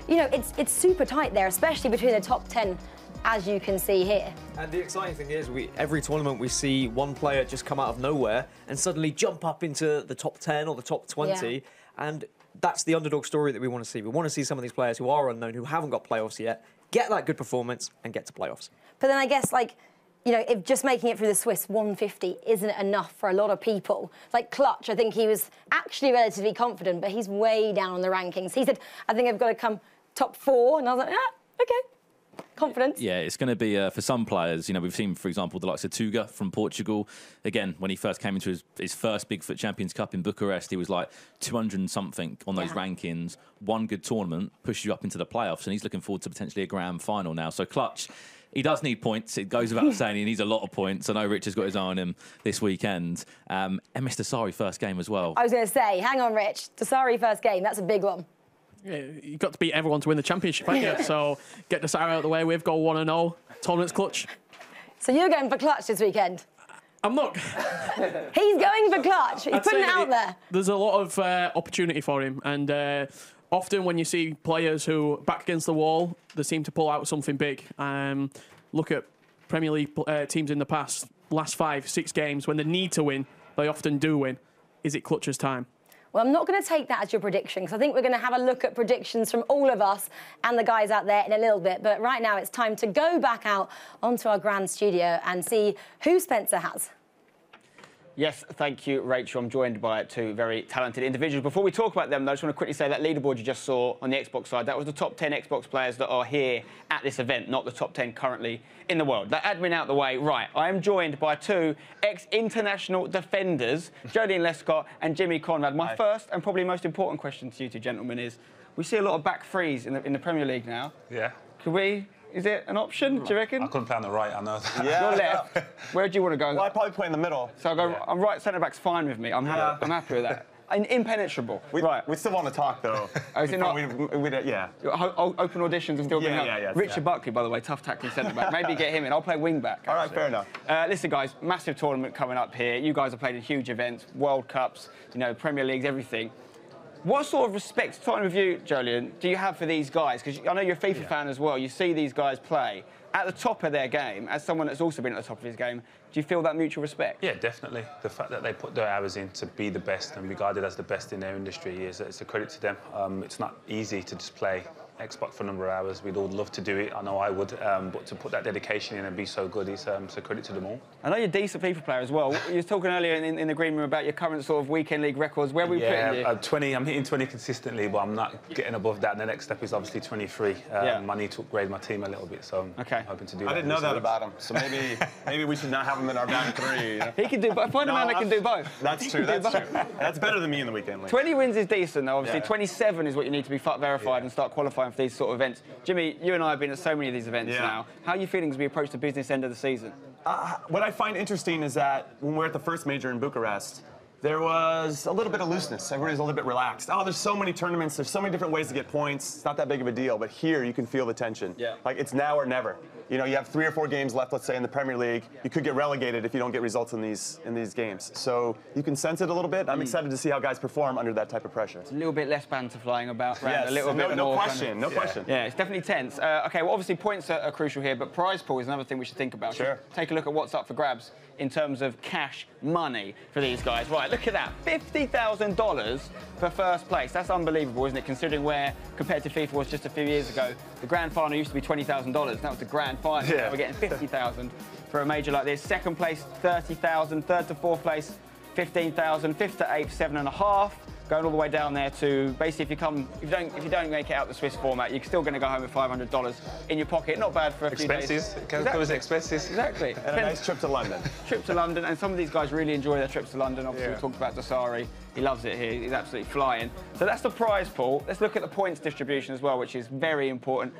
you know, it's super tight there, especially between the top 10, as you can see here. And the exciting thing is, every tournament we see one player just come out of nowhere and suddenly jump up into the top 10 or the top 20. Yeah. And that's the underdog story that we want to see. We want to see some of these players who are unknown, who haven't got playoffs yet, get that good performance and get to playoffs. But then I guess, like, you know, if just making it through the Swiss 150 isn't enough for a lot of people. Like Clutch, I think he was actually relatively confident, but he's way down on the rankings. He said, I think I've got to come top 4, and I was like, okay. Confidence. Yeah, it's going to be, for some players, you know, we've seen, for example, the likes of Tuga from Portugal. Again, when he first came into his first big FUT Champions Cup in Bucharest, he was like 200 and something on those rankings. One good tournament pushed you up into the playoffs, and he's looking forward to potentially a grand final now. So Clutch, he does need points. It goes without saying he needs a lot of points. I know Rich has got his eye on him this weekend. MS Dasari first game as well. I was going to say, hang on, Rich. Dasari first game, that's a big one. Yeah, you've got to beat everyone to win the championship, haven't you? So get Dasari out of the way with, go 1-0, tournament's Clutch. So you're going for Clutch this weekend? I'm not. He's going for Clutch. He's putting it out there. There's a lot of opportunity for him, and often when you see players who back against the wall, they seem to pull out something big. Look at Premier League teams in the past, last 5-6 games, when they need to win, they often do win. Is it Clutch's time? Well, I'm not going to take that as your prediction, because I think we're going to have a look at predictions from all of us and the guys out there in a little bit. But right now, it's time to go back out onto our grand studio and see who Spencer has. Yes, thank you, Rachel. I'm joined by 2 very talented individuals. Before we talk about them, though, I just want to quickly say that leaderboard you just saw on the Xbox side, that was the top 10 Xbox players that are here at this event, not the top 10 currently in the world. That admin out the way. Right, I am joined by 2 ex-international defenders, Jolien Lescott and Jimmy Conrad. My first and probably most important question to you 2 gentlemen is, we see a lot of back threes in the Premier League now. Yeah. Could we... Is it an option, do you reckon? I couldn't play on the right, I know that. Yeah. You're left. Where do you want to go? Well, I'd probably play in the middle. So I go, I'm right, centre-back's fine with me. I'm happy with that. Impenetrable. Right. We still want to talk, though. Oh, is it not? Yeah. Open auditions and still bring up. Yeah. Richard Buckley, by the way, tough tackling centre-back. Maybe get him in. I'll play wing-back. All right, fair enough. Listen, guys, massive tournament coming up here. You guys have played in huge events, World Cups, you know, Premier Leagues, everything. What sort of respect, starting with you, Jolien, do you have for these guys? Because I know you're a FIFA fan as well. You see these guys play at the top of their game. As someone that's also been at the top of his game, do you feel that mutual respect? Yeah, definitely. The fact that they put their hours in to be the best and regarded as the best in their industry it's a credit to them. It's not easy to just play Xbox for a number of hours. We'd all love to do it. I know I would. But to put that dedication in and be so good, it's a credit to them all. I know you're a decent FIFA player as well. You were talking earlier in the green room about your current sort of weekend league records. Where are we putting you? 20. I'm hitting 20 consistently, but I'm not getting above that. And the next step is obviously 23. I need to upgrade my team a little bit, so I'm hoping to do that. I didn't know that about him, so maybe we should not have him in our back 3. You know? He can do both. Find a man that can do both. That's true. That's true. That's better than me in the weekend league. 20 wins is decent, though. Obviously, 27 is what you need to be FUT verified and start qualifying for these sort of events. Jimmy, you and I have been at so many of these events now. How are you feeling as we approach the business end of the season? What I find interesting is that when we're at the first major in Bucharest, there was a little bit of looseness. Everybody's a little bit relaxed. Oh, there's so many tournaments. There's so many different ways to get points. It's not that big of a deal. But here, you can feel the tension. Yeah. Like, it's now or never. You know, you have 3 or 4 games left, let's say, in the Premier League. You could get relegated if you don't get results in these games. So you can sense it a little bit. I'm excited to see how guys perform under that type of pressure. It's a little bit less banter flying about, around, yes. a little bit no more. Question, no question. Yeah, it's definitely tense. OK, well, obviously, points are crucial here, but prize pool is another thing we should think about. Sure. Take a look at what's up for grabs in terms of cash money for these guys. Right, look at that. $50,000 for first place. That's unbelievable, isn't it, considering where competitive FIFA was just a few years ago. The grand final used to be $20,000. Now it's the grand final. Yeah. We're getting $50,000 for a major like this. Second place, $30,000. Third to fourth place, $15,000. Fifth to eighth, $7,500. Going all the way down there to basically if you don't make it out the Swiss format, you're still going to go home with $500 in your pocket. Not bad for a few days. Expenses. It covers expenses. Exactly. And a nice trip to London. Trip to London, and some of these guys really enjoy their trips to London. Obviously, we talked about Dasari. He loves it here. He's absolutely flying. So that's the prize pool. Let's look at the points distribution as well, which is very important.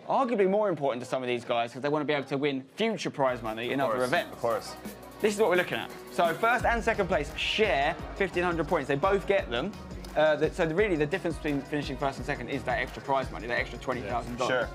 Arguably more important to some of these guys because they want to be able to win future prize money in other events. Of course. This is what we're looking at. So first and second place share 1,500 points. They both get them. So really, the difference between finishing first and second is that extra prize money, that extra $20,000. Sure.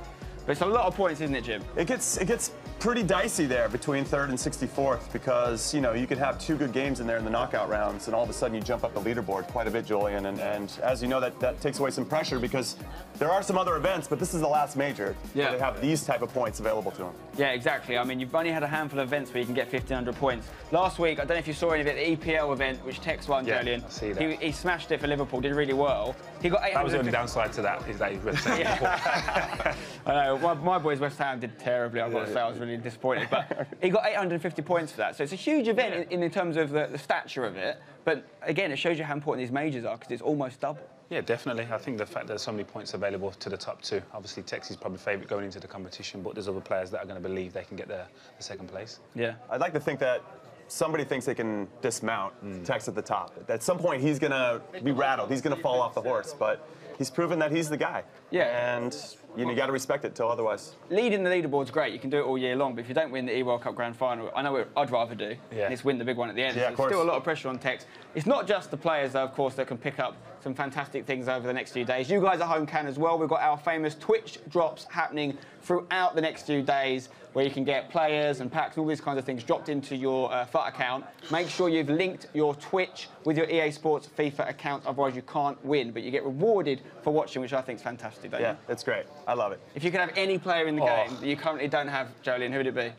But it's a lot of points, isn't it, Jim? It gets pretty dicey there between 3rd and 64th because, you know, you could have 2 good games in there in the knockout rounds and all of a sudden you jump up the leaderboard quite a bit, Julian. And as you know, that takes away some pressure because there are some other events, but this is the last major where they have these type of points available to them. Yeah, exactly. I mean, you've only had a handful of events where you can get 1,500 points. Last week, I don't know if you saw any of it, the EPL event, which Tekkz won, Julian. I see that. He smashed it for Liverpool, did really well. He got 800. That was the only downside to that, is that he's West Ham. I know, my boys West Ham did terribly, I've got to say, I was really disappointed. But he got 850 points for that. So it's a huge event in terms of the stature of it. But again, it shows you how important these majors are because it's almost double. Yeah, definitely. I think the fact there's so many points available to the top 2. Obviously, Tekkz is probably favourite going into the competition, but there's other players that are going to believe they can get the 2nd place. Yeah. I'd like to think that somebody thinks they can dismount Tekkz at the top. At some point, he's going to be rattled. He's going to fall off the horse, but he's proven that he's the guy. Yeah. And you got to respect it till otherwise. Leading the leaderboard's great. You can do it all year long, but if you don't win the E-World Cup Grand Final, I know what I'd rather do. Yeah. Is win the big one at the end. Yeah, So of course. Still a lot of pressure on Tekkz. It's not just the players, though, of course, that can pick up some fantastic things over the next few days. You guys at home can as well. We've got our famous Twitch drops happening throughout the next few days, where you can get players and packs and all these kinds of things dropped into your FUT account. Make sure you've linked your Twitch with your EA Sports FIFA account, otherwise you can't win, but you get rewarded for watching, which I think is fantastic, don't you? Yeah, it's great. I love it. If you could have any player in the game that you currently don't have, Jolien, who would it be?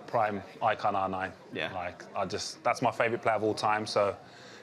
Prime icon R9. Yeah. Like, that's my favourite player of all time, so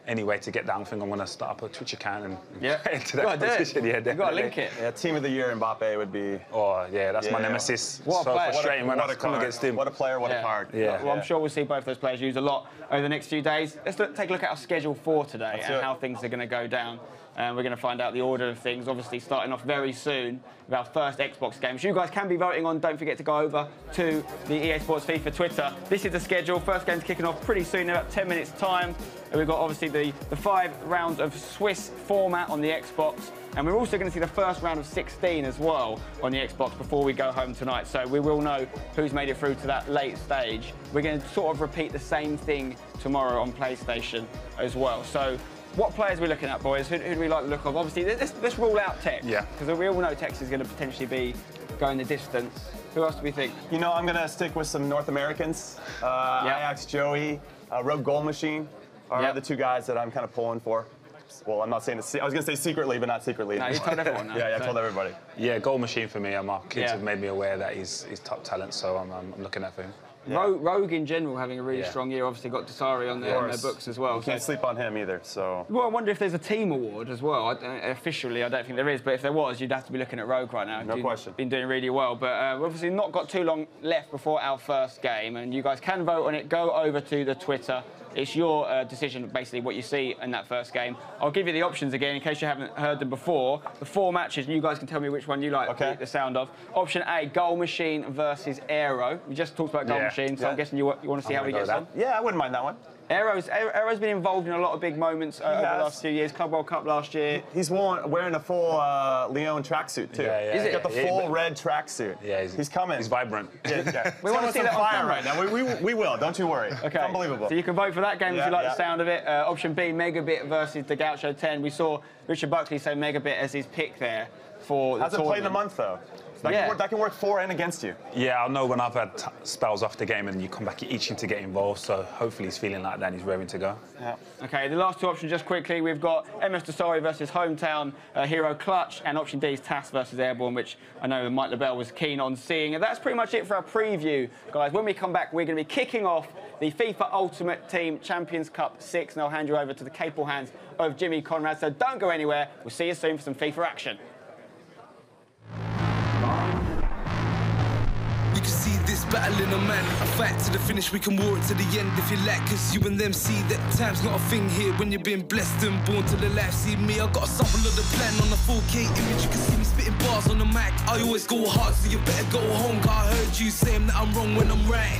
any way to get down, I think I'm going to start up a Twitch account and get into that competition. Yeah, definitely. You've got to link it. Yeah, Team of the Year Mbappe would be... Oh, yeah, that's my nemesis. What a so player. frustrating when I come against him. What a player, what a card. Yeah. Well, I'm sure we'll see both those players used a lot over the next few days. Let's take a look at our schedule for today and how things are going to go down. And we're going to find out the order of things, obviously starting off very soon with our first Xbox game, which you guys can be voting on. Don't forget to go over to the EA Sports FIFA Twitter. This is the schedule. First game's kicking off pretty soon, in about 10 minutes' time. And we've got, obviously, the 5 rounds of Swiss format on the Xbox. And we're also going to see the first round of 16 as well on the Xbox before we go home tonight. So we will know who's made it through to that late stage. We're going to sort of repeat the same thing tomorrow on PlayStation as well. So what players are we looking at, boys? Who do we like the look of? Obviously, let's rule out Tekkz. Yeah. Because we all know Tekkz is going to potentially be going the distance. Who else do we think? You know, I'm going to stick with some North Americans. Ajax Joey, Rogue Goal Machine are the 2 guys that I'm kind of pulling for. Well, I'm not saying it. I was going to say secretly, but not secretly. No, you told everyone now. I told everybody. Yeah, goal machine for me. My kids have made me aware that he's top talent, so I'm looking out for him. Yeah. Rogue in general having a really strong year. Obviously got Dasari on their books as well. You can't sleep on him either. So. Well, I wonder if there's a team award as well. Officially, I don't think there is, but if there was, you'd have to be looking at Rogue right now. No question. Been doing really well, but we've obviously not got too long left before our first game, and you guys can vote on it. Go over to the Twitter. It's your decision, basically, what you see in that first game. I'll give you the options again in case you haven't heard them before. The 4 matches, and you guys can tell me which one you like the sound of. Option A, Goal Machine versus Aero. We just talked about Goal Machine, so I'm guessing you want to see how he gets on. Yeah, I wouldn't mind that one. Aero's been involved in a lot of big moments over the last few years. Club World Cup last year. He's wearing a full Lyon tracksuit too. Is it? He's got the full red tracksuit. Yeah, he's coming. He's vibrant. We want to see that on fire camera right now. We will. Don't you worry. Okay. It's unbelievable. So you can vote for that game if you like the sound of it. Option B, Megabit versus the Gaucho 10. We saw Richard Buckley say Megabit as his pick there for the Hasn't played in a month though. That can work for and against you. Yeah, I know when I've had spells off the game and you come back, you're itching to get involved, so hopefully he's feeling like that and he's raring to go. Yeah. Okay, the last 2 options just quickly. We've got MS Dasari versus hometown hero Clutch, and option D is Tass versus Airborne, which I know Mike LaBelle was keen on seeing. And that's pretty much it for our preview, guys. When we come back, we're going to be kicking off the FIFA Ultimate Team Champions Cup 6, and I'll hand you over to the capable hands of Jimmy Conrad. So don't go anywhere. We'll see you soon for some FIFA action. Battling a man, a fight to the finish, we can war it to the end if you like, cause you and them see that time's not a thing here when you've been blessed and born to the life. See me, I got a sample of the plan on the 4K image, you can see me spitting bars on the mic. I always go hard, so you better go home, cause I heard you saying that I'm wrong when I'm right.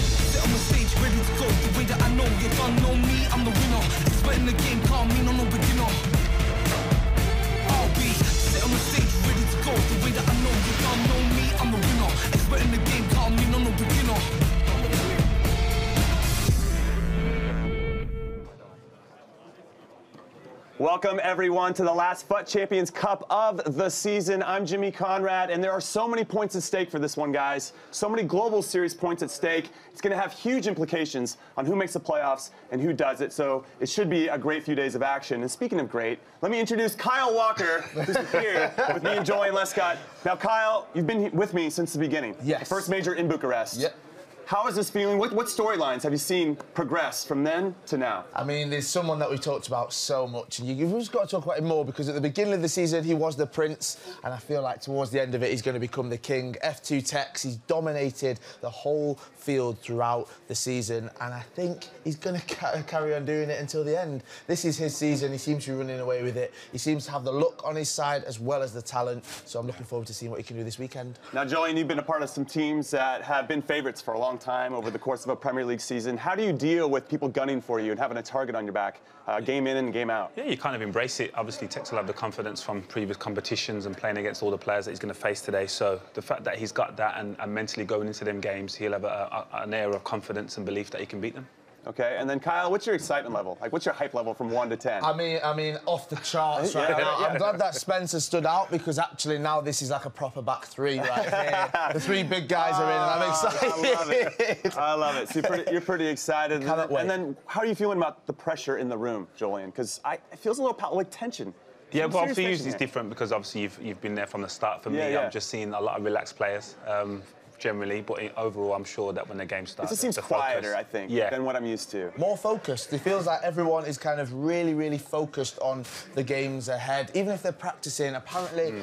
Sit on the stage, ready to go, the way that I know, you don't know me, I'm the winner. Expert in the game, can't mean I'm no beginner. I'll be sit on the stage, ready to go, the way that I know, you don't know me, I'm the winner. Expert in the game, can't mean I'm no beginner. Welcome, everyone, to the last FUT Champions Cup of the season. I'm Jimmy Conrad, and there are so many points at stake for this one, guys. So many global series points at stake. It's going to have huge implications on who makes the playoffs and who does it, so it should be a great few days of action. And speaking of great, let me introduce Kyle Walker, who's here with me and Joey Lescott. Now, Kyle, you've been with me since the beginning. Yes. The first major in Bucharest. Yep. How is this feeling? What storylines have you seen progress from then to now? I mean, there's someone that we talked about so much, and you've just got to talk about him more because at the beginning of the season, he was the prince, and I feel like towards the end of it, he's going to become the king. FUT Tekkz, he's dominated the whole field throughout the season, and I think he's going to carry on doing it until the end. This is his season. He seems to be running away with it. He seems to have the luck on his side as well as the talent, so I'm looking forward to seeing what he can do this weekend. Now, Julian, you've been a part of some teams that have been favourites for a long time over the course of a Premier League season. How do you deal with people gunning for you and having a target on your back, game in and game out? Yeah, you kind of embrace it. Obviously, Tekkz will have the confidence from previous competitions and playing against all the players that he's going to face today. So the fact that he's got that and mentally going into them games, he'll have an air of confidence and belief that he can beat them. Okay, and then Kyle, what's your excitement level? Like, what's your hype level from 1 to 10? I mean, off the charts right now. I'm glad that Spencer stood out because actually now this is like a proper back three right here. The three big guys are in, and I'm excited. I love it. I love it. So you're pretty excited. Cannot wait. And then, how are you feeling about the pressure in the room, Julian? Because it feels a little like tension. Yeah, but obviously usually it's different because obviously you've been there from the start. For me, I'm just seeing a lot of relaxed players. Generally, but overall, I'm sure that when the game starts, it just seems quieter, I think, than what I'm used to. More focused. It feels like everyone is kind of really, really focused on the games ahead, even if they're practicing. Apparently,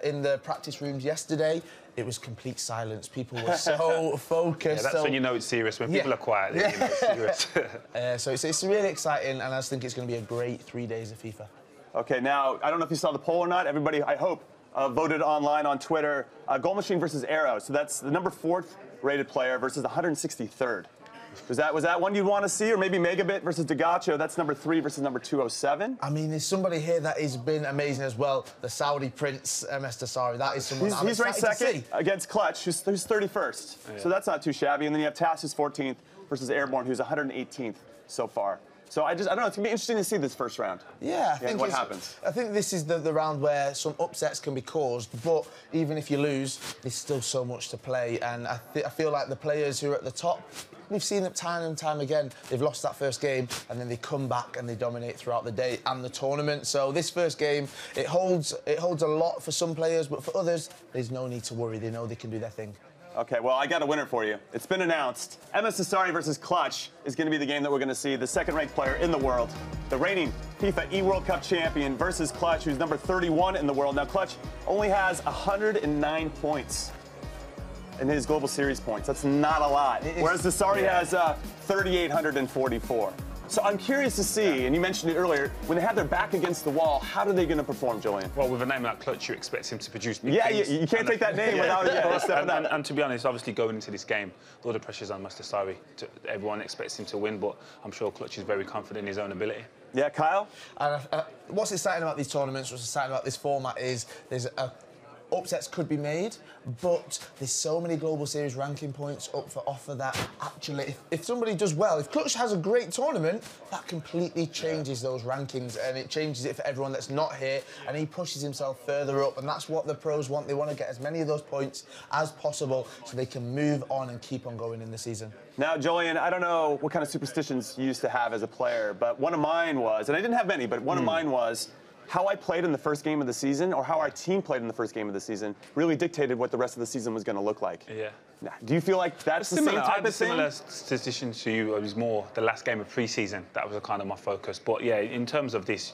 in the practice rooms yesterday, it was complete silence. People were so focused. Yeah, that's when you know it's serious. When people are quiet, then you know it's serious. So it's really exciting, and I just think it's going to be a great 3 days of FIFA. Okay, now, I don't know if you saw the poll or not. Everybody, I hope, voted online on Twitter. Goal Machine versus Arrow. So that's the number 4th rated player versus the 163rd. Was that one you'd want to see? Or maybe Megabit versus Dagacho, that's number 3 versus number 207? I mean, there's somebody here that has been amazing as well. The Saudi Prince, MS Tassari. That is someone he's ranked second against Clutch, who's 31st. Yeah. So that's not too shabby. And then you have Tass, who's 14th, versus Airborne, who's 118th so far. So I don't know, it's going to be interesting to see this first round. Yeah, I think what happens. I think this is the round where some upsets can be caused, but even if you lose, there's still so much to play. And I feel like the players who are at the top, we've seen it time and time again. They've lost that first game, and then they come back and they dominate throughout the day and the tournament. So this first game, it holds a lot for some players, but for others, there's no need to worry. They know they can do their thing. Okay, well, I got a winner for you. It's been announced. MS Tassari versus Clutch is going to be the game that we're going to see. The second-ranked player in the world, the reigning FIFA E-World Cup champion versus Clutch, who's number 31 in the world. Now, Clutch only has 109 points in his Global Series points. That's not a lot. Whereas Tassari has 3,844. So I'm curious to see, and you mentioned it earlier, when they have their back against the wall, how are they going to perform, Julian? Well, with a name like Clutch, you expect him to produce big things. Yeah, you can't take that name without stepping up. And to be honest, obviously going into this game, all the pressure's on Mr. Tassari. Everyone expects him to win, but I'm sure Clutch is very confident in his own ability. Yeah, Kyle? What's exciting about these tournaments, what's exciting about this format is there's upsets could be made, but there's so many Global Series ranking points up for offer that actually, if somebody does well, if Clutch has a great tournament, that completely changes those rankings, and it changes it for everyone that's not here, and he pushes himself further up, and that's what the pros want. They want to get as many of those points as possible so they can move on and keep on going in the season. Now, Julian, I don't know what kind of superstitions you used to have as a player, but one of mine was, and I didn't have many, but one of mine was, how I played in the first game of the season, or how our team played in the first game of the season, really dictated what the rest of the season was going to look like. Yeah. Now, do you feel like that's the same type of thing? Similar statistician to you. It was more the last game of pre-season. That was kind of my focus. But yeah, in terms of this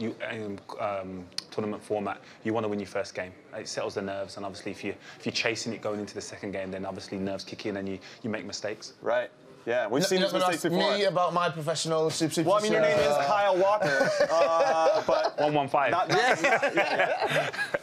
tournament format, you want to win your first game. It settles the nerves, and obviously if you're chasing it going into the second game, then obviously nerves kick in and you make mistakes. Right. Yeah, we've seen those mistakes before. Me about my professional superstition. Well, I mean, your name is Kyle Walker, but 115.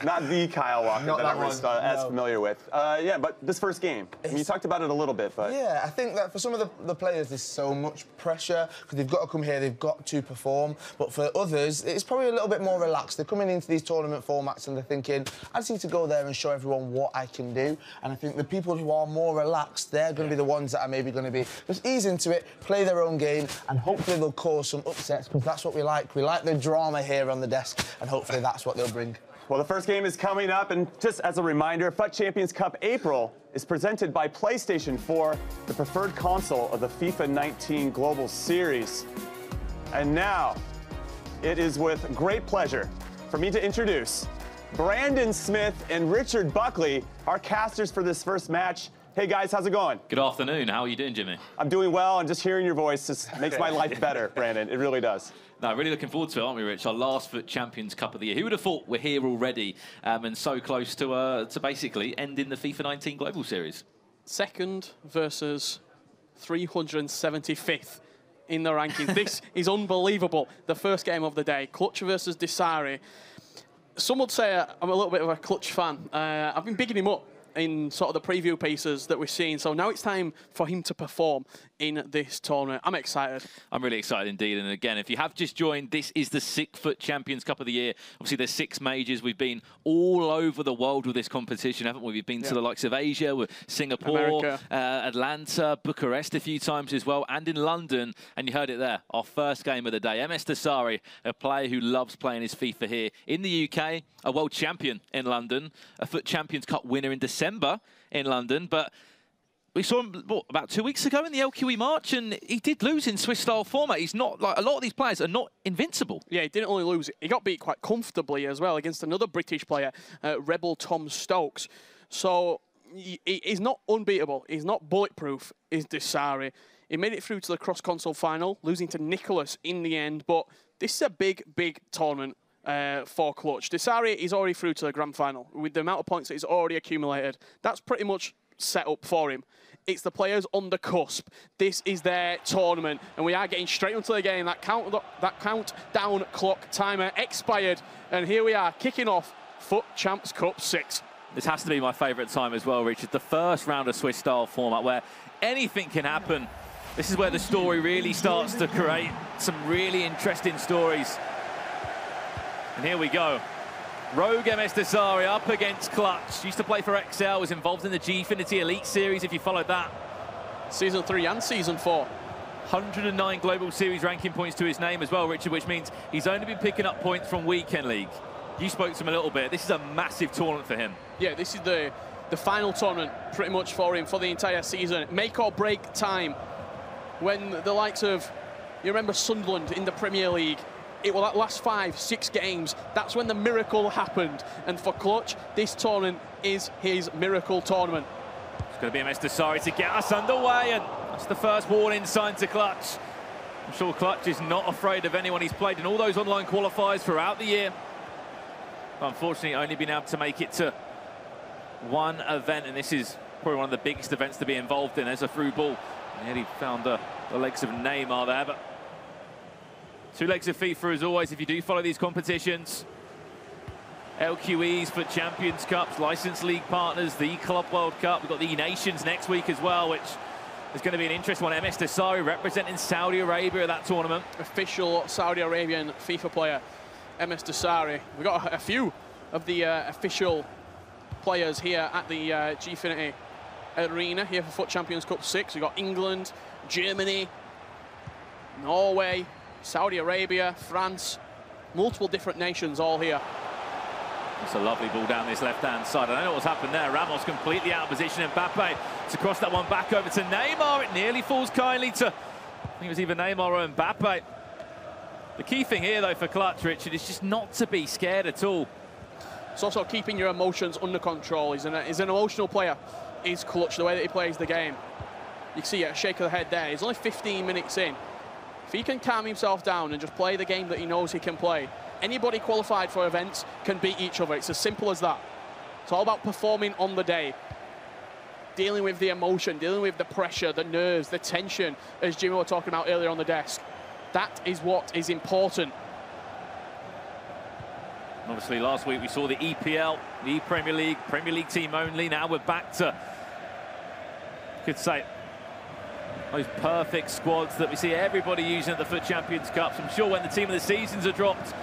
Not the Kyle Walker not that I was as familiar with. Yeah, but this first game, I mean, you talked about it a little bit, but yeah, I think that for some of the players, there's so much pressure because they've got to come here, they've got to perform. But for others, it's probably a little bit more relaxed. They're coming into these tournament formats and they're thinking, I just need to go there and show everyone what I can do. And I think the people who are more relaxed, they're going to be the ones that are maybe going to be just ease into it, play their own game, and hopefully they'll cause some upsets, because that's what we like. We like the drama here on the desk, and hopefully that's what they'll bring. Well, the first game is coming up, and just as a reminder, FUT Champions Cup April is presented by PlayStation 4, the preferred console of the FIFA 19 Global Series. And now, it is with great pleasure for me to introduce Brandon Smith and Richard Buckley, our casters for this first match. Hey guys, how's it going? Good afternoon. How are you doing, Jimmy? I'm doing well, and just hearing your voice just makes my life better, Brandon. It really does. No, really looking forward to it, aren't we, Rich? Our last FUT Champions Cup of the year. Who would have thought we're here already and so close to basically ending the FIFA 19 Global Series? Second versus 375th in the rankings. This is unbelievable. The first game of the day, Clutch versus Desari. Some would say I'm a little bit of a Clutch fan. I've been bigging him up in sort of the preview pieces that we've seen. So now it's time for him to perform in this tournament. I'm excited. I'm really excited indeed. And again, if you have just joined, this is the 6th FUT Champions Cup of the year. Obviously, there's 6 majors. We've been all over the world with this competition, haven't we? We've been to the likes of Asia, with Singapore, Atlanta, Bucharest a few times as well, and in London. And you heard it there, our first game of the day. MS Desari, a player who loves playing his FIFA here in the UK, a world champion in London, a FUT Champions Cup winner in December in London, but we saw him about 2 weeks ago in the LQE March, and he did lose in Swiss-style format. He's not like a lot of these players are not invincible. Yeah, he didn't only lose; he got beat quite comfortably as well against another British player, Rebel Tom Stokes. So he's not unbeatable. He's not bulletproof. Is Desari? He made it through to the cross-console final, losing to Nicholas in the end. But this is a big, big tournament for Clutch. Desari is already through to the grand final with the amount of points that he's already accumulated. That's pretty much set up for him. It's the players on the cusp. This is their tournament, and we are getting straight into the game. That countdown clock timer expired, and here we are kicking off FUT Champs Cup 6. This has to be my favourite time as well, Richard. The first round of Swiss-style format where anything can happen. This is where the story really starts to create some really interesting stories. And here we go. Rogue MS Desari up against Clutch. Used to play for XL, was involved in the Gfinity Elite Series, if you followed that. Season 3 and Season 4. 109 Global Series ranking points to his name as well, Richard, which means he's only been picking up points from Weekend League. You spoke to him a little bit. This is a massive tournament for him. Yeah, this is the final tournament pretty much for him for the entire season. Make or break time. When the likes of, you remember Sunderland in the Premier League, it was that last 5-6 games, that's when the miracle happened. And for Clutch, this tournament is his miracle tournament. It's going to be MS Desari to get us underway, and that's the first warning sign to Clutch. I'm sure Clutch is not afraid of anyone. He's played in all those online qualifiers throughout the year. But unfortunately, only been able to make it to one event, and this is probably one of the biggest events to be involved in. There's a through ball. Nearly found the legs of Neymar there, but 2 legs of FIFA as always if you do follow these competitions. LQEs for Champions Cups, licensed league partners, the Club World Cup. We've got the E-Nations next week as well, which is going to be an interesting one. MS Desari representing Saudi Arabia at that tournament. Official Saudi Arabian FIFA player, MS Desari. We've got a few of the official players here at the Gfinity Arena here for FUT Champions Cup 6. We've got England, Germany, Norway, Saudi Arabia, France, multiple different nations all here. It's a lovely ball down this left-hand side. I don't know what's happened there. Ramos completely out of position. Mbappe to cross that one back over to Neymar. It nearly falls kindly to, I think it was either Neymar or Mbappe. The key thing here, though, for Clutch, Richard, is just not to be scared at all. It's also keeping your emotions under control. He's an emotional player. He's Clutch, the way that he plays the game. You can see a shake of the head there. He's only 15 minutes in. If he can calm himself down and just play the game that he knows he can play, anybody qualified for events can beat each other. It's as simple as that. It's all about performing on the day. Dealing with the emotion, dealing with the pressure, the nerves, the tension, as Jimmy was talking about earlier on the desk. That is what is important. Obviously, last week we saw the EPL, the Premier League team only. Now we're back to, could say, those perfect squads that we see everybody using at the FUT Champions Cups. I'm sure when the team of the seasons are dropped,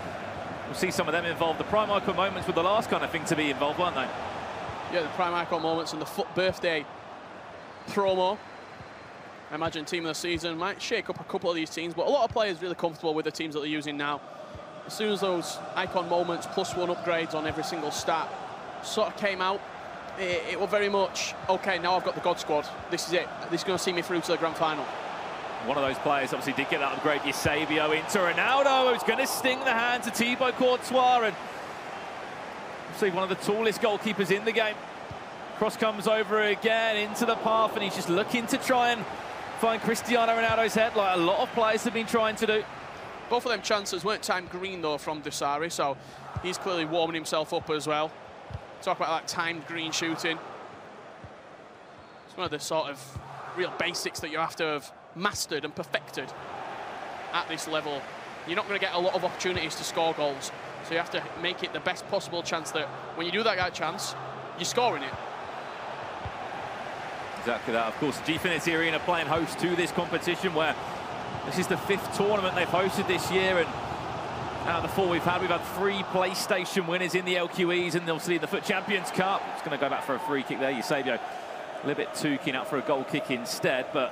we'll see some of them involved. The prime icon moments were the last kind of thing to be involved, weren't they? Yeah, the prime icon moments and the FUT birthday promo. I imagine team of the season might shake up a couple of these teams, but a lot of players really comfortable with the teams that they're using now. As soon as those icon moments +1 upgrades on every single stat sort of came out, it was very much, okay, now I've got the God Squad. This is it. This is going to see me through to the grand final. One of those players obviously did get that upgrade, Eusebio into Ronaldo, who's going to sting the hands of Thibaut Courtois, and obviously one of the tallest goalkeepers in the game. Cross comes over again into the path, and he's just looking to try and find Cristiano Ronaldo's head, like a lot of players have been trying to do. Both of them chances weren't timed green, though, from Desari, so he's clearly warming himself up as well. Talk about that timed green shooting. It's one of the sort of real basics that you have to have mastered and perfected at this level. You're not going to get a lot of opportunities to score goals, so you have to make it the best possible chance that when you do that chance, you're scoring it. Exactly that. Of course, Gfinity Arena playing host to this competition, where this is the 5th tournament they've hosted this year, and out of the 4 we've had 3 PlayStation winners in the LQEs, and obviously the FUT Champions Cup. It's going to go back for a free kick there. Eusebio a little bit too keen out for a goal kick instead, but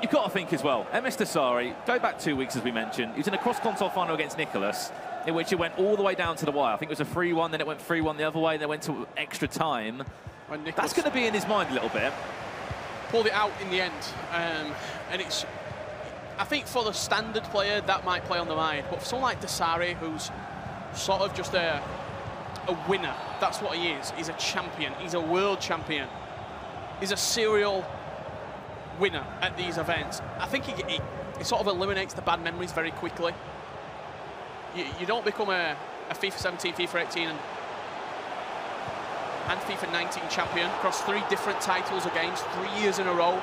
you've got to think as well, MS Desari, go back 2 weeks as we mentioned, he was in a cross-console final against Nicholas, in which it went all the way down to the wire. I think it was a 3-1, then it went 3-1 the other way, then it went to extra time. That's going to be in his mind a little bit. Pulled it out in the end, and it's, I think for the standard player that might play on the mind, but for someone like Desari, who's sort of just a winner, that's what he is. He's a champion, he's a world champion, he's a serial winner at these events. I think he sort of eliminates the bad memories very quickly. You don't become a FIFA 17, FIFA 18 and FIFA 19 champion across 3 different titles of games, 3 years in a row,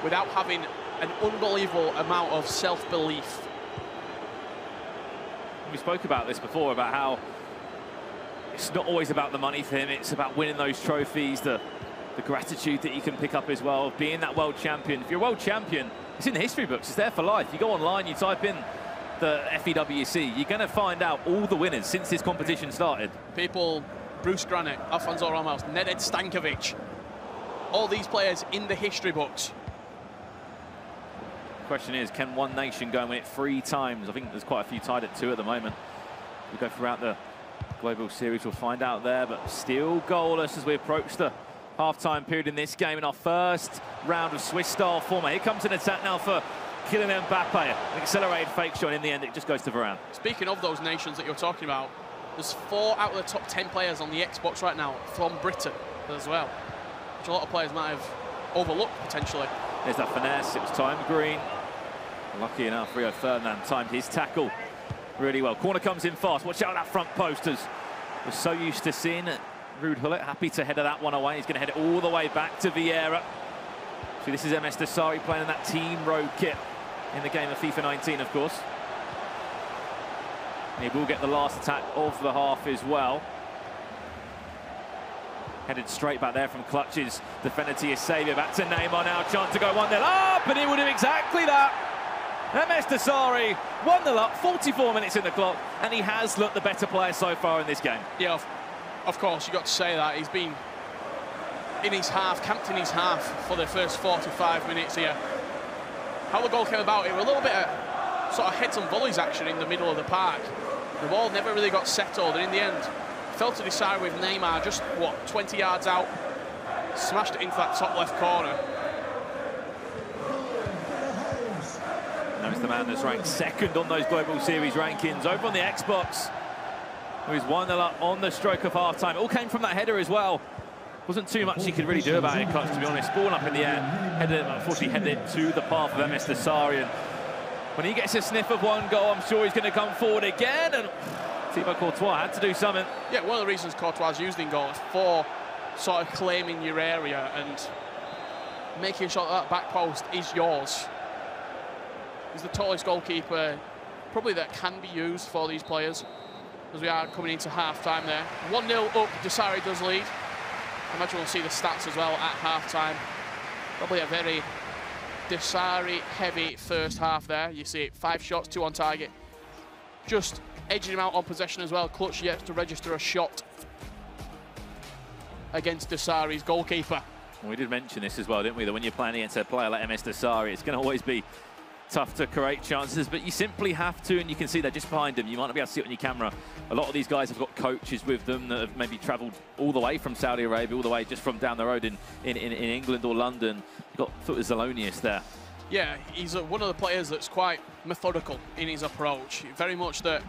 without having an unbelievable amount of self-belief. We spoke about this before, about how it's not always about the money for him, it's about winning those trophies, the gratitude that you can pick up as well, being that world champion. If you're a world champion, it's in the history books, it's there for life. You go online, you type in the FEWC, you're going to find out all the winners since this competition started. People, Bruce Granick, Alfonso Ramos, Nedved Stankovic, all these players in the history books. Question is, can one nation go and win it 3 times? I think there's quite a few tied at 2 at the moment. We go throughout the global series, we'll find out there, but still goalless as we approach the half-time period in this game in our first round of Swiss-style format. Here comes an attack now for Kylian Mbappe. An accelerated fake shot, in the end it just goes to Varane. Speaking of those nations that you're talking about, there's 4 out of the top 10 players on the Xbox right now from Britain as well, which a lot of players might have overlooked potentially. There's that finesse, it was timed green. Lucky enough, Rio Ferdinand timed his tackle really well. Corner comes in fast, watch out that front post, as we're so used to seeing Ruud Gullit, happy to header that one away. He's going to head it all the way back to Vieira. See, this is MS Desari playing in that team road kit in the game of FIFA 19, of course. And he will get the last attack of the half as well. Headed straight back there from Clutch's defender to Eusebio, back to Neymar now, chance to go 1-0 up, and he will do exactly that. MS Desari, 1-0 up, 44 minutes in the clock, and he has looked the better player so far in this game. Yeah, of course, you've got to say that. He's been in his half, camped in his half for the first 45 minutes here. How the goal came about, it was a little bit of sort of heads and volleys action in the middle of the park. The ball never really got settled, and in the end, fell to Desari with Neymar just, what, 20 yards out, smashed it into that top left corner. Now it's the man that's ranked 2nd on those Global Series rankings over on the Xbox, who is 1-0 up on the stroke of half-time. It all came from that header as well. Wasn't too much he could really do about it, Clutch, to be honest. Ball up in the air, unfortunately headed it to the path of MS Desari. And when he gets a sniff of 1 goal, I'm sure he's going to come forward again. And Thibaut Courtois had to do something. Yeah, one of the reasons Courtois is used in goals for sort of claiming your area and making sure that back post is yours. He's the tallest goalkeeper probably that can be used for these players, as we are coming into half-time there. 1-0 up, Desari does lead. I imagine we'll see the stats as well at half-time. Probably a very Desari-heavy first half there. You see it, 5 shots, 2 on target. Just edging him out on possession as well. Clutch yet to register a shot against Desari's goalkeeper. We did mention this as well, didn't we? That when you're playing against a player like MS Dasari, it's going to always be tough to create chances, but you simply have to, and you can see they're just behind him. You might not be able to see it on your camera. A lot of these guys have got coaches with them that have maybe travelled all the way from Saudi Arabia, all the way just from down the road in England or London. You've got Zelonius there. Yeah, he's one of the players that's quite methodical in his approach. Very much that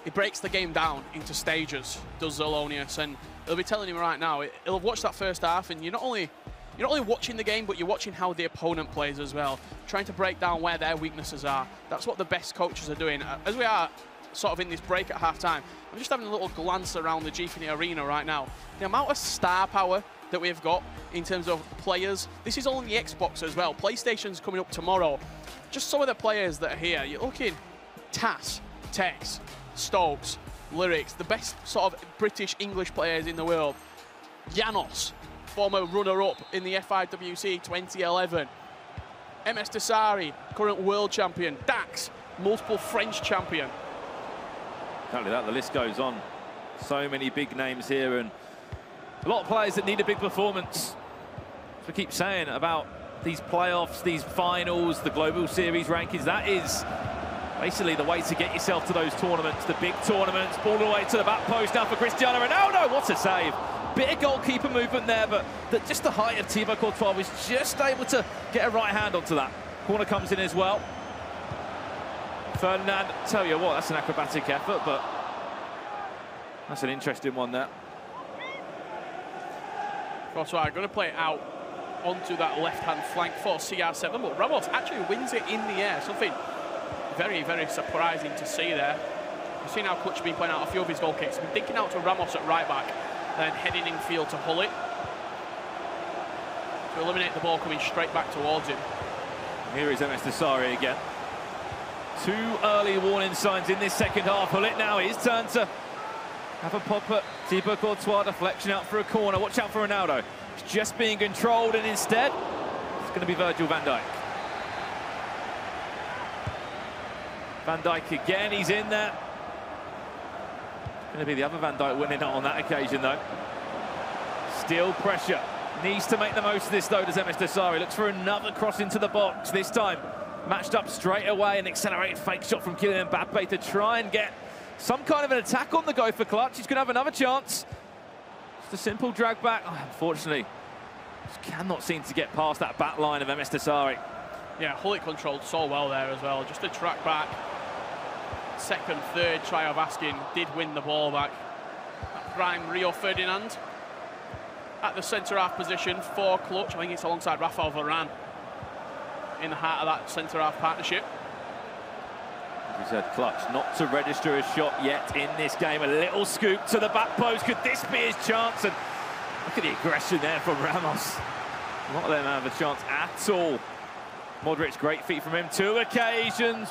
he breaks the game down into stages, does Zelonius, and they'll be telling him right now, he'll have watched that first half, and you're not only watching the game, but you're watching how the opponent plays as well, trying to break down where their weaknesses are. That's what the best coaches are doing. As we are sort of in this break at half-time, I'm just having a little glance around the Gfinity Arena right now. The amount of star power that we've got in terms of players. This is only the Xbox as well. PlayStation's coming up tomorrow. Just some of the players that are here. You're looking Tass, Tekkz, Stokes, Lyricz, the best sort of British English players in the world. Janos, former runner-up in the FIWC 2011. MS Dasari, current world champion. Dax, multiple French champion. Exactly that, the list goes on. So many big names here, and a lot of players that need a big performance. As we keep saying about these playoffs, these finals, the Global Series rankings, that is basically the way to get yourself to those tournaments, the big tournaments. Ball all the way to the back post now for Cristiano Ronaldo. What a save. Bit of goalkeeper movement there, but just the height of Thibaut Courtois was just able to get a right hand onto that. Corner comes in as well. Ferdinand, tell you what, that's an acrobatic effort, but that's an interesting one there. Courtois going to play it out onto that left-hand flank for CR7, but Ramos actually wins it in the air. Something very, very surprising to see there. We've seen how Clutch has been playing out a few of his goal kicks. He's been dinking out to Ramos at right back, then heading in field to Hullet to eliminate the ball coming straight back towards him. Here is MS Dasari again. 2 early warning signs in this second half. Hullet now, his turn to have a pop at Thibaut Courtois, deflection out for a corner. Watch out for Ronaldo. It's just being controlled, and instead, it's going to be Virgil van Dijk. Van Dijk again, he's in there. Going to be the other Van Dijk winning it on that occasion, though. Still pressure. Needs to make the most of this, though, does MS Dasari. Looks for another cross into the box. This time, matched up straight away. An accelerated fake shot from Kylian Mbappe to try and get some kind of an attack on the go for Clutch. He's going to have another chance. Just a simple drag back. Oh, unfortunately, just cannot seem to get past that back line of MS Dasari. Yeah, Hullet controlled so well there as well. Just a track back. Second, third try of asking did win the ball back. That prime Rio Ferdinand at the centre-half position for Clutch. I think it's alongside Rafael Varane in the heart of that centre-half partnership. As we said, Clutch not to register a shot yet in this game. A little scoop to the back post. Could this be his chance? And look at the aggression there from Ramos. Not letting him have a chance at all. Modric, great feet from him. 2 occasions.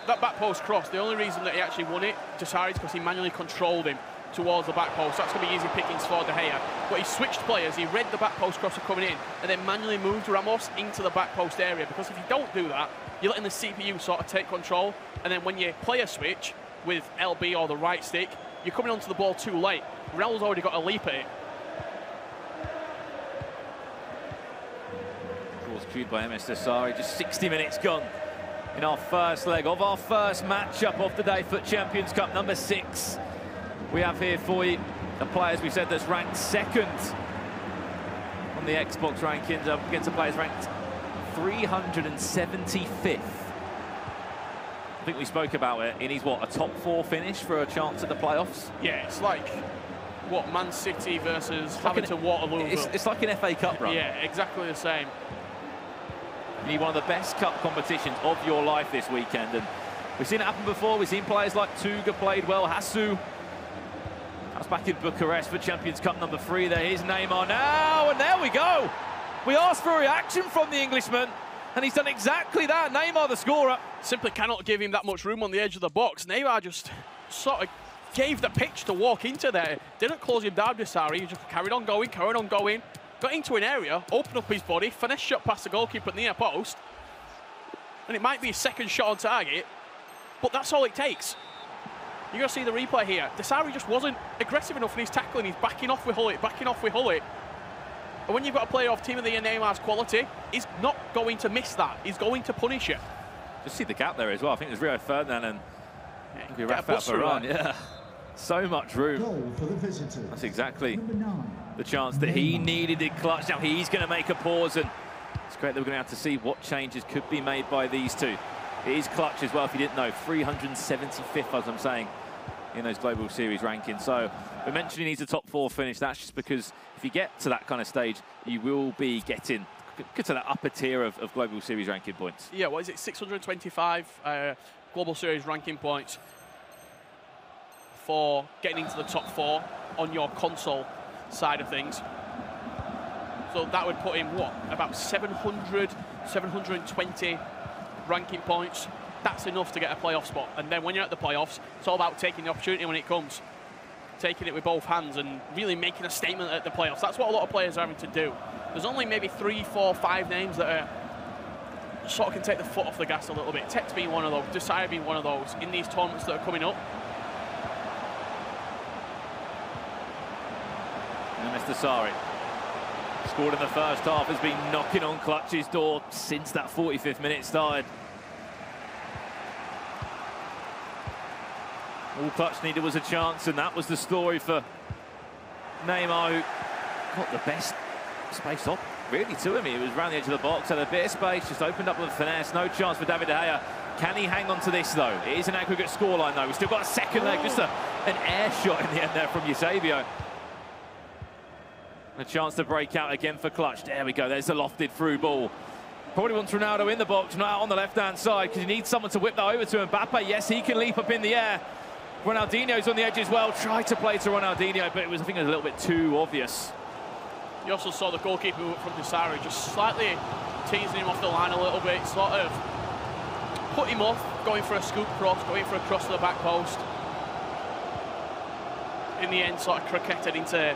That back post cross, the only reason that he actually won it, Dasari, is because he manually controlled him towards the back post. That's going to be easy pickings for De Gea. But he switched players, he read the back post crosser coming in, and then manually moved Ramos into the back post area. Because if you don't do that, you're letting the CPU sort of take control, and then when you play a switch with LB or the right stick, you're coming onto the ball too late. Raul's already got a leap at it. Cued by MS Dasari. Just 60 minutes gone in our first leg of our first matchup of the day, FUT Champions Cup number 6. We have here for you the players we said that's ranked second on the Xbox rankings up against the players ranked 375th. I think we spoke about it in his, what, a top 4 finish for a chance at the playoffs? Yeah, it's like, what, Man City versus Haverton Waterloo. It's like an FA Cup run. Yeah, exactly the same. You need one of the best cup competitions of your life this weekend, and we've seen it happen before. We've seen players like Tuga played well. Hasu, that's back in Bucharest for Champions Cup number 3. There is Neymar now, and there we go. We asked for a reaction from the Englishman, and he's done exactly that. Neymar, the scorer. Simply cannot give him that much room on the edge of the box. Neymar just sort of gave the pitch to walk into there. Didn't close him down, Dasari. He just carried on going, got into an area, opened up his body, finesse shot past the goalkeeper at the near post, and it might be his second shot on target, but that's all it takes. You're going to see the replay here. Dasari just wasn't aggressive enough in his tackling. He's backing off with Hullet, And when you've got a player of Team of the Year Neymar's quality, he's not going to miss that. He's going to punish you. Just see the gap there as well. I think there's Rio Ferdinand and Get a buster Varane. Yeah, so much room. Goal for the visitors. That's exactly Number 9. the chance that he needed in clutch. Now he's going to make a pause, and it's great that we're going to have to see what changes could be made by these two. It is clutch as well, if you didn't know. 375th, as I'm saying, in those Global Series rankings. So we mentioned he needs a top 4 finish. That's just because if you get to that kind of stage, you will be getting to that upper tier of Global Series ranking points. Yeah, what is it? 625 Global Series ranking points for getting into the top 4 on your console side of things. So that would put him, what, about 700, 720 ranking points. That's enough to get a playoff spot. And then when you're at the playoffs, it's all about taking the opportunity when it comes. Taking it with both hands and really making a statement at the playoffs. That's what a lot of players are having to do. There's only maybe 3, 4, 5 names that are sort of can take the foot off the gas a little bit. Tekkz being one of those, Desire being one of those in these tournaments that are coming up. And Mr. Sari, scored in the first half, has been knocking on Clutch's door since that 45th minute started. All Clutch needed was a chance, and that was the story for Neymar, who got the best space up really to him. He was around the edge of the box, had a bit of space, just opened up with finesse. No chance for David De Gea. Can he hang on to this, though? It is an aggregate scoreline, though. We've still got a second leg, just an air shot in the end there from Eusebio. A chance to break out again for Clutch. There we go, there's a lofted through ball. Probably wants Ronaldo in the box, not out on the left-hand side, because he needs someone to whip that over to Mbappe. Yes, he can leap up in the air. Ronaldinho's on the edge as well. Tried to play to Ronaldinho, but I think it was a little bit too obvious. You also saw the goalkeeper from Desire just slightly teasing him off the line a little bit, sort of put him off, going for a scoop cross, going for a cross to the back post. In the end, sort of croquetted into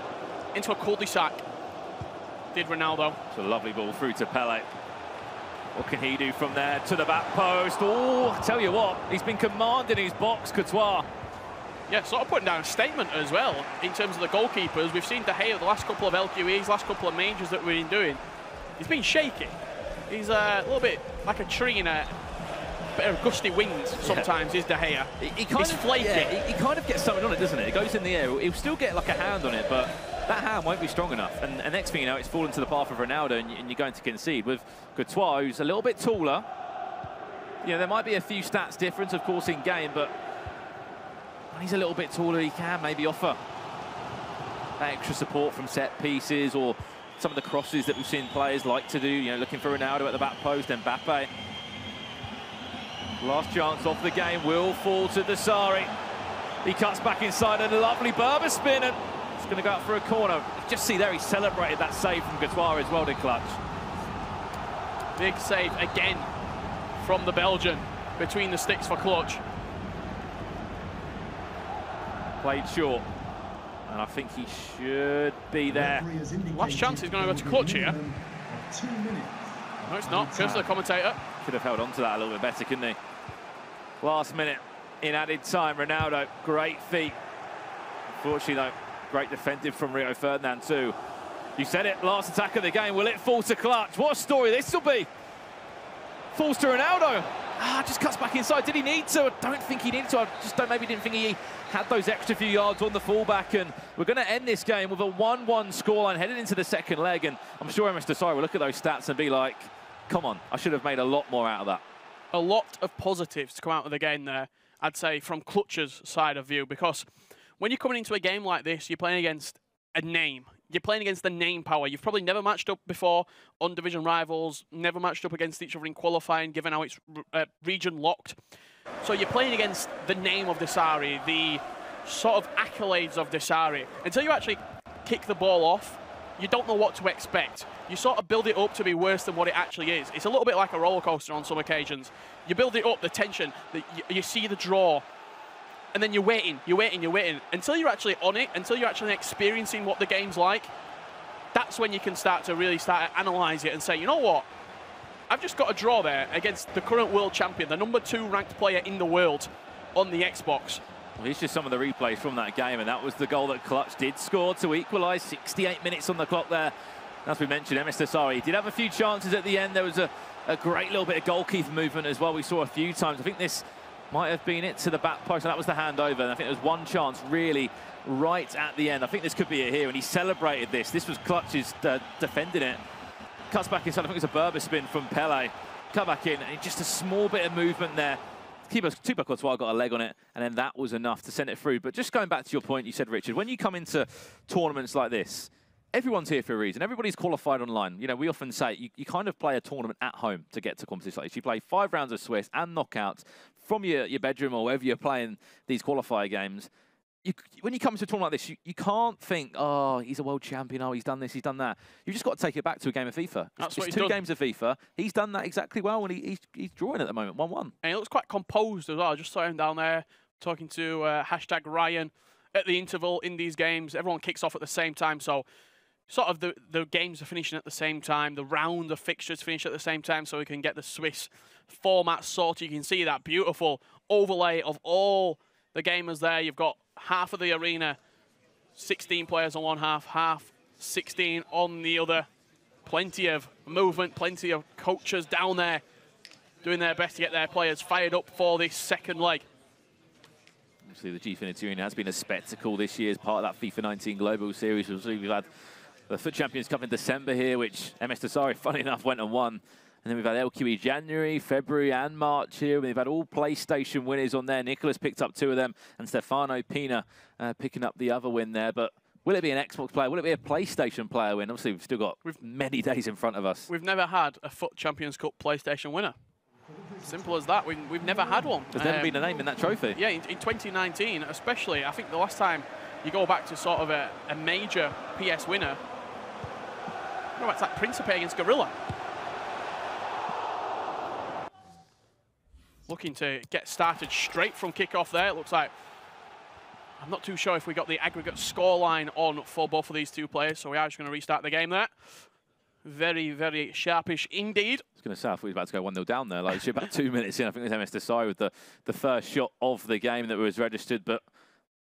a cul-de-sac, did Ronaldo. It's a lovely ball through to Pele. What can he do from there to the back post? Oh, I tell you what, he's been commanding his box, Courtois. Yeah, sort of putting down a statement as well in terms of the goalkeepers. We've seen De Gea the last couple of LQEs, last couple of majors that we've been doing. He's been shaky. He's a little bit like a tree in a bit of gusty winds sometimes, is De Gea. He's flaky. Yeah, he kind of gets something on it, doesn't it? It goes in the air. He'll still get like a hand on it, but that hand won't be strong enough. And next thing you know, it's fallen to the path of Ronaldo, and you're going to concede. With Courtois, who's a little bit taller, you know, there might be a few stats difference, of course, in game, but when he's a little bit taller, he can maybe offer that extra support from set pieces or some of the crosses that we've seen players like to do, you know, looking for Ronaldo at the back post, Mbappe. Last chance off the game will fall to Desari. He cuts back inside and a lovely Berber spin, and it's going to go out for a corner. Just see there, he celebrated that save from Courtois as well, did Clutch. Big save again from the Belgian between the sticks for Clutch. Played short, and I think he should be there. Last chance is going to go to Clutch here. No, it's not. Goes to the commentator. Could have held on to that a little bit better, couldn't he? Last minute in added time, Ronaldo, great feat. Unfortunately, though, great defensive from Rio Ferdinand too. You said it, last attack of the game. Will it fall to Clutch? What a story this will be. Falls to Ronaldo. Just cuts back inside. Did he need to? I don't think he needed to. I just maybe didn't think he had those extra few yards on the fullback. And we're going to end this game with a 1-1 scoreline headed into the second leg. And I'm sure Mr. Desari will look at those stats and be like, come on, I should have made a lot more out of that. A lot of positives to come out of the game there, I'd say, from Clutch's side of view, because when you're coming into a game like this, you're playing against a name. You're playing against the name power. You've probably never matched up before on division rivals, never matched up against each other in qualifying, given how it's region locked. So you're playing against the name of Desari, the sort of accolades of Desari. Until you actually kick the ball off, you don't know what to expect. You sort of build it up to be worse than what it actually is. It's a little bit like a roller coaster on some occasions. You build it up, the tension, you see the draw, and then you're waiting, until you're actually on it, until you're actually experiencing what the game's like. That's when you can start to really analyse it and say, you know what? I've just got a draw there against the current world champion, the #2 ranked player in the world on the Xbox. Well, here's just some of the replays from that game, and that was the goal that Clutch did score to equalise. 68 minutes on the clock there As we mentioned, MS Tassari did have a few chances at the end. There was a great little bit of goalkeeper movement as well. We saw a few times. I think this might have been it to the back post, and that was the handover. And I think there was one chance really right at the end. I think this could be it here, and he celebrated this. This was Clutch's defending it. Cuts back inside. I think it was a Berber spin from Pele. Cut back in, and just a small bit of movement there. Keeper Courtois got a leg on it, and then that was enough to send it through. But just going back to your point you said, Richard, when you come into tournaments like this, everyone's here for a reason. Everybody's qualified online. You know, we often say you kind of play a tournament at home to get to competitions like this. You play 5 rounds of Swiss and knockouts from your bedroom or wherever you're playing these qualifier games. When you come to a tournament like this, you can't think, oh, he's a world champion, oh, he's done this, he's done that. You've just got to take it back to a game of FIFA. That's it's 2 games of FIFA. He's done that exactly well, and he's drawing at the moment, 1-1. And he looks quite composed as well. I just saw him down there talking to hashtag Ryan at the interval in these games. Everyone kicks off at the same time, so sort of the games are finishing at the same time. The round of fixtures finish at the same time, so we can get the Swiss format sorted. You can see that beautiful overlay of all the gamers there. You've got half of the arena, 16 players on one half 16 on the other. Plenty of movement, plenty of coaches down there doing their best to get their players fired up for this second leg. Obviously, the Gfinity Arena has been a spectacle this year as part of that FIFA 19 Global Series. We've had the FUT Champions Cup in December here, which MS Tassari, funny enough, went and won. And then we've had LQE January, February and March here. We've had all PlayStation winners on there. Nicholas picked up 2 of them, and Stefano Pina picking up the other win there. But will it be an Xbox player? Will it be a PlayStation player win? Obviously, we've still got many days in front of us. We've never had a FUT Champions Cup PlayStation winner. Simple as that. We've never had one. There's never been a name in that trophy. Yeah, in 2019, especially. I think the last time you go back to sort of a major PS winner, go back to that Principe against Gorilla. Looking to get started straight from kickoff there. It looks like, I'm not too sure if we got the aggregate scoreline on for both of these 2 players, so we are just going to restart the game there. Very, very sharpish indeed. I was going to say, I thought he was about to go 1-0 down there. Like, it's about 2 minutes in. I think it was MS Tassari with the first shot of the game that was registered, but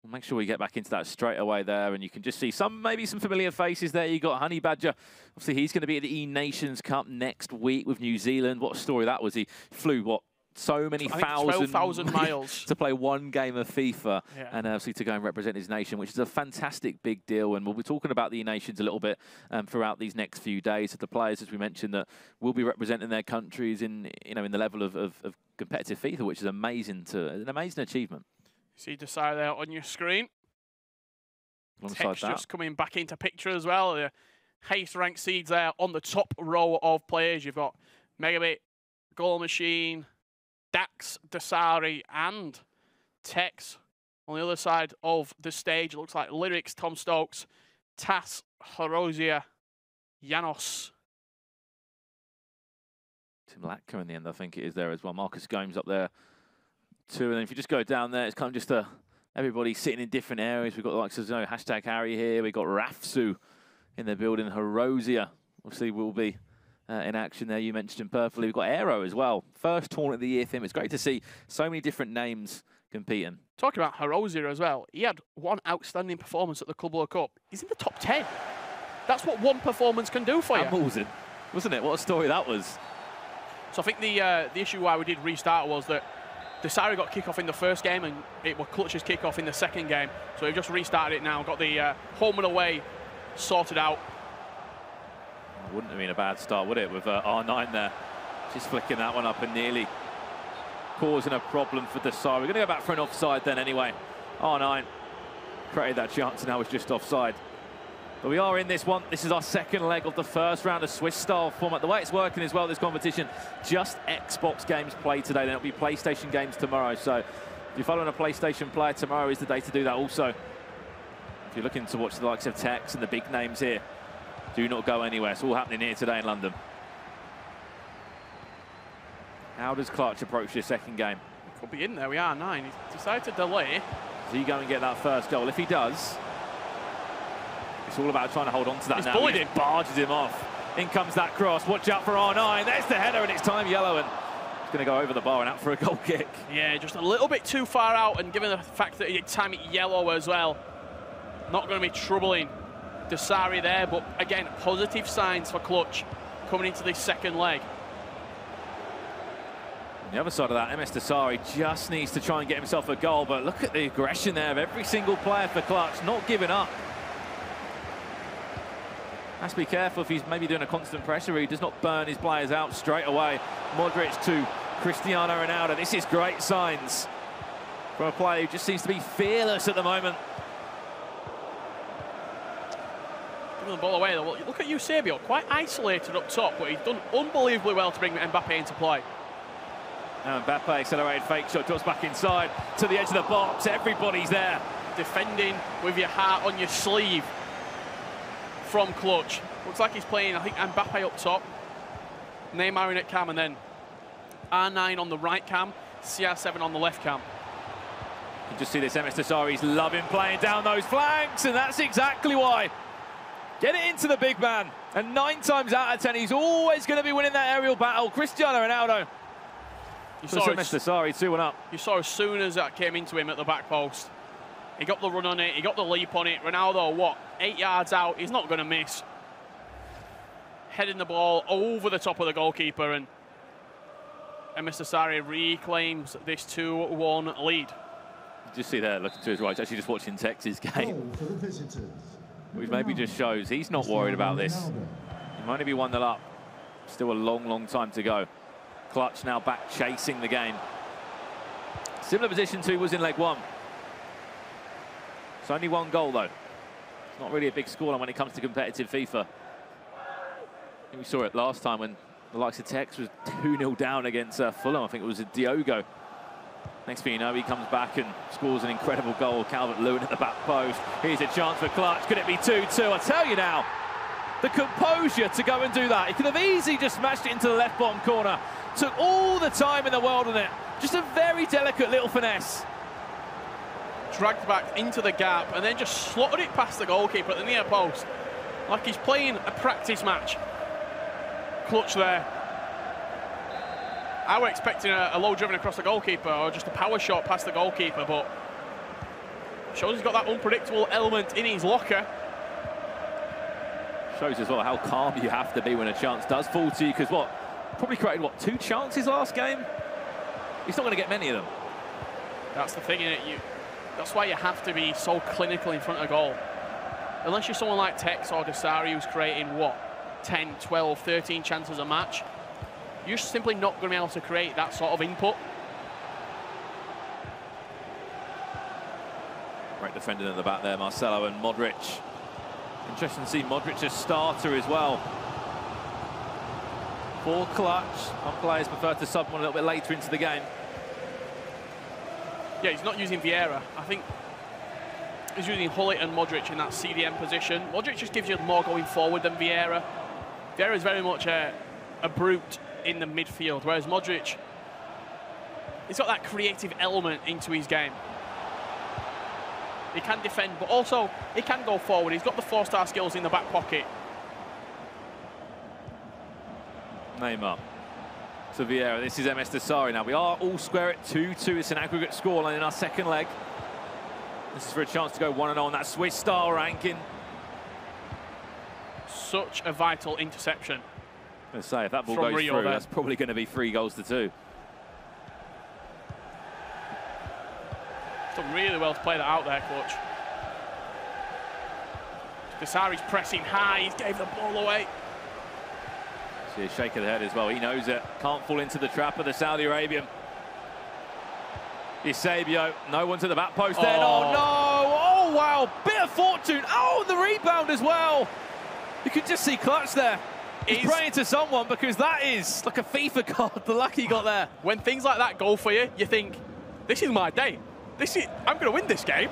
we'll make sure we get back into that straight away there, and you can just see maybe some familiar faces there. You got Honey Badger. Obviously, he's going to be at the E-Nations Cup next week with New Zealand. What a story that was. He flew, what, so many thousand 12,000 miles to play 1 game of FIFA, and obviously to go and represent his nation, which is a fantastic big deal. And we'll be talking about the nations a little bit throughout these next few days. Of the players, as we mentioned, that will be representing their countries in the level of competitive FIFA, which is an amazing achievement. See Tassari there on your screen. Tekkz just coming back into picture as well. The highest ranked seeds there on the top row of players. You've got Megabit, Goal Machine, Dax, Tassari, and Tekkz. On the other side of the stage, it looks like Lyricz, Tom Stokes, Tass, Horozia, Janos. Tim Latka in the end, I think it is there as well. Marcus Gomes up there too. And then if you just go down there, it's kind of just everybody sitting in different areas. We've got the likes of hashtag Harry here. We've got Rafsu in the building. Horozia obviously will be in action there. You mentioned him perfectly. We've got Aero as well. First tournament of the year for him. It's great to see so many different names competing. Talking about Horozia as well, he had 1 outstanding performance at the Club World Cup. He's in the top 10. That's what 1 performance can do for you. Wasn't it? What a story that was. So I think the issue why we did restart was that Tassari got kickoff in the first game and it was Clutch's kickoff in the second game. So we've just restarted it now, got the home and away sorted out. Wouldn't have been a bad start, would it, with R9 there. Just flicking that one up and nearly causing a problem for Tassari. We're going to go back for an offside then anyway. R9 created that chance and now it's just offside. But we are in this one. This is our second leg of the first round of Swiss-style format. The way it's working as well, this competition, just Xbox games played today. Then it'll be PlayStation games tomorrow. So if you're following a PlayStation player, tomorrow is the day to do that also. If you're looking to watch the likes of Tekkz and the big names here, do not go anywhere. It's all happening here today in London. How does Clutch approach this second game? Could be in there. We are 9. He's decided to delay. Does he go and get that first goal? If he does, it's all about trying to hold on to that. He's now. bullied He him. Barges him off. In comes that cross. Watch out for R9. There's the header, and it's time yellow, and it's going to go over the bar and out for a goal kick. Yeah, just a little bit too far out, and given the fact that he did time it yellow as well, not going to be troubling Desari there, but again, positive signs for Clutch coming into this second leg. On the other side of that, MS Desari just needs to try and get himself a goal, but look at the aggression there of every single player for Clutch, not giving up. Has to be careful if he's maybe doing a constant pressure, he does not burn his players out straight away. Modric to Cristiano Ronaldo. This is great signs from a player who just seems to be fearless at the moment. Giving the ball away though. Look at Eusebio, quite isolated up top, but he's done unbelievably well to bring Mbappe into play. Now Mbappe, accelerated fake shot, drops back inside to the edge of the box. Everybody's there. Defending with your heart on your sleeve from Clutch. Looks like he's playing, I think, Mbappe up top, Neymar in at cam, and then R9 on the right cam, CR7 on the left cam. You just see this MS Desari's loving playing down those flanks, and that's exactly why. Get it into the big man, and 9 times out of 10, he's always going to be winning that aerial battle. Cristiano Ronaldo. You saw MS Desari 2-1 up. You saw as soon as that came into him at the back post, he got the run on it, he got the leap on it. Ronaldo, what, 8 yards out, he's not going to miss. Heading the ball over the top of the goalkeeper, and MS Desari reclaims this 2-1 lead. Just see there, looking to his right, he's actually just watching Tekkz's game. Which maybe just shows he's not worried about this. He might only be 1-0 up. Still a long, long time to go. Clutch now back chasing the game. Similar position to was in leg 1. It's only 1 goal though. It's not really a big scoreline when it comes to competitive FIFA. I think we saw it last time when the likes of Tekkz was 2-0 down against Fulham. I think it was a Diogo. Next thing you know, he comes back and scores an incredible goal. Calvert-Lewin at the back post. Here's a chance for Clutch. Could it be 2-2? I tell you now, the composure to go and do that. He could have easily just smashed it into the left bottom corner. Took all the time in the world on it. Just a very delicate little finesse. Dragged back into the gap and then just slotted it past the goalkeeper at the near post. Like he's playing a practice match. Clutch there. I was expecting a low driven across the goalkeeper or just a power shot past the goalkeeper, but shows he's got that unpredictable element in his locker. Shows as well how calm you have to be when a chance does fall to you, because probably created 2 chances last game? He's not going to get many of them. That's the thing, innit? That's why you have to be so clinical in front of goal. Unless you're someone like Tekkz or Desari who's creating 10, 12, 13 chances a match, you're simply not going to be able to create that sort of input. Great defending at the back there, Marcelo and Modric. Interesting to see Modric as starter as well. For Clutch, some players prefer to sub one a little bit later into the game. Yeah, he's not using Vieira. I think he's using Hullet and Modric in that CDM position. Modric just gives you more going forward than Vieira. Vieira is very much a brute in the midfield, whereas Modric, he's got that creative element into his game. He can defend, but also he can go forward. He's got the 4-star skills in the back pocket. Neymar to Vieira. This is MS Desari now. We are all square at 2-2. It's an aggregate scoreline in our second leg. This is for a chance to go 1-0 on that Swiss-style ranking. Such a vital interception. I'm going to say, if that ball goes through, that's probably going to be 3 goals to 2. Done really well to play that out there, Clutch. Desari's pressing high. He gave the ball away. See a shake of the head as well. He knows it. Can't fall into the trap of the Saudi Arabian. Eusebio. No one's at the back post there. Oh, no. Oh, wow. Bit of fortune. Oh, the rebound as well. You can just see Clutch there. He's praying to someone, because that is like a FIFA card, the luck he got there. When things like that go for you, you think, this is my day. I'm going to win this game.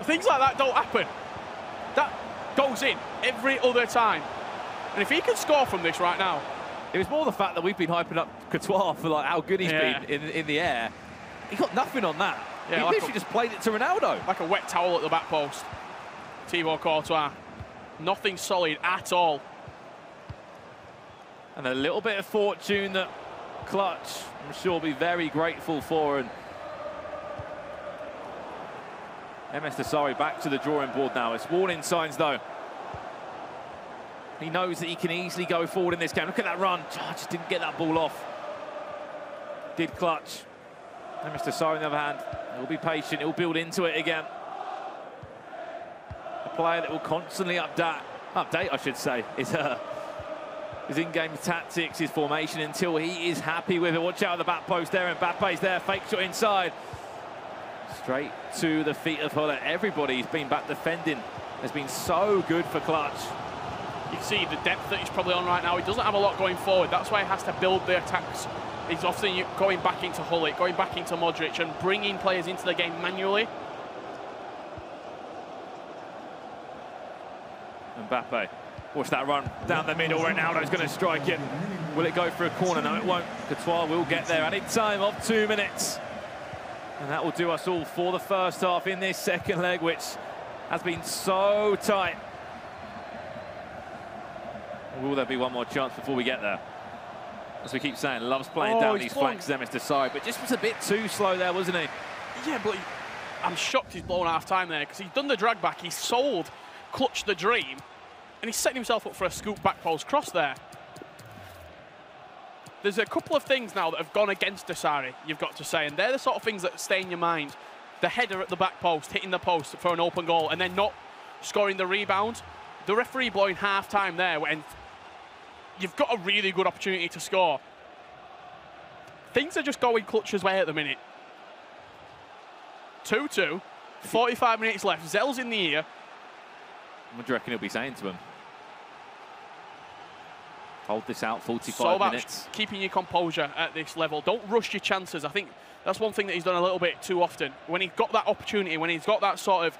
Things like that don't happen. That goes in every other time. And if he can score from this right now. It was more the fact that we've been hyping up Courtois for how good he's been in the air. He got nothing on that. Yeah, he literally just played it to Ronaldo. Like a wet towel at the back post. Thibaut Courtois. Nothing solid at all. And a little bit of fortune that Clutch, I'm sure, will be very grateful for. And MS Desari back to the drawing board now. It's warning signs, though. He knows that he can easily go forward in this game. Look at that run. Oh, just didn't get that ball off. Did clutch. And Mr. Sari, on the other hand, he'll be patient. He'll build into it again. A player that will constantly update, I should say, his in-game tactics, his formation, until he is happy with it. Watch out at the back post there, and Mbappe's there. Fake shot inside. Straight to the feet of Hullet. Everybody's been back defending. Has been so good for clutch. You can see the depth that he's probably on right now. He doesn't have a lot going forward. That's why he has to build the attacks. He's often going back into Hullet, going back into Modric, and bringing players into the game manually. Mbappe, watch that run down the middle. Ronaldo's going to strike it. Will it go for a corner? No, it won't. Courtois will get there. Added time of 2 minutes. And that will do us all for the first half in this second leg, which has been so tight. Will there be one more chance before we get there? As we keep saying, loves playing down these flanks there, Mr. Sari, but just was a bit too slow there, wasn't he? Yeah, but I'm shocked he's blown half-time there, because he's done the drag back, he's sold Clutch the dream, and he's setting himself up for a scoop back post cross there. There's a couple of things now that have gone against Sari, you've got to say, and they're the sort of things that stay in your mind. The header at the back post, hitting the post for an open goal, and then not scoring the rebound. The referee blowing half-time there, when you've got a really good opportunity to score. Things are just going Clutch's way at the minute. 2-2, 45 minutes left. Zell's in the ear. What do you reckon he'll be saying to him? Hold this out 45 so about minutes. Keeping your composure at this level. Don't rush your chances. I think that's one thing that he's done a little bit too often. When he's got that opportunity, when he's got that sort of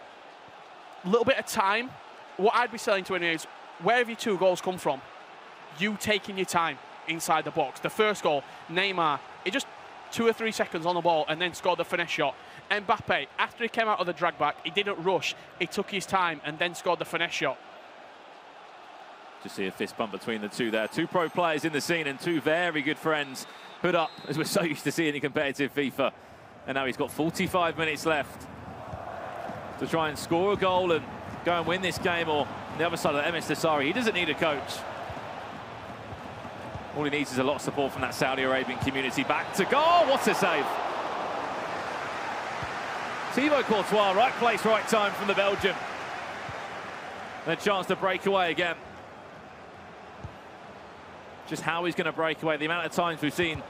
little bit of time, what I'd be saying to him is, where have your 2 goals come from? You taking your time inside the box. The first goal, Neymar, he just 2 or 3 seconds on the ball and then scored the finesse shot. Mbappe, after he came out of the drag back, he didn't rush. He took his time and then scored the finesse shot. Just see a fist bump between the two there. 2 pro players in the scene and 2 very good friends. Hood up, as we're so used to seeing in competitive FIFA. And now he's got 45 minutes left to try and score a goal and go and win this game. Or on the other side of the Mr. Sari, he doesn't need a coach. All he needs is a lot of support from that Saudi Arabian community. Back to goal. What a save. Thibaut Courtois, right place, right time from the Belgian. And a chance to break away again. Just how he's going to break away. The amount of times we've seen,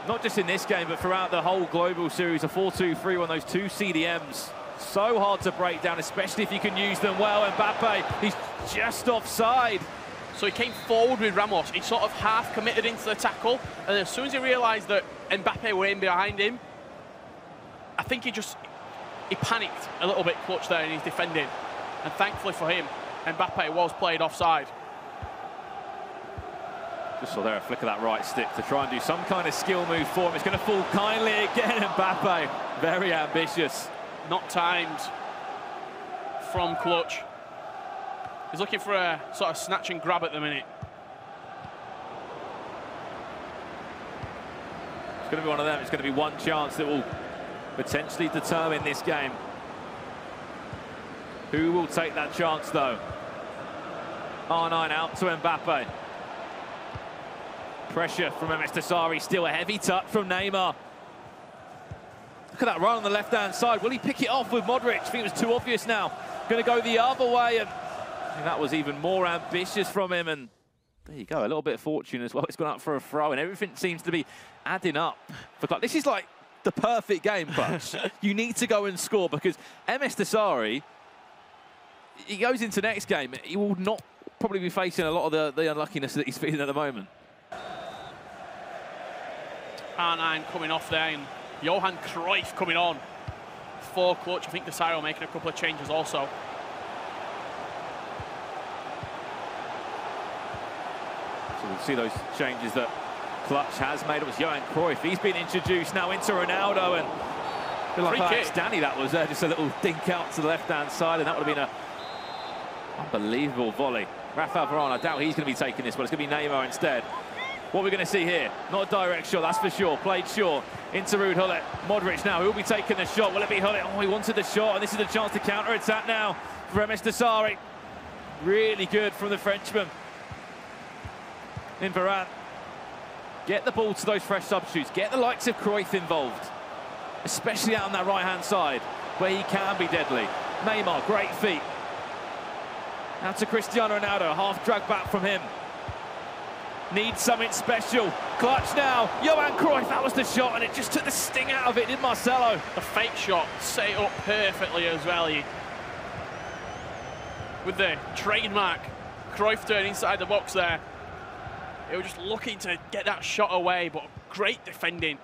not just in this game, but throughout the whole global series, a 4-2-3-1, those 2 CDMs. So hard to break down, especially if you can use them well. Mbappe, he's just offside. So he came forward with Ramos. He sort of half committed into the tackle. And as soon as he realised that Mbappe were in behind him, I think he panicked a little bit, Clutch, there in his defending. And thankfully for him, Mbappe was played offside. Just saw there a flick of that right stick to try and do some kind of skill move for him. It's going to fall kindly again. Mbappe, very ambitious. Not timed from Clutch. He's looking for a sort of snatch and grab at the minute. It's going to be one of them. It's going to be one chance that will potentially determine this game. Who will take that chance, though? R9 out to Mbappe. Pressure from Mr. Sari. Still a heavy touch from Neymar. Look at that run on the left-hand side. Will he pick it off with Modric? I think it was too obvious now. Going to go the other way, and that was even more ambitious from him. And there you go, a little bit of fortune as well. It's gone up for a throw, and everything seems to be adding up for Clutch. This is like the perfect game, Clutch. You need to go and score, because Mr. Sari, he goes into next game, he will not probably be facing a lot of the unluckiness that he's feeling at the moment. R9 coming off there, and Johan Cruyff coming on for Clutch. I think Desiro making a couple of changes also. So we'll see those changes that Clutch has made. It was Johan Cruyff. He's been introduced now into Ronaldo, and a bit like Danny, that was just a little dink out to the left-hand side, and that would have been an unbelievable volley. Rafael Varane, I doubt he's going to be taking this, but it's going to be Neymar instead. What are we going to see here? Not a direct shot, that's for sure. Played short into Ruud Hullet. Modric now, who'll be taking the shot? Will it be Hullet? Oh, he wanted the shot, and this is a chance to counter-attack now for Mr. Sari. Really good from the Frenchman. In Varane. Get the ball to those fresh substitutes. Get the likes of Cruyff involved. Especially out on that right-hand side, where he can be deadly. Neymar, great feet. Out to Cristiano Ronaldo, half drag back from him. Needs something special. Clutch now. Johan Cruyff, that was the shot, and it just took the sting out of it, did Marcelo. The fake shot set it up perfectly as well. With the trademark Cruyff turn inside the box there. They were just looking to get that shot away, but great defending.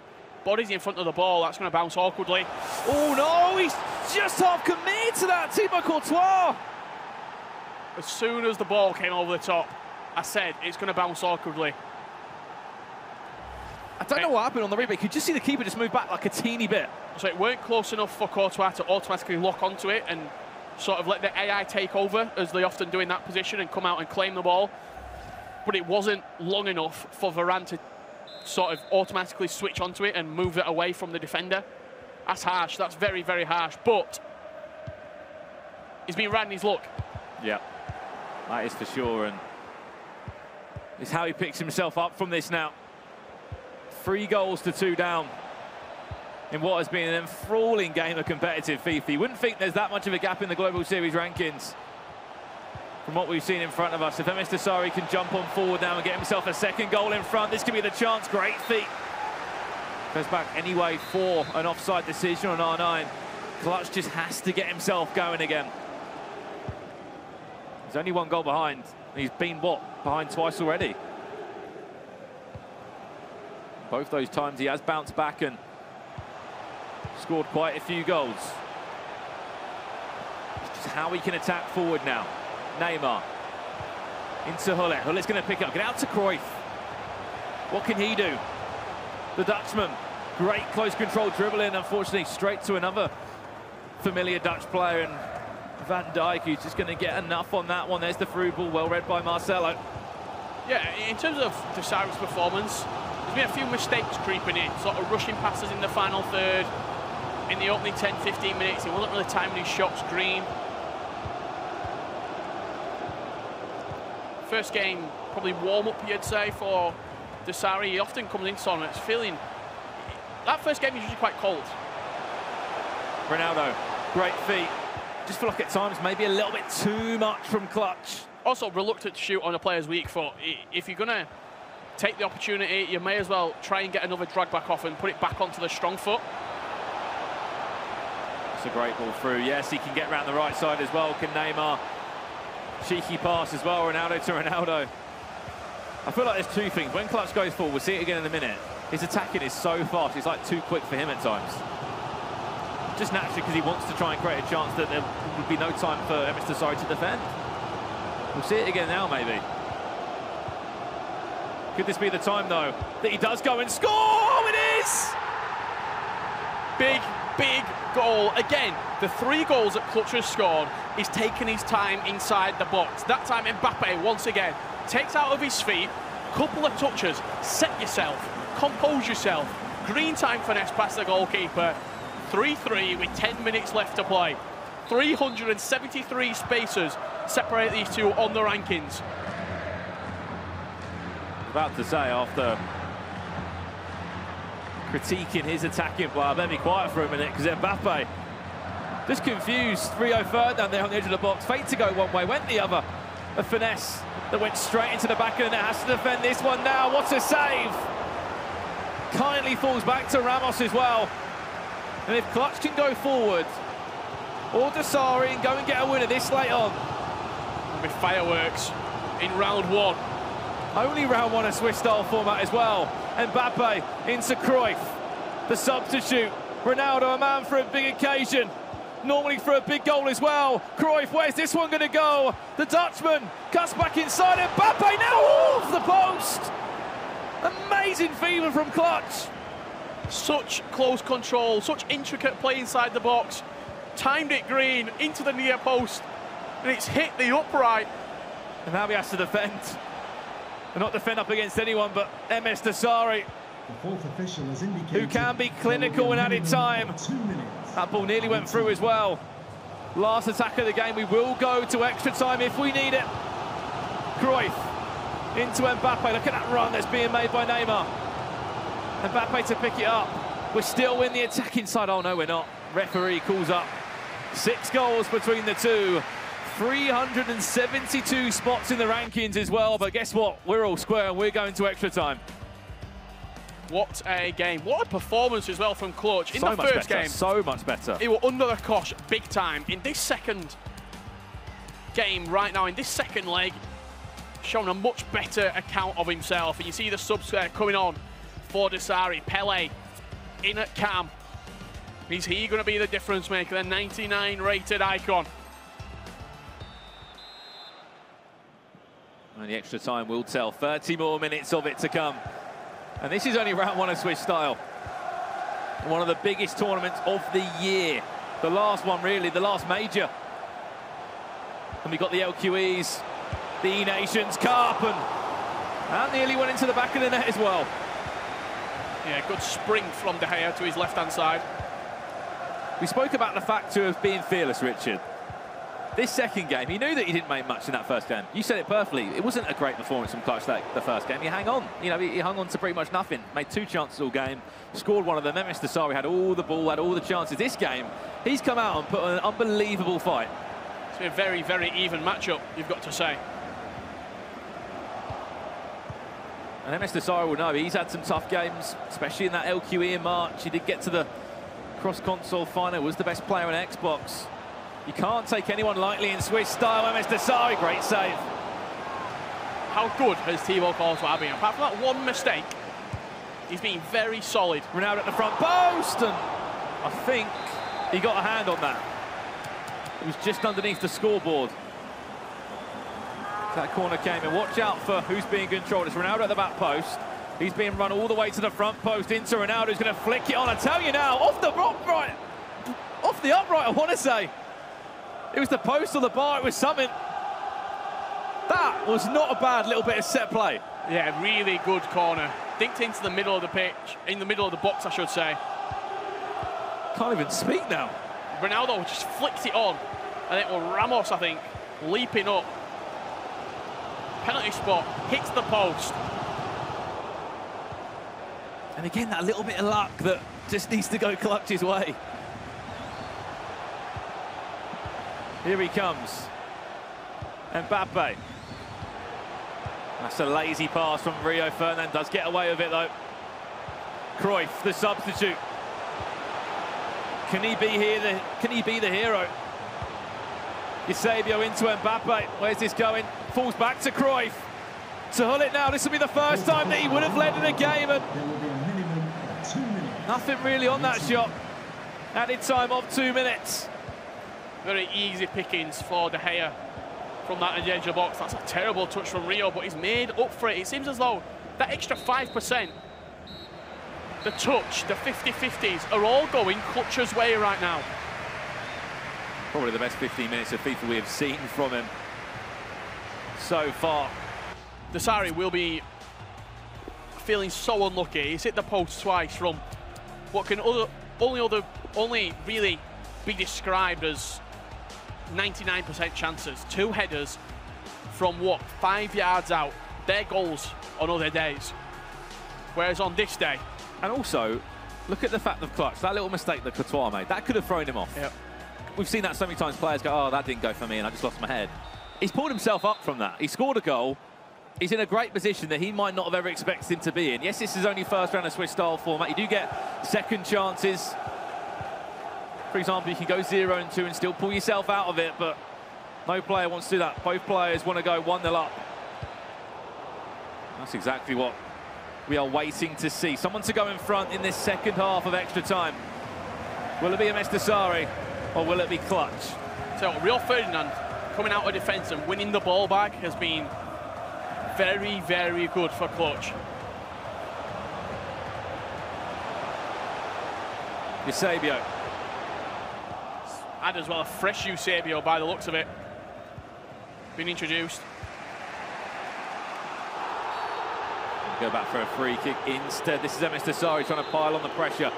Bodies in front of the ball, that's going to bounce awkwardly. Oh no, he's just half committed to that, Thibaut Courtois. As soon as the ball came over the top, I said it's going to bounce awkwardly. I don't know what happened on the replay. You could just see the keeper just move back like a teeny bit. So it weren't close enough for Courtois to automatically lock onto it and sort of let the AI take over, as they often do in that position, and come out and claim the ball. But it wasn't long enough for Varane to sort of automatically switch onto it and move it away from the defender. That's harsh. That's very, very harsh. But he's been riding his luck. Yeah, that is for sure. And it's how he picks himself up from this now. 3 goals to 2 down in what has been an enthralling game of competitive FIFA. You wouldn't think there's that much of a gap in the Global Series rankings from what we've seen in front of us. If MS Tassari can jump on forward now and get himself a 2nd goal in front, this could be the chance. Great feat. Goes back anyway for an offside decision on R9. Clutch just has to get himself going again. He's only 1 goal behind. He's been, what, behind twice already. Both those times he has bounced back and scored quite a few goals. It's just how he can attack forward now. Neymar into Hullet. Hullet's going to pick up. Get out to Cruyff. What can he do? The Dutchman. Great close control dribbling. Unfortunately, straight to another familiar Dutch player. And Van Dijk, who's just going to get enough on that one. There's the through ball, well read by Marcelo. Yeah, in terms of Tassari's performance, there's been a few mistakes creeping in, sort of rushing passes in the final third. In the opening 10-15 minutes, he wasn't really timing his shots green. First game, probably warm-up, you'd say, for Tassari. He often comes into tournaments feeling... That first game is usually quite cold. Ronaldo, great feet. Just feel like at times maybe a little bit too much from Clutch. Also reluctant to shoot on a player's weak foot. If you're going to take the opportunity, you may as well try and get another drag back off and put it back onto the strong foot. It's a great ball through. Yes, he can get around the right side as well. Can Neymar. Cheeky pass as well, Ronaldo to Ronaldo. I feel like there's 2 things. When Clutch goes forward, we'll see it again in a minute. His attacking is so fast, it's like too quick for him at times. Just naturally because he wants to try and create a chance that there would be no time for MS Tassari to defend. We'll see it again now, maybe. Could this be the time, though, that he does go and score? Oh, it is! Big, big goal. Again, the 3 goals that Clutch has scored, he's taken his time inside the box. That time Mbappe, once again, takes out of his feet, couple of touches, set yourself, compose yourself. Green time finesse past the goalkeeper. 3-3 with 10 minutes left to play. 373 spaces separate these two on the rankings. About to say, after critiquing his attacking play, I better be quiet for a minute, because Mbappe just confused. 3-0 down there on the edge of the box. Fate to go one way, went the other. A finesse that went straight into the back of the net. Has to defend this one now. What a save! Kindly falls back to Ramos as well. And if Clutch can go forward, or Tassari, and go and get a winner this late on. With fireworks in round 1. Only round 1 a Swiss-style format as well. Mbappe into Cruyff, the substitute. Ronaldo, a man for a big occasion. Normally for a big goal as well. Cruyff, where's this one going to go? The Dutchman cuts back inside. Mbappe now off the post. Amazing fever from Clutch. Such close control, such intricate play inside the box. Timed it green into the near post, and it's hit the upright. And now he has to defend. And not defend up against anyone but MS Tassari, who can be clinical in added time. That ball nearly went through as well. Last attack of the game. We will go to extra time if we need it. Cruyff into Mbappe. Look at that run that's being made by Neymar. Mbappe to pick it up. We're still in the attacking side. Oh, no, we're not. Referee calls up 6 goals between the two. 372 spots in the rankings as well. But guess what? We're all square and we're going to extra time. What a game. What a performance as well from Clutch. In So the much first better, game, so much better. they were under the cosh big time. In this second game right now, in this second leg, showing a much better account of himself. And you see the subs coming on for Desari. Pele in at cam. Is he going to be the difference maker? The 99 rated icon. And the extra time will tell. 30 more minutes of it to come. And this is only round 1 of Swiss style. One of the biggest tournaments of the year. The last one, really, the last major. And we got the LQEs, the E-Nations Cup, and nearly went into the back of the net as well. Yeah, good spring from De Gea to his left-hand side. We spoke about the factor of being fearless, Richard. This second game, he knew that he didn't make much in that first game. You said it perfectly. It wasn't a great performance from Clutch the first game. He hung on. You know, he hung on to pretty much nothing. Made 2 chances all game, scored one of them. Mehmet Desari had all the ball, had all the chances. This game, he's come out and put on an unbelievable fight. It's been a very, very even matchup, you've got to say. And Mehmet Desari will know he's had some tough games, especially in that LQE in March. He did get to the cross-console final, was the best player on Xbox. You can't take anyone lightly in Swiss style. Mehmet Desari, great save. How good has Thibaut Courtois been? Apart from that one mistake, he's been very solid. Ronaldo at the front post, and I think he got a hand on that. It was just underneath the scoreboard. That corner came in. Watch out for who's being controlled. It's Ronaldo at the back post. He's being run all the way to the front post into Ronaldo, who's going to flick it on. I tell you now, off the upright. Off the upright, I want to say. It was the post or the bar, it was something. That was not a bad little bit of set play. Yeah, really good corner. Dinked into the middle of the pitch, in the middle of the box, I should say. Can't even speak now. Ronaldo just flicked it on, and it was Ramos, I think, leaping up. Penalty spot, hits the post. And again, that little bit of luck that just needs to go Clutch's way. Here he comes. Mbappe. That's a lazy pass from Rio Ferdinand. Does get away with it, though. Cruyff, the substitute. Can he be here? Can he be the hero? Eusebio into Mbappe. Where's this going? Falls back to Cruyff. To hull it now. This will be the first time that he would have led in a game. And nothing really on that shot. Added time of 2 minutes. Very easy pickings for De Gea from that edge of the box. That's a terrible touch from Rio, but he's made up for it. It seems as though that extra 5%, the touch, the 50-50s, are all going Clutch's way right now. Probably the best 15 minutes of FIFA we have seen from him so far. Desari will be feeling so unlucky. He's hit the post twice from what can only really be described as 99% chances. 2 headers from what, 5 yards out. They're goals on other days. Whereas on this day. And also, look at the fact of Clutch. That little mistake that Courtois made, that could have thrown him off. Yep. We've seen that so many times. Players go, oh, that didn't go for me and I just lost my head. He's pulled himself up from that. He scored a goal. He's in a great position that he might not have ever expected him to be in. Yes, this is only first round of Swiss style format. You do get second chances. For example, you can go 0-2 and still pull yourself out of it, but no player wants to do that. Both players want to go 1-0 up. That's exactly what we are waiting to see. Someone to go in front in this second half of extra time. Will it be Mehmet Desari or will it be Clutch? So Rio Ferdinand coming out of defence and winning the ball back has been very, very good for Clutch. Eusebio. And as well a fresh Eusebio by the looks of it. Been introduced. Go back for a free kick instead. This is Mehmet Desari trying to pile on the pressure.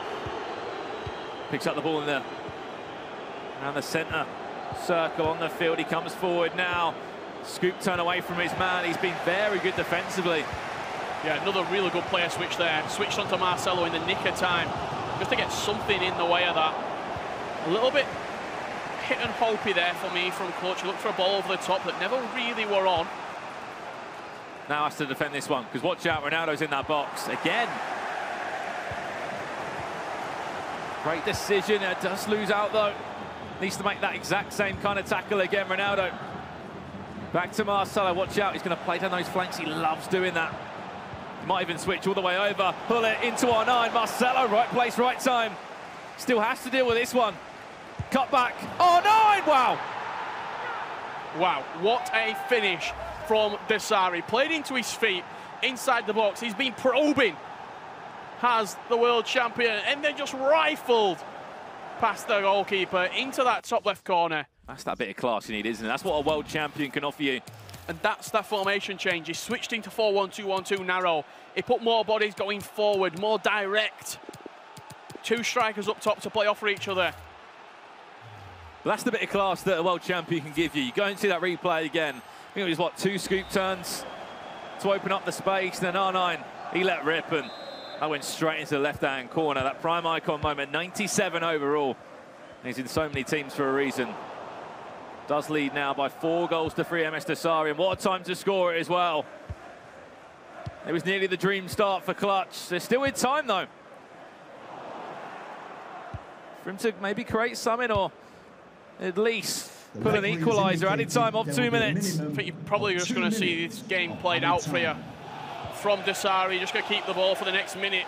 Picks up the ball in there. And the centre. Circle on the field, he comes forward now. Scoop turn away from his man, he's been very good defensively. Yeah, another really good player switch there. Switched onto Marcelo in the nick of time, just to get something in the way of that. A little bit hit and hopey there for me from Clutch. He looked for a ball over the top that never really were on. Now has to defend this one, because watch out, Ronaldo's in that box again. Great decision, it does lose out though. Needs to make that exact same kind of tackle again, Ronaldo. Back to Marcelo, watch out, he's going to play down those flanks, he loves doing that. He might even switch all the way over, pull it into R9, Marcelo, right place, right time. Still has to deal with this one. Cut back, R9, wow! Wow, what a finish from Desari. Played into his feet, inside the box, he's been probing, has the world champion, and then just rifled past the goalkeeper into that top left corner. That's that bit of class you need, isn't it? That's what a world champion can offer you. And that's that formation change. He switched into 4-1-2-1-2 narrow. He put more bodies going forward, more direct. Two strikers up top to play off for each other. But that's the bit of class that a world champion can give you. You go and see that replay again. I think it was, what, 2 scoop turns to open up the space. And then R9, he let rip, and that went straight into the left-hand corner. That prime icon moment, 97 overall. He's in so many teams for a reason. Does lead now by 4 goals to 3, MS Desari, and what a time to score it as well. It was nearly the dream start for Clutch. They're still in time, though, for him to maybe create something, or at least put an equaliser. Added time of 2 minutes. I think you're probably just going to see this game played out for you from Desari. Just going to keep the ball for the next minute.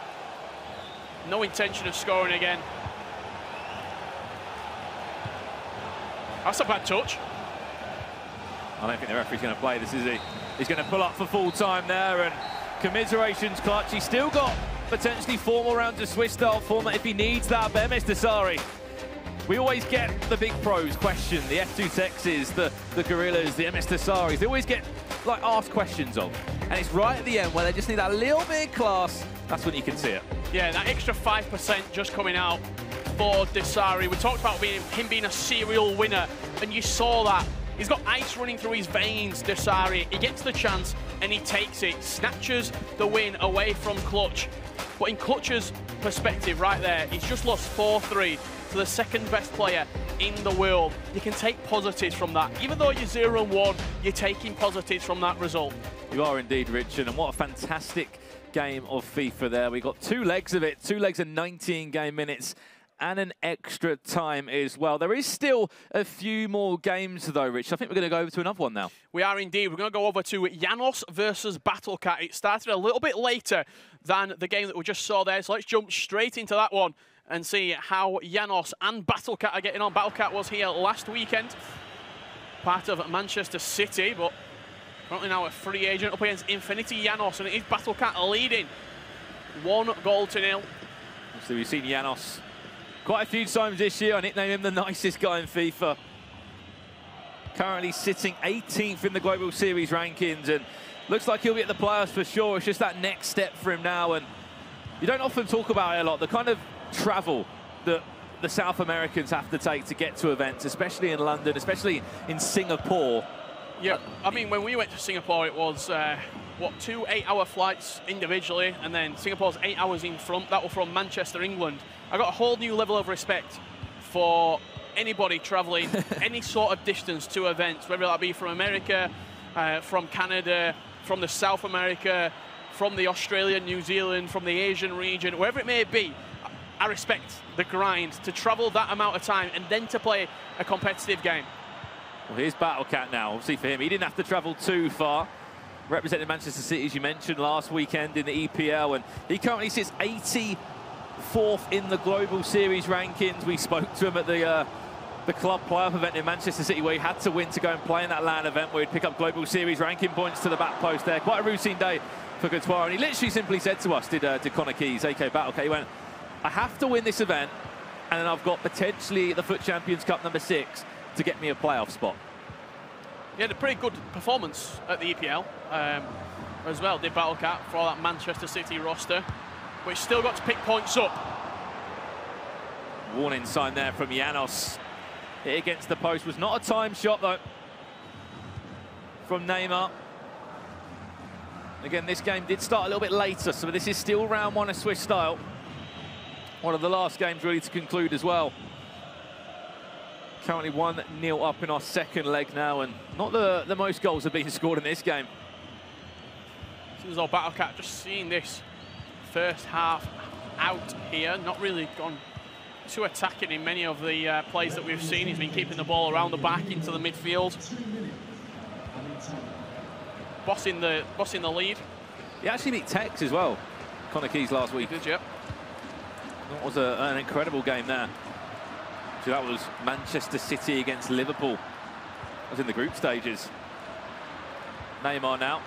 No intention of scoring again. That's a bad touch. I don't think the referee's going to play this, is he? He's going to pull up for full time there, and commiserations, Clutch. He's still got potentially 4 more rounds of Swiss-style format if he needs that. But MS Desari, we always get the big pros question, the F2 Tekkz's, the Gorillas, the MS Desaris. They always get like asked questions of, and it's right at the end where they just need that little bit of class. That's when you can see it. Yeah, that extra 5% just coming out for Desari. We talked about him being a serial winner, and you saw that. He's got ice running through his veins, Desari. He gets the chance and he takes it, snatches the win away from Clutch. But in Clutch's perspective right there, he's just lost 4-3 to the second best player in the world. You can take positives from that. Even though you're 0-1, you're taking positives from that result. You are indeed, Richard, and what a fantastic game of FIFA there. We got 2 legs of it, 2 legs and 19 game minutes, and an extra time as well. There is still a few more games though, Rich. I think we're going to go over to another one now. We are indeed. We're going to go over to Janos versus Battlecat. It started a little bit later than the game that we just saw there, so let's jump straight into that one and see how Janos and Battlecat are getting on. Battlecat was here last weekend, part of Manchester City, but currently now a free agent up against Infinity Janos, and it is Battlecat leading 1-0. So we've seen Janos quite a few times this year. I nicknamed him the nicest guy in FIFA. Currently sitting 18th in the Global Series rankings, and looks like he'll be at the playoffs for sure. It's just that next step for him now, and you don't often talk about it a lot, the kind of travel that the South Americans have to take to get to events, especially in London, especially in Singapore. Yeah, I mean, when we went to Singapore, it was, what, 2 8-hour flights individually, and then Singapore's 8 hours in front. That was from Manchester, England. I got a whole new level of respect for anybody travelling any sort of distance to events, whether that be from America, from Canada, from the South America, from the Australia, New Zealand, from the Asian region, wherever it may be. I respect the grind to travel that amount of time and then to play a competitive game. Well, here's Battlecat now. Obviously for him, he didn't have to travel too far. Represented Manchester City, as you mentioned, last weekend in the EPL, and he currently sits 84th in the Global Series rankings. We spoke to him at the club playoff event in Manchester City, where he had to win to go and play in that LAN event, where he'd pick up Global Series ranking points to the back post there. Quite a routine day for Couture, and he literally simply said to us, did Connor Keys, aka Battlecat, he went, I have to win this event, and then I've got potentially the FUT Champions Cup number 6 to get me a playoff spot. He had a pretty good performance at the EPL as well, did Battlecat, for all that Manchester City roster, but he's still got to pick points up. Warning sign there from Janos. Hit against the post. Was not a time shot, though, from Neymar. Again, this game did start a little bit later, so this is still round one of Swiss style. One of the last games really to conclude as well. Currently 1-0 up in our second leg now, and not the most goals have been scored in this game. This is our Battle Cat just seeing this first half out here, not really gone too attacking in many of the plays that we've seen. He's been keeping the ball around the back into the midfield. Bossing the lead. He actually beat Tekkz as well, Connor Keys last week. Did you? That was an incredible game there. So that was Manchester City against Liverpool. That was in the group stages. Neymar now,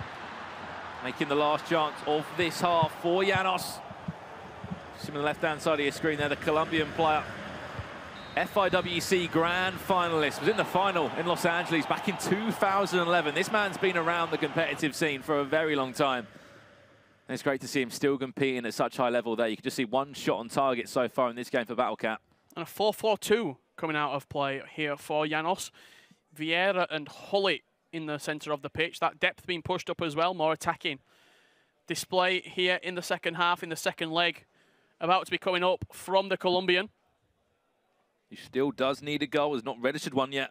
making the last chance of this half for Janos. See on the left-hand side of your screen there, the Colombian player. FIWC Grand Finalist, was in the final in Los Angeles back in 2011. This man's been around the competitive scene for a very long time. And it's great to see him still competing at such high level there. You can just see one shot on target so far in this game for Battle Cat. And a 4-4-2 coming out of play here for Janos. Vieira and Hullet in the centre of the pitch. That depth being pushed up as well, more attacking. Display here in the second half, in the second leg. About to be coming up from the Colombian. He still does need a goal, has not registered one yet.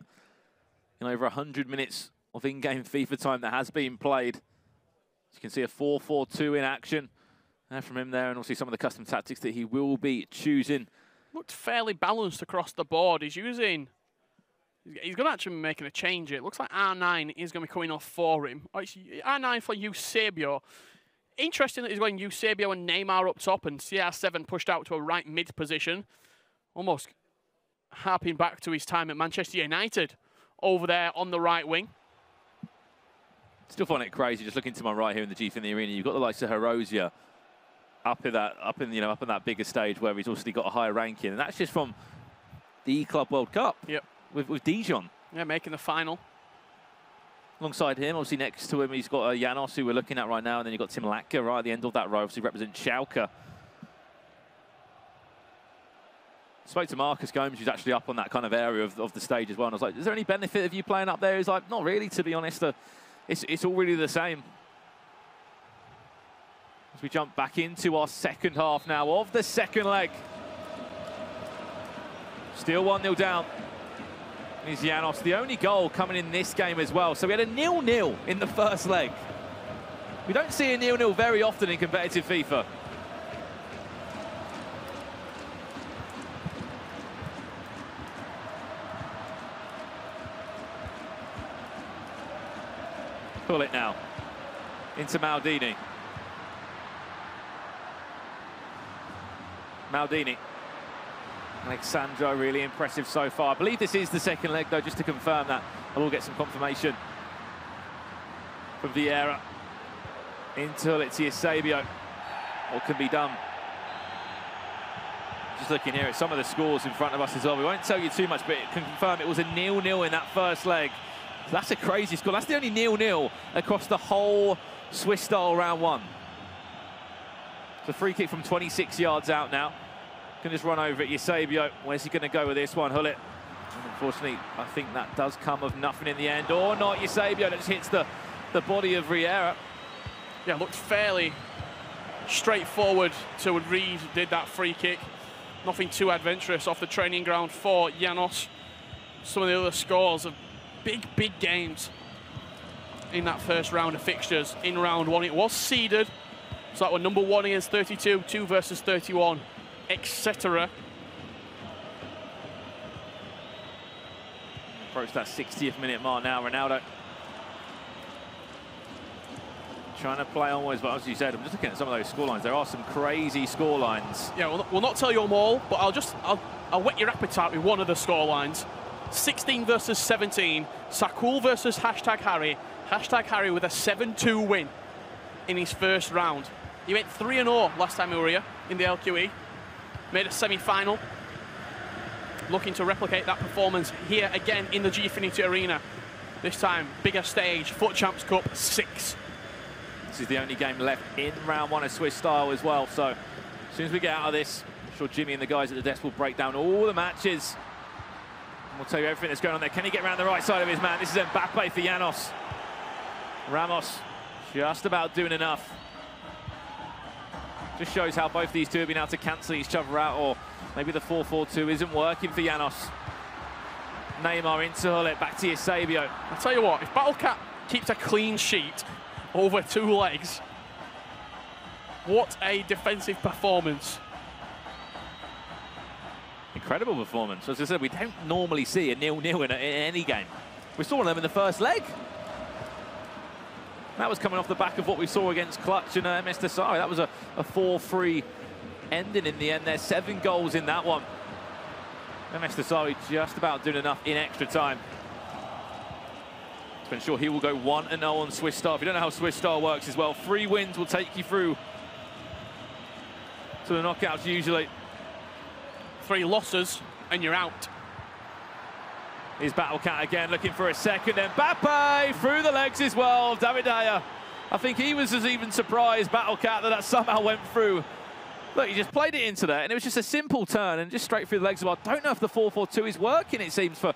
In over 100 minutes of in-game FIFA time that has been played. As you can see, a 4-4-2 in action. From him there, and also some of the custom tactics that he will be choosing. Looked fairly balanced across the board. He's going to actually be making a change. It looks like R9 is going to be coming off for him. Oh, it's R9 for Eusebio. Interesting that he's going Eusebio and Neymar up top and CR7 pushed out to a right mid position. Almost harping back to his time at Manchester United over there on the right wing. Still find it crazy just looking to my right here in the G-Fin Arena. You've got the likes of Horosia up in that bigger stage where he's also got a higher ranking, and that's just from the E-Club World Cup. Yep. With Dijon. Yeah, making the final. Alongside him, obviously next to him, he's got Janos, who we're looking at right now, and then you've got Tim Latka right at the end of that row, obviously represents Schalke. Spoke to Marcus Gomes, who's actually up on that kind of area of the stage as well, and I was like, is there any benefit of you playing up there? He's like, not really, to be honest. It's all really the same. As we jump back into our second half now of the second leg. Still 1-0 down. Is Janos, the only goal coming in this game as well. So we had a 0-0 in the first leg. We don't see a 0-0 very often in competitive FIFA. Pull it now into Maldini. Maldini. Alexandro really impressive so far. I believe this is the second leg, though, just to confirm that. I will get some confirmation from Vieira. Into Eusebio. What can be done? Just looking here at some of the scores in front of us as well. We won't tell you too much, but it can confirm it was a 0-0 in that first leg. So that's a crazy score. That's the only 0-0 across the whole Swiss style round one. It's a free kick from 26 yards out now. Can just run over it. Eusebio, where's he going to go with this one? Hullet. Unfortunately, I think that does come of nothing in the end. Or not. Eusebio that just hits the body of Vieira. Yeah, looked fairly straightforward to Reed, did that free kick. Nothing too adventurous off the training ground for Janos. Some of the other scores of big games in that first round of fixtures. In round one, it was seeded. So that were number 1 against 32, 2 versus 31, etc. Approach that 60th minute mark now. Ronaldo trying to play onwards, but as you said, I'm just looking at some of those scorelines. There are some crazy scorelines. Yeah, we'll not tell you them all, but I'll whet your appetite with one of the scorelines. 16 versus 17. Sakul versus #Harry. #Harry with a 7-2 win in his first round. He went 3-0 last time we were here in the LQE. Made a semi-final. Looking to replicate that performance here again in the Gfinity Arena. This time, bigger stage, FUT Champions Cup 6. This is the only game left in round one of Swiss style as well. So as soon as we get out of this, I'm sure Jimmy and the guys at the desk will break down all the matches We'll tell you everything that's going on there. Can he get around the right side of his man? This is Mbappe for Janos. Ramos just about doing enough. Just shows how both these two have been able to cancel each other out, or maybe the 4-4-2 isn't working for Janos. Neymar into Hullet, back to Eusebio. I'll tell you what, if Battlecat keeps a clean sheet over 2 legs, what a defensive performance. Incredible performance. As I said, we don't normally see a 0-0 in any game. We saw them in the first leg. That was coming off the back of what we saw against Clutch and MS Desai. That was a 4-3 ending in the end. There's 7 goals in that one. MS Desai just about doing enough in extra time to ensure he will go 1-0 on Swiss Star. If you don't know how Swiss Star works as well, 3 wins will take you through to the knockouts usually. 3 losses and you're out. Here's Battlecat again, looking for a second. Mbappe through the legs as well. David De Gea. I think he was as even surprised, Battlecat, that somehow went through. Look, he just played it into there, and it was just a simple turn and just straight through the legs. I don't know if the 4-4-2 is working, it seems, for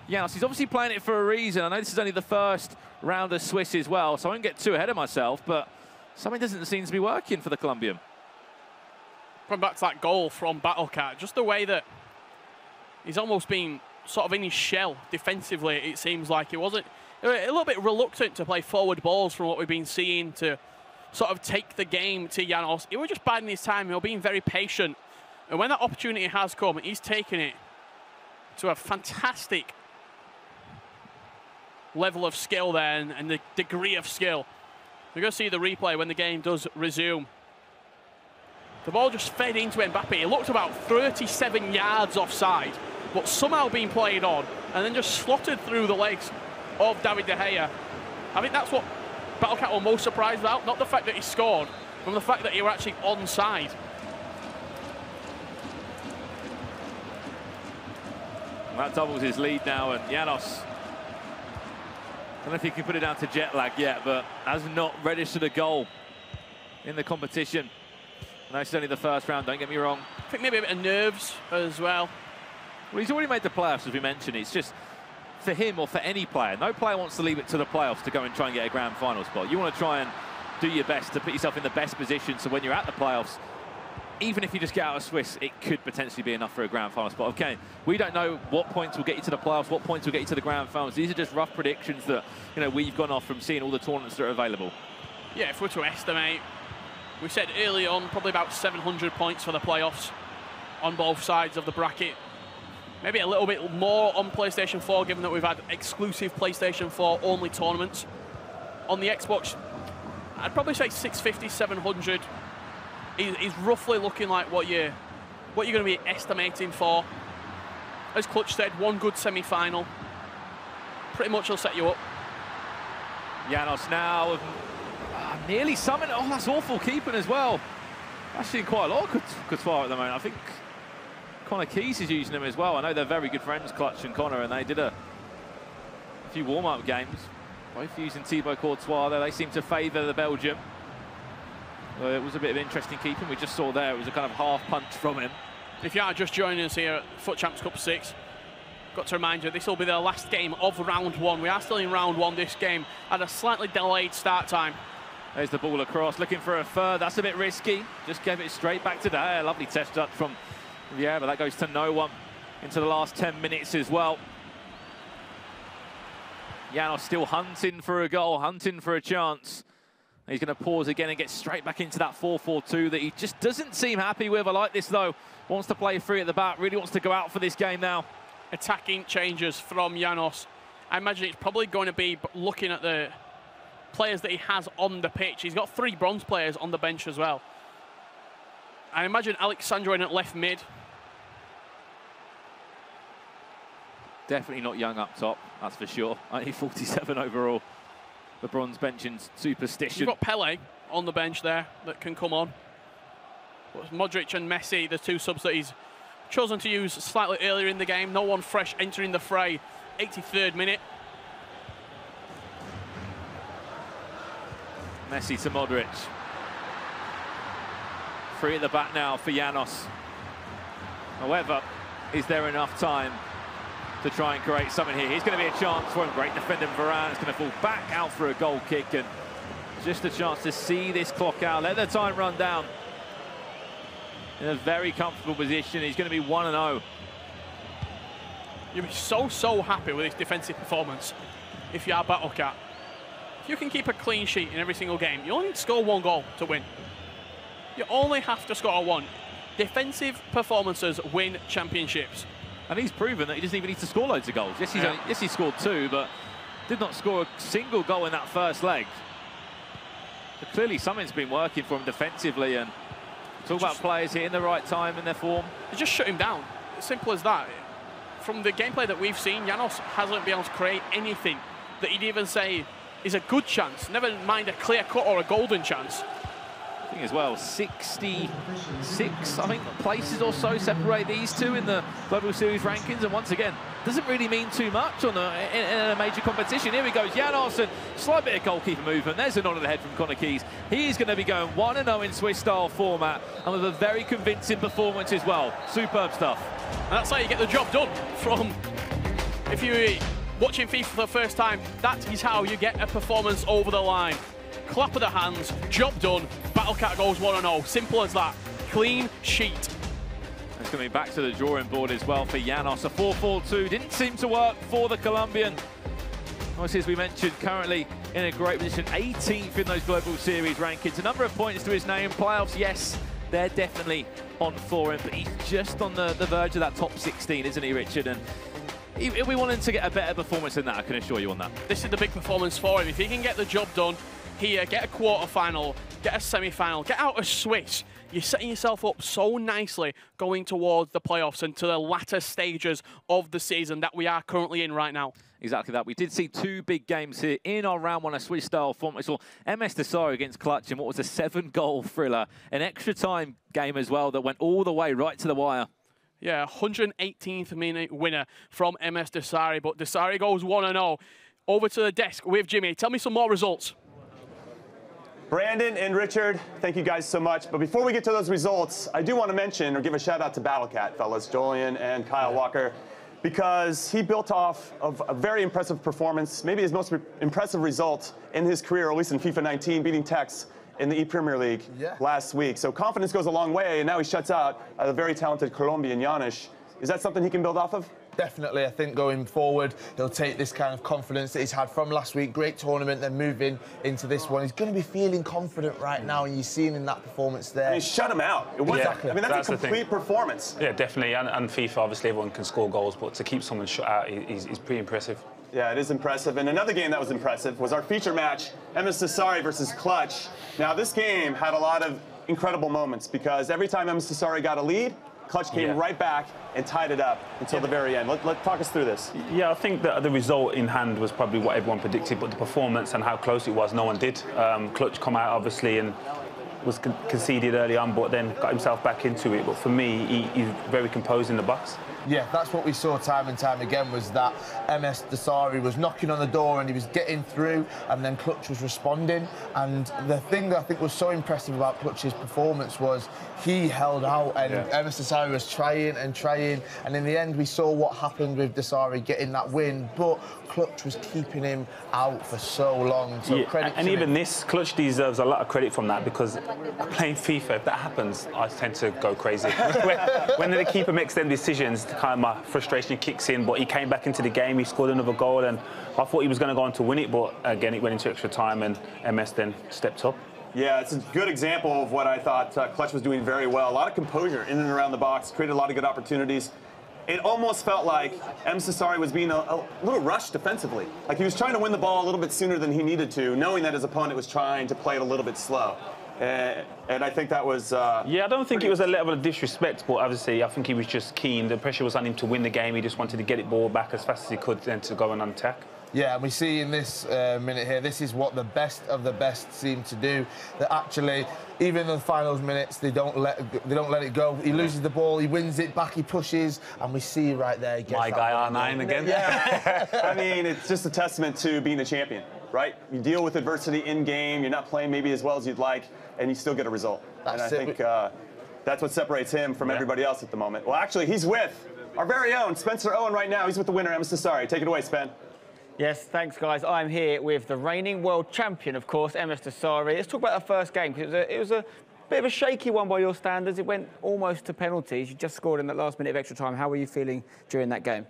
Janos. He's obviously playing it for a reason. I know this is only the first round of Swiss as well, so I won't get too ahead of myself, but something doesn't seem to be working for the Colombian. Going back to that goal from Battlecat, just the way that he's almost been sort of in his shell defensively, it seems like. He wasn't a little bit reluctant to play forward balls from what we've been seeing, to sort of take the game to Janos. He was just biding his time, being very patient. And when that opportunity has come, he's taken it to a fantastic level of skill there, and the degree of skill. We're going to see the replay when the game does resume. The ball just fed into Mbappe. He looked about 37 yards offside, but somehow being played on, and then just slotted through the legs of David De Gea. I think that's what Battlecat were most surprised about, not the fact that he scored, but the fact that he were actually onside. That doubles his lead now, and Janos, I don't know if he can put it down to jet lag yet, but has not registered a goal in the competition. No, it's only the first round, don't get me wrong. I think maybe a bit of nerves as well. Well, he's already made the playoffs, as we mentioned. It's just, for him or for any player, no player wants to leave it to the playoffs to go and try and get a grand final spot. You want to try and do your best to put yourself in the best position, so when you're at the playoffs, even if you just get out of Swiss, it could potentially be enough for a grand final spot. Okay, we don't know what points will get you to the playoffs, what points will get you to the grand finals. These are just rough predictions that, you know, we've gone off from seeing all the tournaments that are available. Yeah, if we're to estimate, we said early on probably about 700 points for the playoffs on both sides of the bracket. Maybe a little bit more on PlayStation 4, given that we've had exclusive PlayStation 4 only tournaments. On the Xbox, I'd probably say 650, 700 is roughly looking like what you're going to be estimating for. As Clutch said, one good semi-final pretty much will set you up. Janos now nearly summoned. Oh, that's awful keeping as well. Actually, quite a lot of Couture at the moment. I think Connor Keys is using him as well. I know they're very good friends, Clutch and Connor, and they did a few warm-up games. Both using Thibaut Courtois there. They seem to favour the Belgium. It was a bit of interesting keeping. We just saw there, it was a kind of half punch from him. If you are just joining us here at FUT Champions Cup 6, got to remind you, this will be the last game of round 1. We are still in round 1. This game had a slightly delayed start time. There's the ball across, looking for a third. That's a bit risky. Just gave it straight back to there. Lovely test touch from Vieira, but that goes to no one into the last 10 minutes as well. Janos still hunting for a goal, hunting for a chance. He's going to pause again and get straight back into that 4-4-2 that he just doesn't seem happy with. I like this, though. Wants to play free at the back, really wants to go out for this game now. Attacking changes from Janos. I imagine it's probably going to be looking at the players that he has on the pitch. He's got 3 bronze players on the bench as well. I imagine Alexandro in at left mid. Definitely not young up top, that's for sure. Only 47 overall. The bronze bench in superstition. You've got Pele on the bench there that can come on. But Modric and Messi, the 2 subs that he's chosen to use slightly earlier in the game. No one fresh entering the fray. 83rd minute. Messi to Modric. Free at the back now for Janos. However, is there enough time to try and create something here. Here's going to be a chance for him. Great defender, Varane. It's going to fall back out for a goal kick, and just a chance to see this clock out. Let the time run down. In a very comfortable position. He's going to be 1-0. You'll be so happy with his defensive performance if you are Battlecat. If you can keep a clean sheet in every single game, you only need to score 1 goal to win. You only have to score 1. Defensive performances win championships. And he's proven that he doesn't even need to score loads of goals. Yes, he scored 2, but did not score a single goal in that first leg. So clearly something's been working for him defensively, and talk about players hitting the right time in their form. You just shut him down. Simple as that. From the gameplay that we've seen, Janos hasn't been able to create anything that you'd even say is a good chance, never mind a clear cut or a golden chance. I think as well, 66, I think, places or so separate these two in the Global Series rankings, and once again, doesn't really mean too much on in a major competition. Here we go, Janos, and slight bit of goalkeeper movement. There's a nod of the head from Connor Keys. He's going to be going 1-0 in Swiss-style format, and with a very convincing performance as well. Superb stuff. And that's how you get the job done. From, if you're watching FIFA for the first time, that is how you get a performance over the line. Clap of the hands, job done, Battlecat goes 1-0. Simple as that. Clean sheet. It's going to be back to the drawing board as well for Janos. A 4-4-2 didn't seem to work for the Colombian. Obviously, as we mentioned, currently in a great position, 18th in those Global Series rankings. A number of points to his name. Playoffs, yes, they're definitely on for him, but he's just on the verge of that top 16, isn't he, Richard? And we want him to get a better performance than that, I can assure you on that. This is the big performance for him. If he can get the job done here, get a quarter-final, get a semi-final, get out of Swiss, you're setting yourself up so nicely going towards the playoffs and to the latter stages of the season that we are currently in right now. Exactly that. We did see 2 big games here in our round 1, a Swiss-style format. We saw MS Desari against Clutch in what was a 7-goal thriller. An extra-time game as well that went all the way right to the wire. Yeah, 118th minute winner from MS Desari, but Desari goes 1-0. Over to the desk with Jimmy. Tell me some more results. Brandon and Richard, thank you guys so much. But before we get to those results, I do want to mention or give a shout out to Battlecat, fellas, Julian and Kyle Walker, because he built off of a very impressive performance, maybe his most impressive result in his career, or at least in FIFA 19, beating Tekkz in the E-Premier League last week. So confidence goes a long way, and now he shuts out a very talented Colombian, Janos. Is that something he can build off of? Definitely, I think going forward, he'll take this kind of confidence that he's had from last week. Great tournament, then moving into this one. He's going to be feeling confident right now, and you're seeing in that performance there. I mean, shut him out. Exactly. I mean, that's a complete performance. Yeah, definitely. And FIFA, obviously, everyone can score goals, but to keep someone shut out, he's pretty impressive. Yeah, it is impressive. And another game that was impressive was our feature match, MS Desari versus Clutch. Now, this game had a lot of incredible moments because every time MS Desari got a lead, Clutch came right back and tied it up until the very end. Let's talk us through this. Yeah, I think that the result in hand was probably what everyone predicted, but the performance and how close it was, no one did. Clutch come out, obviously, and was conceded early on, but then got himself back into it. But for me, he's very composed in the box. Yeah, that's what we saw time and time again, was that MS Desari was knocking on the door and he was getting through, and then Clutch was responding. And the thing that I think was so impressive about Clutch's performance was he held out, and MS Desari was trying and trying, and in the end we saw what happened with Desari getting that win, but Clutch was keeping him out for so long. So credit and to even him. this, Clutch deserves a lot of credit from that, because playing FIFA, if that happens, I tend to go crazy. when the keeper makes them decisions, kind of my frustration kicks in, but he came back into the game, he scored another goal, and I thought he was going to go on to win it, but again, it went into extra time, and MS then stepped up. Yeah, it's a good example of what I thought Clutch was doing very well. A lot of composure in and around the box, created a lot of good opportunities. It almost felt like MS Desari was being a little rushed defensively. Like he was trying to win the ball a little bit sooner than he needed to, knowing that his opponent was trying to play it a little bit slow. And I think that was... yeah, I don't think it was a level of disrespect, but obviously I think he was just keen. The pressure was on him to win the game. He just wanted to get it ball back as fast as he could, then to go and attack. Yeah, and we see in this minute here, this is what the best of the best seem to do. That actually, even in the finals minutes, they don't let it go. He loses the ball, he wins it back, he pushes, and we see right there. He gets My guy R9 again. Yeah, I mean, it's just a testament to being a champion, right? You deal with adversity in game. You're not playing maybe as well as you'd like, and you still get a result. And I think that's what separates him from everybody else at the moment. Well, actually, he's with our very own Spencer Owen right now. He's with the winner, Emerson Sorry. Take it away, Spen. Yes, thanks, guys. I'm here with the reigning world champion, of course, Emerson Sorry. Let's talk about the first game, because it was a bit of a shaky one by your standards. It went almost to penalties. You just scored in that last minute of extra time. How were you feeling during that game?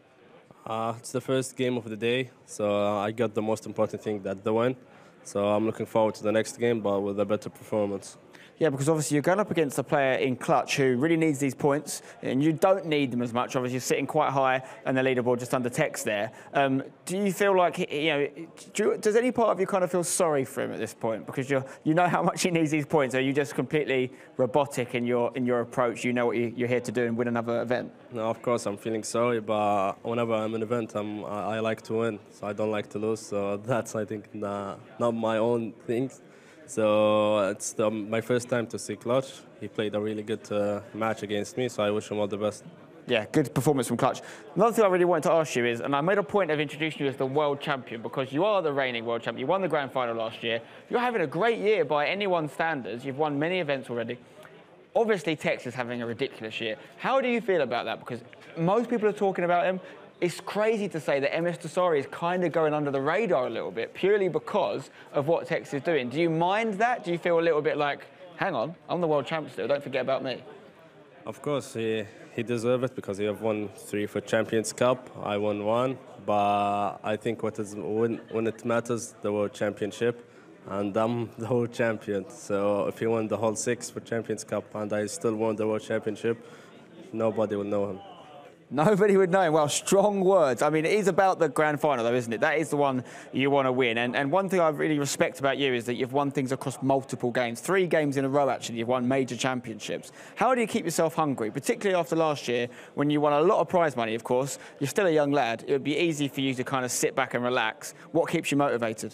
It's the first game of the day, so I got the most important thing, that the win. So I'm looking forward to the next game, but with a better performance. Yeah, because obviously you're going up against a player in Clutch who really needs these points, and you don't need them as much. Obviously, you're sitting quite high on the leaderboard just under Tekkz there. Do you feel like, does any part of you kind of feel sorry for him at this point? Because you know how much he needs these points. Are you just completely robotic in your approach? You know what you're here to do and win another event? No, of course, I'm feeling sorry, but whenever I'm in an event, I like to win, so I don't like to lose. So that's, I think, not my own thing. So it's my first time to see Clutch. He played a really good match against me, so I wish him all the best. Yeah, good performance from Clutch. Another thing I really wanted to ask you is, and I made a point of introducing you as the world champion because you are the reigning world champion. You won the grand final last year. You're having a great year by anyone's standards. You've won many events already. Obviously, Tekkz is having a ridiculous year. How do you feel about that? Because most people are talking about him. It's crazy to say that MS Dasari is kind of going under the radar a little bit, purely because of what Tekkz is doing. Do you mind that? Do you feel a little bit like, hang on, I'm the world champ still, don't forget about me? Of course, he deserves it because he have won 3 FUT Champions Cup. I won 1, but I think when it matters, the world championship, and I'm the world champion. So if he won the whole 6 FUT Champions Cup and I still won the world championship, nobody will know him. Nobody would know him. Well, strong words. I mean, it is about the grand final, though, isn't it? That is the one you want to win. And one thing I really respect about you is that you've won things across multiple games. 3 games in a row, actually, you've won major championships. How do you keep yourself hungry, particularly after last year, when you won a lot of prize money, of course? You're still a young lad. It would be easy for you to kind of sit back and relax. What keeps you motivated?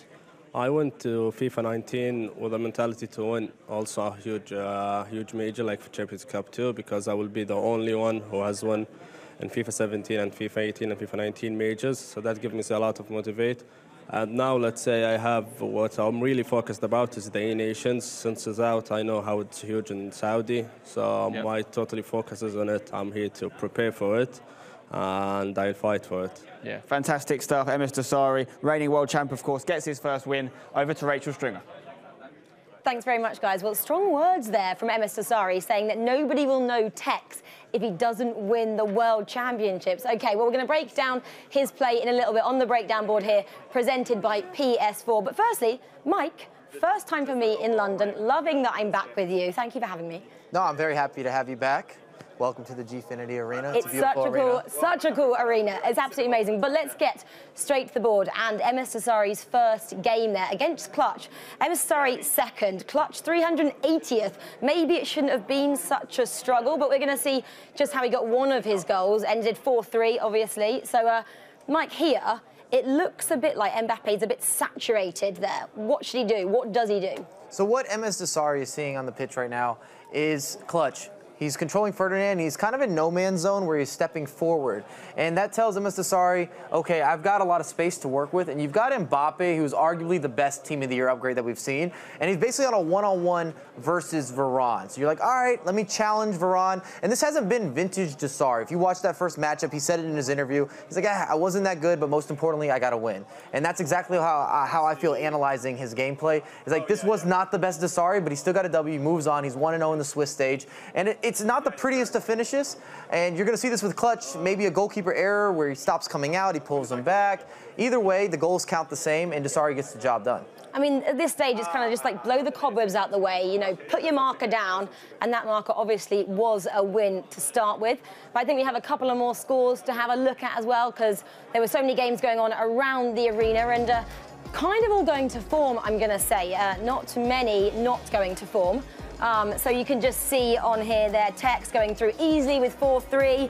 I went to FIFA 19 with a mentality to win also a huge major like FUT Champions Cup too, because I will be the only one who has won in FIFA 17 and FIFA 18 and FIFA 19 majors, so that gives me a lot of motivate. And now, let's say I have what I'm really focused about is the A-Nations. Since it's out, I know how it's huge in Saudi, so my totally focus is on it. I'm here to prepare for it, and I'll fight for it. Yeah, fantastic stuff. MS Dasari, reigning world champ, of course, gets his first win. Over to Rachel Stringer. Thanks very much, guys. Well, strong words there from MS Dasari saying that nobody will know Tekkz if he doesn't win the World Championships. OK, well, we're going to break down his play in a little bit on the breakdown board here, presented by PS4. But firstly, Mike, first time for me in London. Loving that I'm back with you. Thank you for having me. No, I'm very happy to have you back. Welcome to the Gfinity Arena. It's such a cool arena. It's absolutely amazing. But let's get straight to the board. And MS Dasari's first game there against Clutch. MS Dasari second, Clutch 380th. Maybe it shouldn't have been such a struggle, but we're going to see just how he got one of his goals. Ended 4-3, obviously. So, Mike, here, it looks a bit like Mbappe's a bit saturated there. What should he do? What does he do? So what MS Dasari is seeing on the pitch right now is Clutch. He's controlling Ferdinand. He's kind of in no man's zone where he's stepping forward. And that tells MS Dasari, okay, I've got a lot of space to work with. And you've got Mbappe, who's arguably the best Team of the Year upgrade that we've seen. And he's basically on a one-on-one versus Varane. So you're like, all right, let me challenge Varane. And this hasn't been vintage Dasari. If you watch that first matchup, he said it in his interview. He's like, I wasn't that good, but most importantly, I got to win. And that's exactly how I feel analyzing his gameplay. It's like, this was not the best Dasari, but he still got a W. He moves on. He's 1-0 in the Swiss stage. And it's not the prettiest of finishes, and you're going to see this with Clutch, maybe a goalkeeper error where he stops coming out, he pulls them back. Either way, the goals count the same, and Dasari gets the job done. I mean, at this stage, it's kind of just like blow the cobwebs out the way, you know, put your marker down, and that marker obviously was a win to start with. But I think we have a couple of more scores to have a look at as well, because there were so many games going on around the arena, and kind of all going to form, I'm going to say. Not many not going to form. So you can just see on here there, Tekkz going through easily with 4-3.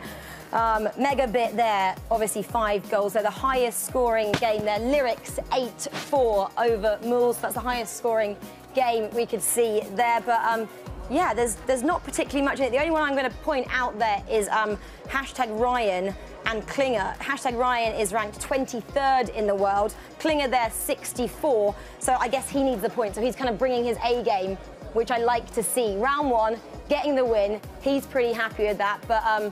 Megabit there, obviously 5 goals. They're the highest scoring game there. Lyricz 8-4 over Mools. That's the highest scoring game we could see there. But yeah, there's not particularly much in it. The only one I'm going to point out there is #Ryan and Klinger. #Ryan is ranked 23rd in the world. Klinger there 64. So I guess he needs the point. So he's kind of bringing his A game, which I like to see. Round 1, getting the win. He's pretty happy with that. But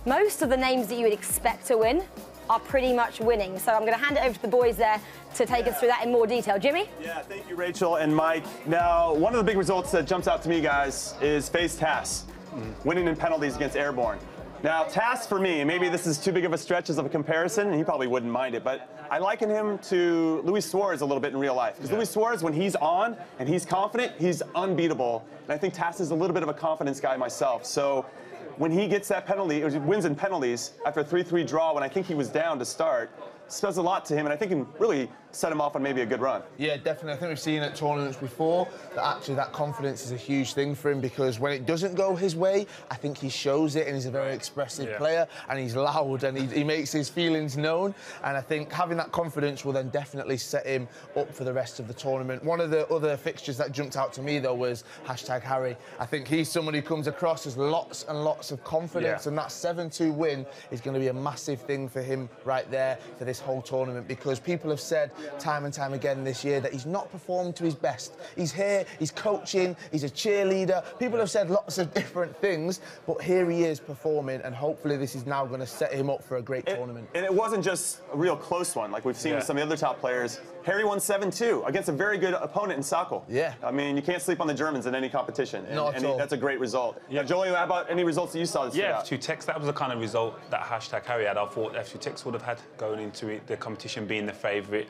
most of the names that you would expect to win are pretty much winning. So I'm going to hand it over to the boys there to take us through that in more detail. Jimmy? Yeah, thank you, Rachel and Mike. Now, one of the big results that jumps out to me, guys, is FaZe Tass, winning in penalties against Airborne. Now, Tass, for me, maybe this is too big of a stretch as of a comparison, and he probably wouldn't mind it, but I liken him to Luis Suarez a little bit in real life. Because Luis Suarez, when he's on and he's confident, he's unbeatable. And I think Tass is a little bit of a confidence guy myself. So when he gets that penalty, or wins in penalties after a 3-3 draw, when I think he was down to start, says a lot to him, and I think can really set him off on maybe a good run. Yeah, definitely. I think we've seen at tournaments before that actually that confidence is a huge thing for him, because when it doesn't go his way, I think he shows it, and he's a very expressive player, and he's loud, and he makes his feelings known, and I think having that confidence will then definitely set him up for the rest of the tournament. One of the other fixtures that jumped out to me, though, was #Harry. I think he's someone who comes across as lots and lots of confidence, and that 7-2 win is going to be a massive thing for him right there for this whole tournament, because people have said time and time again this year that he's not performed to his best. He's here, he's coaching, he's a cheerleader. People have said lots of different things, but here he is performing, and hopefully this is now going to set him up for a great tournament. And it wasn't just a real close one, like we've seen with some of the other top players. Harry won 7-2 against a very good opponent in Sokol. Yeah. I mean, you can't sleep on the Germans in any competition. Not at all. That's a great result. Yeah. Joey, how about any results that you saw? Yeah, FUT Tekkz, that was the kind of result that #Harry had. I thought FUT Tekkz would have had going into it, the competition being the favourite,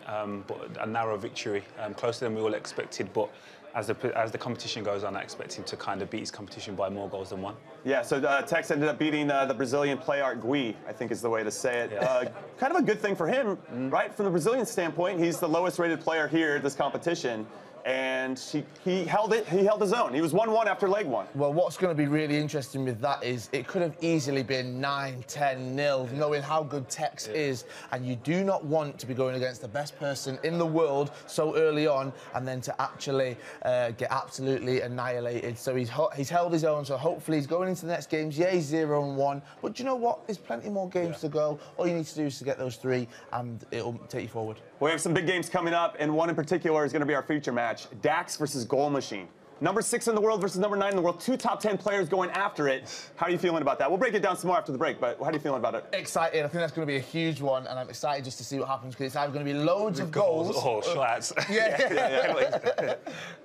but a narrow victory, closer than we all expected. But as the competition goes on, I expect him to kind of beat his competition by more goals than one. Yeah, so Tekkz ended up beating the Brazilian player Gui, I think is the way to say it. Yeah. Kind of a good thing for him, right? From the Brazilian standpoint, he's the lowest rated player here at this competition. And he held it. He held his own. He was 1-1 after leg one. Well, what's going to be really interesting with that is it could have easily been 9-10-0, knowing how good Tekkz is, and you do not want to be going against the best person in the world so early on, and then to actually get absolutely annihilated. So he's held his own. So hopefully he's going into the next games. Yeah, he's 0-1, but do you know what? There's plenty more games to go. All you need to do is to get those 3, and it'll take you forward. We have some big games coming up, and one in particular is going to be our feature match. Dax versus Goal Machine. Number 6 in the world versus number 9 in the world. 2 top 10 players going after it. How are you feeling about that? We'll break it down some more after the break, but how are you feeling about it? Excited. I think that's going to be a huge one, and I'm excited just to see what happens, because it's either going to be loads of goals. Oh, shots. Yeah.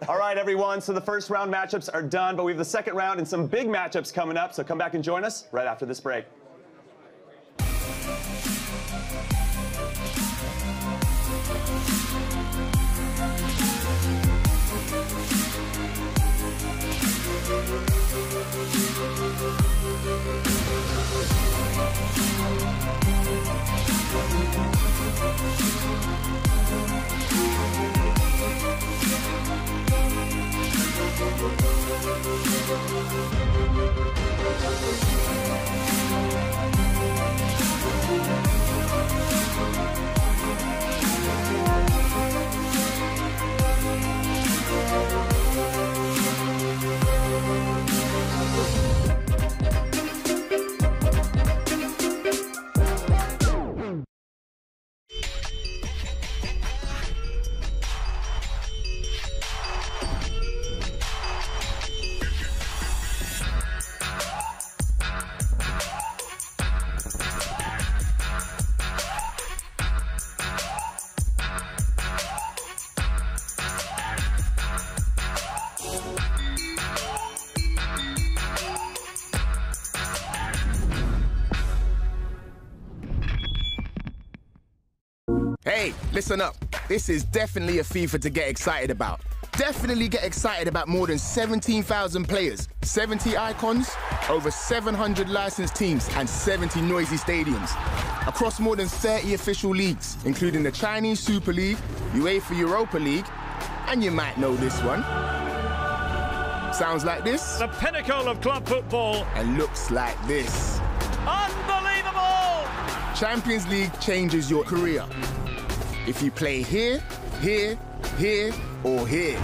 All right, everyone. So the first round matchups are done, but we have the second round and some big matchups coming up. So come back and join us right after this break. Hey, listen up. This is definitely a FIFA to get excited about. Definitely get excited about more than 17,000 players, 70 icons, over 700 licensed teams, and 70 noisy stadiums. Across more than 30 official leagues, including the Chinese Super League, UEFA Europa League, and you might know this one. Sounds like this. The pinnacle of club football. And looks like this. Unbelievable! Champions League changes your career. If you play here, here, here, or here.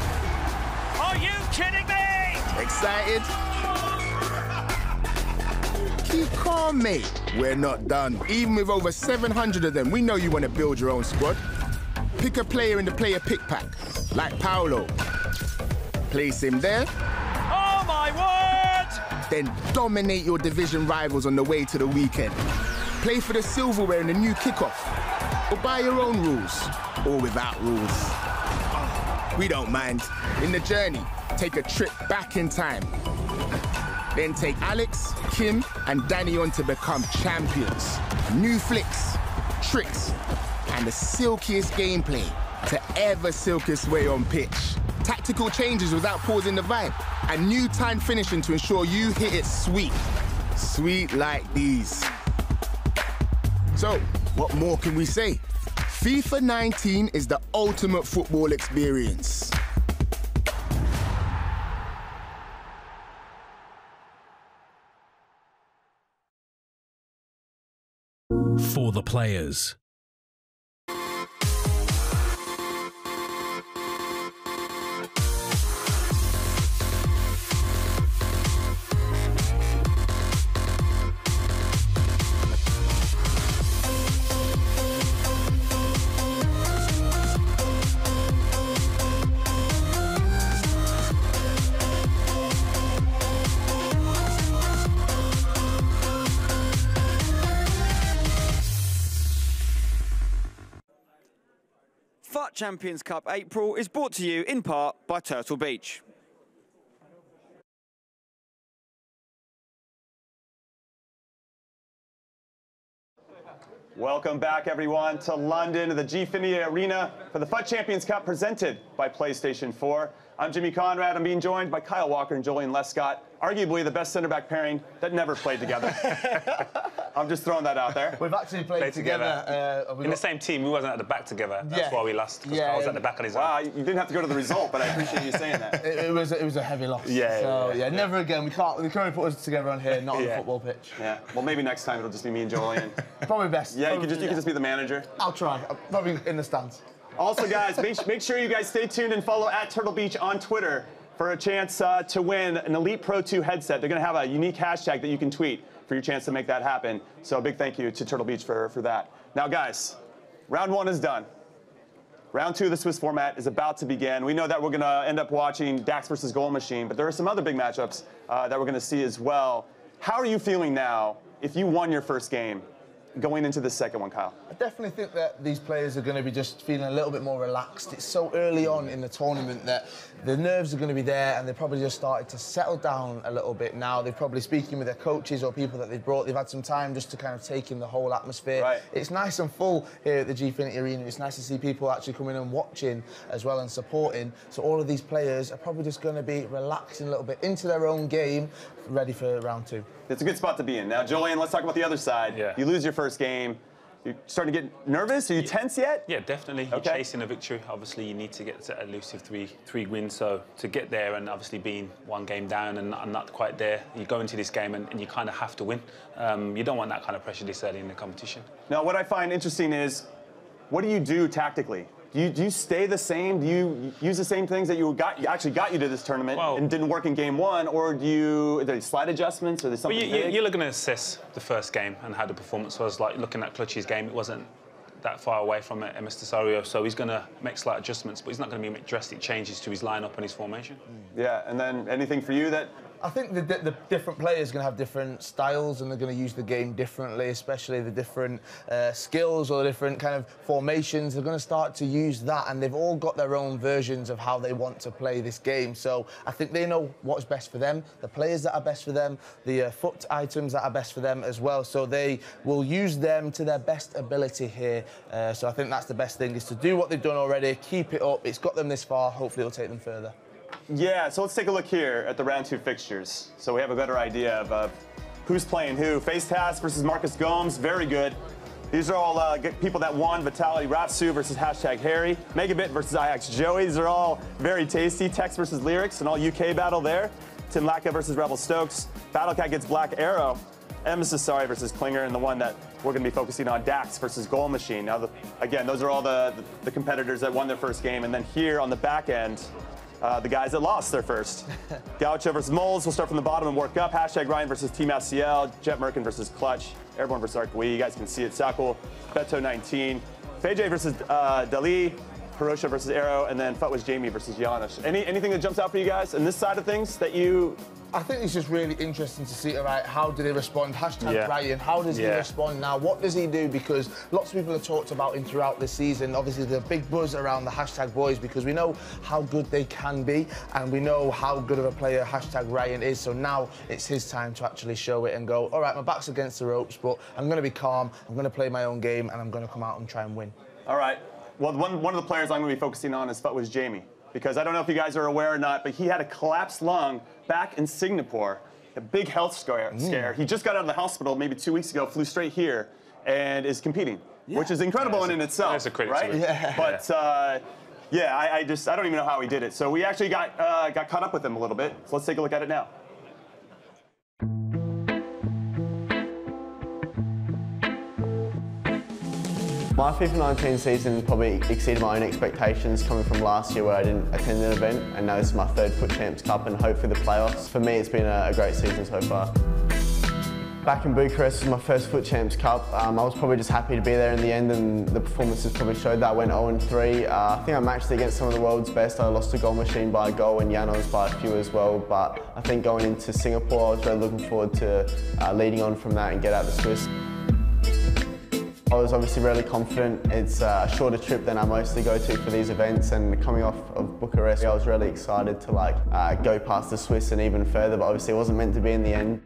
Are you kidding me? Excited? Keep calm, mate. We're not done. Even with over 700 of them, we know you want to build your own squad. Pick a player in the player pick pack, like Paolo. Place him there. Oh, my word! then dominate your division rivals on the way to the weekend. Play for the silverware in the new kickoff, or buy your own rules, or without rules. We don't mind. In the journey, take a trip back in time. Then take Alex, Kim, and Danny on to become champions. New flicks, tricks, and the silkiest gameplay to ever silkiest way on pitch. Tactical changes without pausing the vibe, and new time finishing to ensure you hit it sweet. Sweet like these. So, what more can we say? FIFA 19 is the ultimate football experience. For the players. FUT Champions Cup April is brought to you in part by Turtle Beach. Welcome back, everyone, to London, to the Gfinity Arena for the FUT Champions Cup presented by PlayStation 4. I'm Jimmy Conrad. I'm being joined by Kyle Walker and Julian Lescott, arguably the best center-back pairing that never played together. I'm just throwing that out there. We've actually played together. In the same team, we wasn't at the back together. That's why we lost, because I was at the back on his own. Wow, you didn't have to go to the result, but I appreciate you saying that. It was a heavy loss. Yeah, Never again. We can't put us together on here, not on the football pitch. Yeah, well, maybe next time it'll just be me and Julian. Probably best. Yeah, you can just be the manager. I'll try. I'm probably in the stands. Also, guys, make sure you guys stay tuned and follow @Turtle Beach on Twitter for a chance to win an Elite Pro 2 headset. They're going to have a unique hashtag that you can tweet for your chance to make that happen. So a big thank you to Turtle Beach for that. Now, guys, round 1 is done. Round 2 of the Swiss format is about to begin. We know that we're going to end up watching Dax versus Goal Machine, but there are some other big matchups that we're going to see as well. How are you feeling now if you won your first game going into the second one, Kyle? I definitely think that these players are going to be just feeling a little bit more relaxed. It's so early on in the tournament that the nerves are going to be there, and they're probably just started to settle down a little bit now. They're probably speaking with their coaches or people that they've brought. They've had some time just to kind of take in the whole atmosphere. Right. It's nice and full here at the Gfinity Arena. It's nice to see people actually coming and watching as well and supporting. So all of these players are probably just going to be relaxing a little bit into their own game, ready for round 2. It's a good spot to be in. Now, Julian, let's talk about the other side. Yeah. You lose your first game. You're starting to get nervous? Are you tense yet? Yeah, definitely. You're chasing a victory. Obviously, you need to get to elusive three wins. So to get there, and obviously being one game down and not quite there, you go into this game and you kind of have to win. You don't want that kind of pressure this early in the competition. Now, what I find interesting is, what do you do tactically? Do you stay the same? Do you use the same things that actually got you to this tournament and didn't work in game 1, or are there slight adjustments, or there's something big? You're going to assess the first game and how the performance was. Like looking at Clutch's game, it wasn't that far away from MS Tesario, so he's going to make slight adjustments, but he's not going to make drastic changes to his lineup and his formation. Yeah, and then anything for you that? I think the different players are going to have different styles, and they're going to use the game differently, especially the different skills or the different kind of formations. They're going to start to use that, and they've all got their own versions of how they want to play this game. So I think they know what's best for them, the players that are best for them, the FUT items that are best for them as well. So they will use them to their best ability here. So I think that's the best thing, is to do what they've done already, keep it up. It's got them this far. Hopefully it'll take them further. Yeah, so let's take a look here at the round 2 fixtures, so we have a better idea of who's playing who. Face Tass versus Marcus Gomes, very good. These are all people that won. Vitality Ratsu versus #Harry. Megabit versus Ajax Joey. These are all very tasty. Tekkz versus Lyricz, an all UK battle there. Tim Laka versus Rebel Stokes. Battlecat gets Black Arrow. Emissary versus Klinger, and the one that we're going to be focusing on, Dax versus Goal Machine. Now, again, those are all the competitors that won their first game, and then here on the back end, the guys that lost their first. Gaucho versus Moles. We'll start from the bottom and work up. #Ryan versus Team SCL. Jet Merkin versus Clutch. Airborne versus Arkwee. You guys can see it. Sakul, Beto 19. Fejay versus Dali. Hirosha versus Arrow, and then FUT was Jamie versus Janusz. Anything that jumps out for you guys on this side of things that you... I think it's just really interesting to see, right, how did he respond? Hashtag Ryan, how does he respond now? What does he do? Because lots of people have talked about him throughout this season. Obviously, the big buzz around the hashtag boys because we know how good they can be and we know how good of a player hashtag Ryan is. So now it's his time to actually show it and go, all right, my back's against the ropes, but I'm going to be calm, I'm going to play my own game, and I'm going to come out and try and win. All right. Well, one of the players I'm going to be focusing on is FUT was Jamie. Because I don't know if you guys are aware or not, but he had a collapsed lung back in Singapore, a big health scare. He just got out of the hospital maybe 2 weeks ago, flew straight here, and is competing, which is incredible in itself, that's a credit right? to it. Yeah. But I don't even know how he did it. So we actually got caught up with him a little bit. So let's take a look at it now. My FIFA 19 season probably exceeded my own expectations coming from last year where I didn't attend an event, and now this is my third FUT Champions Cup and hopefully the playoffs. For me, it's been a great season so far. Back in Bucharest was my first FUT Champions Cup. I was probably just happy to be there in the end, and the performances probably showed that. I went 0-3. I think I matched against some of the world's best. I lost to Goal Machine by a goal and Janos by a few as well, but I think going into Singapore I was really looking forward to leading on from that and get out the Swiss. I was obviously really confident. It's a shorter trip than I mostly go to for these events, and coming off of Bucharest, I was really excited to go past the Swiss and even further, but obviously it wasn't meant to be in the end.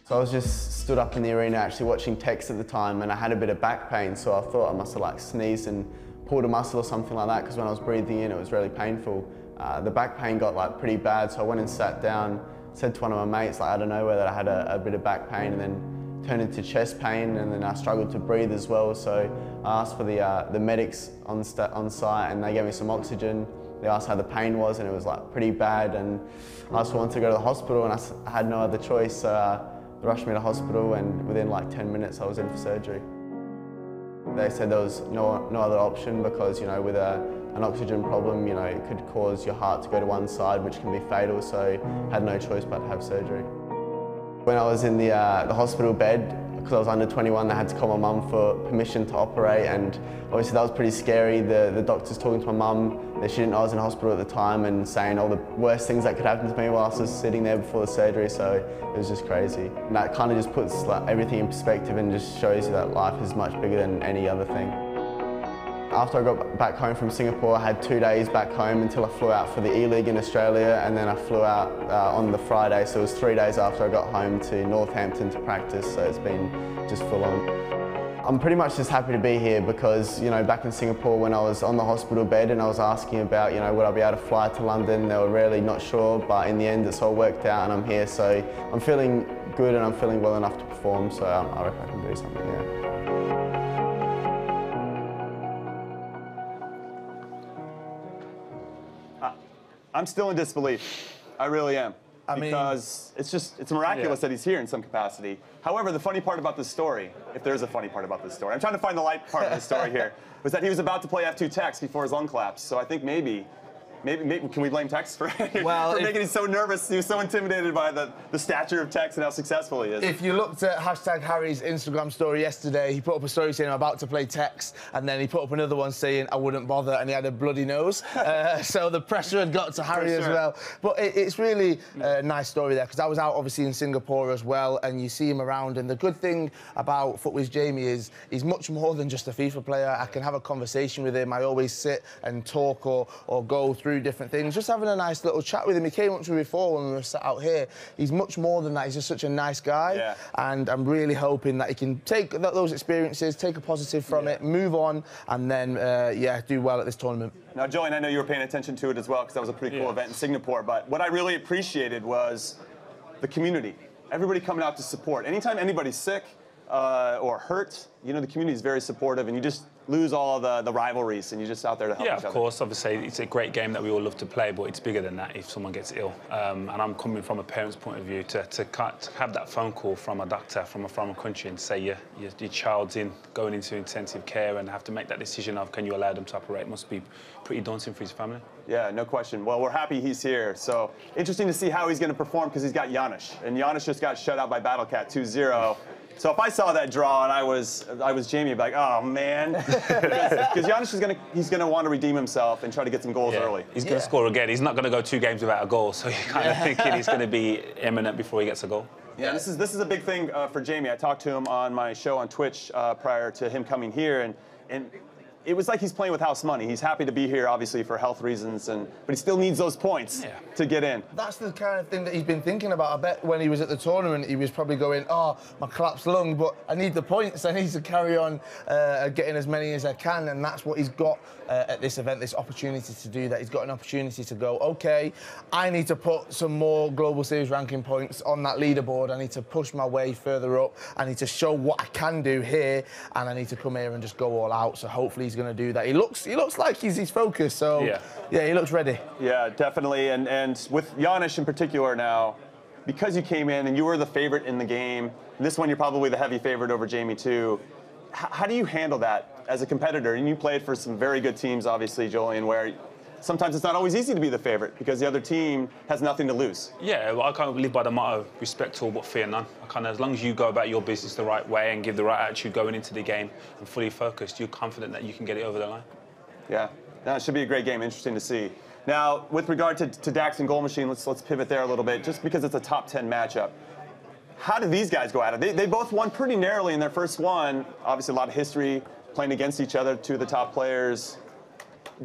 So I was just stood up in the arena actually watching Tekkz at the time, and I had a bit of back pain, so I thought I must have sneezed and pulled a muscle or something like that, because when I was breathing in it was really painful. The back pain got pretty bad, so I went and sat down, said to one of my mates out of nowhere that I had a bit of back pain, and then turned into chest pain, and then I struggled to breathe as well. So I asked for the medics on site, and they gave me some oxygen. They asked how the pain was, and it was pretty bad. And I also wanted to go to the hospital, and I had no other choice. So they rushed me to hospital, and within 10 minutes I was in for surgery. They said there was no other option because with an oxygen problem, it could cause your heart to go to one side, which can be fatal. So I had no choice but to have surgery. When I was in the hospital bed, because I was under 21, they had to call my mum for permission to operate, and obviously that was pretty scary. The doctors talking to my mum, she didn't know I was in hospital at the time, and saying all the worst things that could happen to me while I was sitting there before the surgery, so it was just crazy. And that kind of just puts everything in perspective and just shows you that life is much bigger than any other thing. After I got back home from Singapore, I had 2 days back home until I flew out for the E-League in Australia, and then I flew out on the Friday, so it was 3 days after I got home to Northampton to practice, so it's been just full on. I'm pretty much just happy to be here because, back in Singapore when I was on the hospital bed and I was asking about, would I be able to fly to London, they were really not sure, but in the end it's all worked out and I'm here, so I'm feeling good and I'm feeling well enough to perform, so I reckon I can do something, yeah. I'm still in disbelief. I really am. Because it's miraculous that he's here in some capacity. However, the funny part about this story, if there's a funny part about this story, I'm trying to find the light part of the story here, was that he was about to play F2 Tekkz before his lung collapsed. So I think maybe can we blame Tekkz for making him so nervous? He was so intimidated by the stature of Tekkz and how successful he is. If you looked at hashtag Harry's Instagram story yesterday, he put up a story saying I'm about to play Tekkz, and then he put up another one saying I wouldn't bother, and he had a bloody nose. So the pressure had got to Harry as well. But it's really a nice story there, because I was out obviously in Singapore as well, and you see him around, and the good thing about FUT with Jamie is he's much more than just a FIFA player. I can have a conversation with him. I always sit and talk or go through different things, just having a nice little chat with him. He came up to me before when we were sat out here. He's much more than that. He's just such a nice guy, and I'm really hoping that he can take those experiences, take a positive from it, move on, and then do well at this tournament. Now, Julian, I know you were paying attention to it as well, because that was a pretty cool event in Singapore, but what I really appreciated was the community. Everybody coming out to support. Anytime anybody's sick or hurt, the community is very supportive, and you just lose all the rivalries, and you're just out there to help each other. Yeah, of course. Obviously, it's a great game that we all love to play, but it's bigger than that if someone gets ill. And I'm coming from a parent's point of view to have that phone call from a doctor from a country and say your child's going into intensive care and have to make that decision of can you allow them to operate must be pretty daunting for his family. Yeah, no question. Well, we're happy he's here. So interesting to see how he's going to perform, because he's got Janusz. And Janusz just got shut out by Battlecat 2-0. So if I saw that draw and I was Jamie, I'd be like, oh man, because Giannis he's gonna want to redeem himself and try to get some goals early. He's going to score again. He's not going to go 2 games without a goal, so you're kind of thinking he's going to be imminent before he gets a goal. Yeah, this is a big thing for Jamie. I talked to him on my show on Twitch prior to him coming here, and it was like he's playing with house money. He's happy to be here, obviously, for health reasons, but he still needs those points to get in. That's the kind of thing that he's been thinking about. I bet when he was at the tournament, he was probably going, oh, my collapsed lung, but I need the points. I need to carry on getting as many as I can, and that's what he's got at this event, this opportunity to do that. He's got an opportunity to go, OK, I need to put some more Global Series ranking points on that leaderboard. I need to push my way further up. I need to show what I can do here, and I need to come here and just go all out. So hopefully he's going to do that. He looks like he's focused, so yeah, he looks ready. Yeah, definitely. And with Giannis in particular now, because you came in and you were the favorite in the game, this one you're probably the heavy favorite over Jamie too. How do you handle that as a competitor? And you played for some very good teams, obviously, Julian, where sometimes it's not always easy to be the favorite because the other team has nothing to lose. Yeah, well, I kind of live by the motto, respect all but fear none. As long as you go about your business the right way and give the right attitude going into the game and fully focused, you're confident that you can get it over the line. Yeah, no, it should be a great game, interesting to see. Now, with regard to Dax and Goal Machine, let's pivot there a little bit, just because it's a top 10 matchup. How did these guys go at it? They both won pretty narrowly in their first one. Obviously, a lot of history playing against each other, 2 of the top players.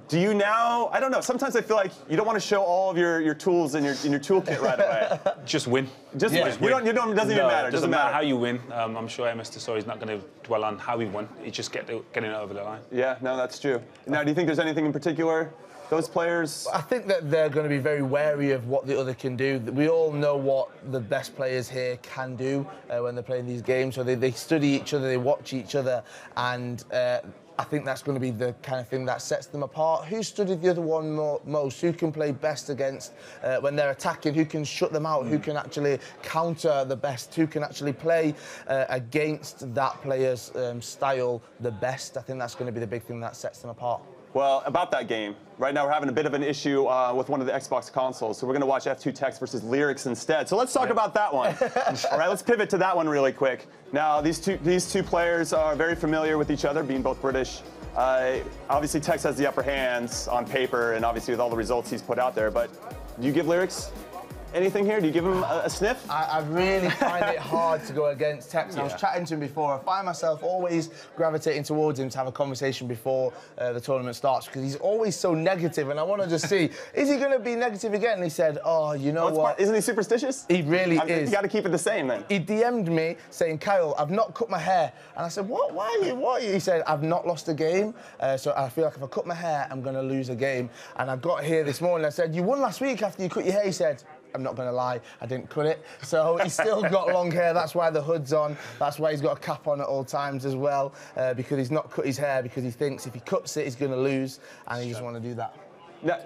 Do you now, I don't know, sometimes I feel like you don't want to show all of your tools in your toolkit right away. Just win. Just win. It doesn't even matter. It doesn't matter how you win. I'm sure MS Tesori's not going to dwell on how he won. It's just getting it over the line. Yeah, no, that's true. Now, do you think there's anything in particular? Those players? I think that they're going to be very wary of what the other can do. We all know what the best players here can do when they're playing these games. So they study each other, they watch each other, and I think that's going to be the kind of thing that sets them apart. Who studied the other one most? Who can play best against when they're attacking? Who can shut them out? Who can actually counter the best? Who can actually play against that player's style the best? I think that's going to be the big thing that sets them apart. Well, about that game, right now we're having a bit of an issue with one of the Xbox consoles, so we're going to watch FUT Tekkz versus Lyricz instead. So let's talk about that one. All right, let's pivot to that one really quick. Now, these two players are very familiar with each other, being both British. Obviously, Tekkz has the upper hands on paper, and obviously with all the results he's put out there. But do you give Lyricz anything here? Do you give him a sniff? I really find it hard to go against Tekkz. Yeah. I was chatting to him before. I find myself always gravitating towards him to have a conversation before the tournament starts because he's always so negative, and I want to just see, is he going to be negative again? And he said, oh, you know what? Isn't he superstitious? He really is. You got to keep it the same then. He DM'd me saying, Kyle, I've not cut my hair. And I said, what? Why are you? What are you? He said, I've not lost a game, so I feel like if I cut my hair, I'm going to lose a game. And I got here this morning, I said, you won last week after you cut your hair. He said, I'm not going to lie, I didn't cut it. So he's still got long hair. That's why the hood's on. That's why he's got a cap on at all times as well, because he's not cut his hair because he thinks if he cuts it, he's going to lose, and he doesn't want to do that.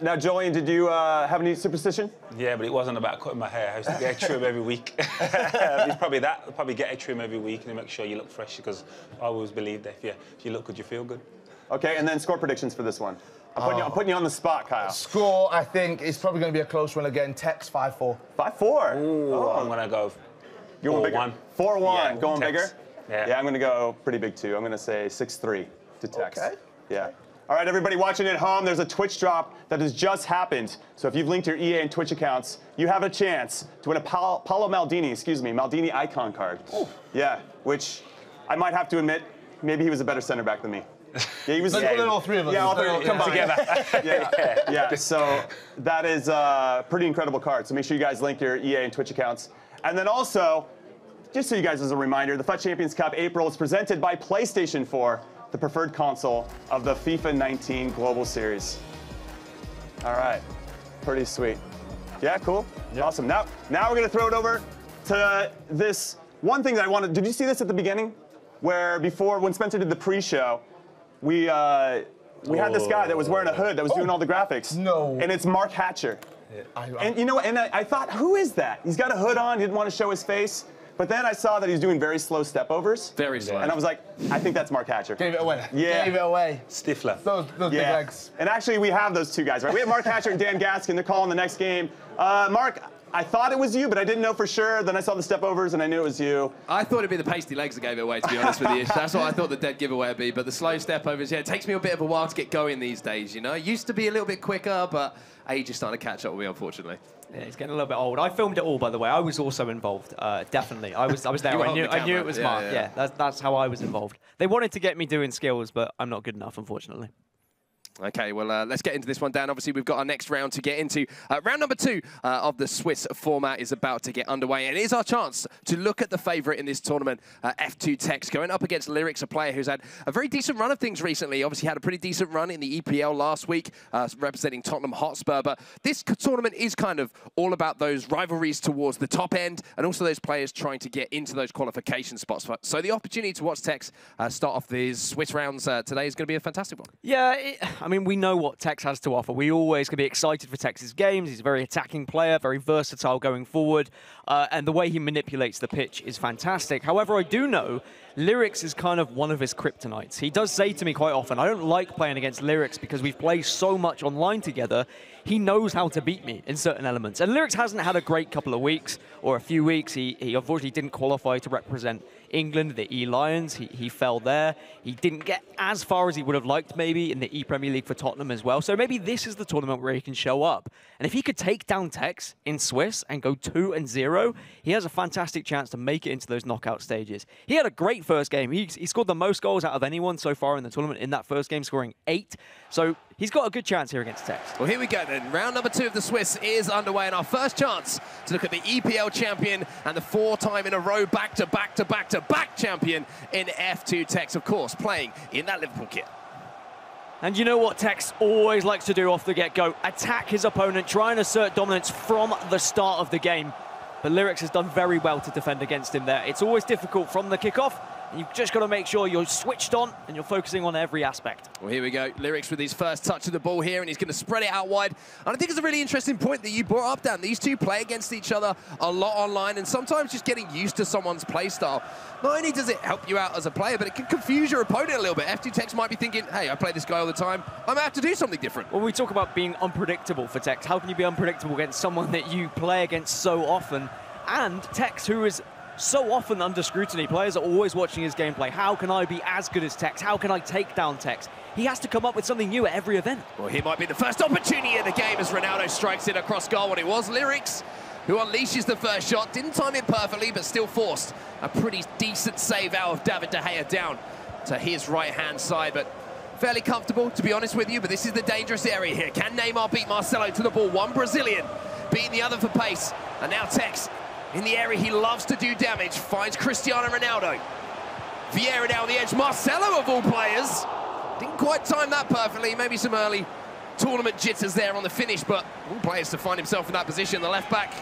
Now, Julian, did you have any superstition? Yeah, but it wasn't about cutting my hair. I used to get a trim every week. It's probably that. I'll probably get a trim every week and make sure you look fresh, because I always believe that if you look good, you feel good. Okay, and then score predictions for this one. I'm putting you on the spot, Kyle. Score, I think, is probably going to be a close one again. Tekkz 5-4. 5-4? Ooh, I'm going to go 4-1. 4-1, yeah, going Tekkz. bigger? Yeah, I'm going to go pretty big, too. I'm going to say 6-3 to Tekkz. Okay. Yeah. All right, everybody watching at home, there's a Twitch drop that has just happened. So if you've linked your EA and Twitch accounts, you have a chance to win a Paolo Maldini icon card. Ooh. Yeah, which I might have to admit, maybe he was a better center back than me. Yeah, he was. All three of us. Yeah, all three combined. Together. Yeah. So that is a pretty incredible card. So make sure you guys link your EA and Twitch accounts. And then also, just so you guys as a reminder, the FUT Champions Cup April is presented by PlayStation 4, the preferred console of the FIFA 19 Global Series. All right, pretty sweet. Yeah, cool. Yep. Awesome. Now we're gonna throw it over to this one thing that I wanted. Did you see this at the beginning, where when Spencer did the pre-show? We had this guy that was wearing a hood that was doing all the graphics. No. And it's Mark Hatcher. Yeah. And you know what? And I thought, who is that? He's got a hood on. He didn't want to show his face. But then I saw that he was doing very slow stepovers. Very slow. And I was like, I think that's Mark Hatcher. Gave it away. Yeah. Gave it away. Stifler. Those big legs. And actually, we have those two guys, right? We have Mark Hatcher and Dan Gaskin. They're calling the next game. Mark, I thought it was you, but I didn't know for sure. Then I saw the step overs and I knew it was you. I thought it'd be the pasty legs that gave it away, to be honest with you. That's what I thought the dead giveaway would be. But the slow step overs, yeah, it takes me a bit of a while to get going these days, you know. It used to be a little bit quicker, but age is starting to catch up with me, unfortunately. Yeah, it's getting a little bit old. I filmed it all, by the way. I was also involved, definitely. I was there. I knew it was Mark. Yeah, that's how I was involved. They wanted to get me doing skills, but I'm not good enough, unfortunately. Okay, well, let's get into this one, Dan. Obviously, we've got our next round to get into. Round number 2 of the Swiss format is about to get underway, and it is our chance to look at the favourite in this tournament, F2 Tekkz, going up against Lyricz, a player who's had a very decent run of things recently. Obviously, had a pretty decent run in the EPL last week, representing Tottenham Hotspur. But this tournament is kind of all about those rivalries towards the top end, and also those players trying to get into those qualification spots. So the opportunity to watch Tekkz start off these Swiss rounds today is going to be a fantastic one. Yeah, I mean, we know what Tekkz has to offer. We always can be excited for Tekkz's games. He's a very attacking player, very versatile going forward, and the way he manipulates the pitch is fantastic. However, I do know Lyricz is kind of one of his kryptonites. He does say to me quite often, I don't like playing against Lyricz because we've played so much online together. He knows how to beat me in certain elements. And Lyricz hasn't had a great couple of weeks or a few weeks. He unfortunately didn't qualify to represent England, the E-Lions. He fell there. He didn't get as far as he would have liked maybe in the E-Premier League for Tottenham as well. So maybe this is the tournament where he can show up. And if he could take down Tekkz in Swiss and go 2-0, he has a fantastic chance to make it into those knockout stages. He had a great first game. He scored the most goals out of anyone so far in the tournament in that first game, scoring 8. So he's got a good chance here against Tekkz. Well, here we go then. Round number 2 of the Swiss is underway, and our first chance to look at the EPL champion and the 4-time in a row back-to-back-to-back-to-back champion in F2 Tekkz, of course, playing in that Liverpool kit. And you know what Tekkz always likes to do off the get-go? Attack his opponent, try and assert dominance from the start of the game. But Lyricz has done very well to defend against him there. It's always difficult from the kickoff. You've just got to make sure you're switched on and you're focusing on every aspect. Well, here we go. Lyricz with his first touch of the ball here, and he's going to spread it out wide. And I think it's a really interesting point that you brought up, Dan. These two play against each other a lot online, and sometimes just getting used to someone's play style. Not only does it help you out as a player, but it can confuse your opponent a little bit. F2 Tekkz might be thinking, hey, I play this guy all the time. I might have to do something different. Well, we talk about being unpredictable for Tekkz. How can you be unpredictable against someone that you play against so often? And Tekkz, who is so often under scrutiny. Players are always watching his gameplay. How can I be as good as Tekkz? How can I take down Tekkz? He has to come up with something new at every event. Well, here might be the first opportunity in the game as Ronaldo strikes it across goal. When it was Lyricz who unleashes the first shot. Didn't time it perfectly, but still forced a pretty decent save out of David De Gea down to his right-hand side. But fairly comfortable, to be honest with you, but this is the dangerous area here. Can Neymar beat Marcelo to the ball? One Brazilian beating the other for pace. And now Tekkz in the area he loves to do damage, finds Cristiano Ronaldo. Vieira down the edge, Marcelo of all players. Didn't quite time that perfectly, maybe some early tournament jitters there on the finish, but all players to find himself in that position, the left back.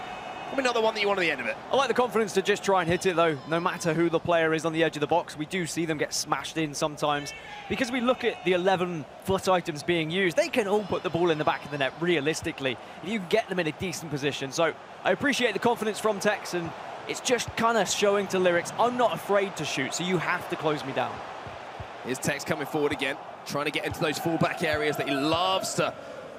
Probably not the one that you want at the end of it. I like the confidence to just try and hit it though, no matter who the player is on the edge of the box. We do see them get smashed in sometimes. Because we look at the 11 FUT items being used, they can all put the ball in the back of the net realistically. You can get them in a decent position. So I appreciate the confidence from Tekkz, and it's just kind of showing to Lyricz, I'm not afraid to shoot, so you have to close me down. Here's Tekkz coming forward again, trying to get into those full-back areas that he loves to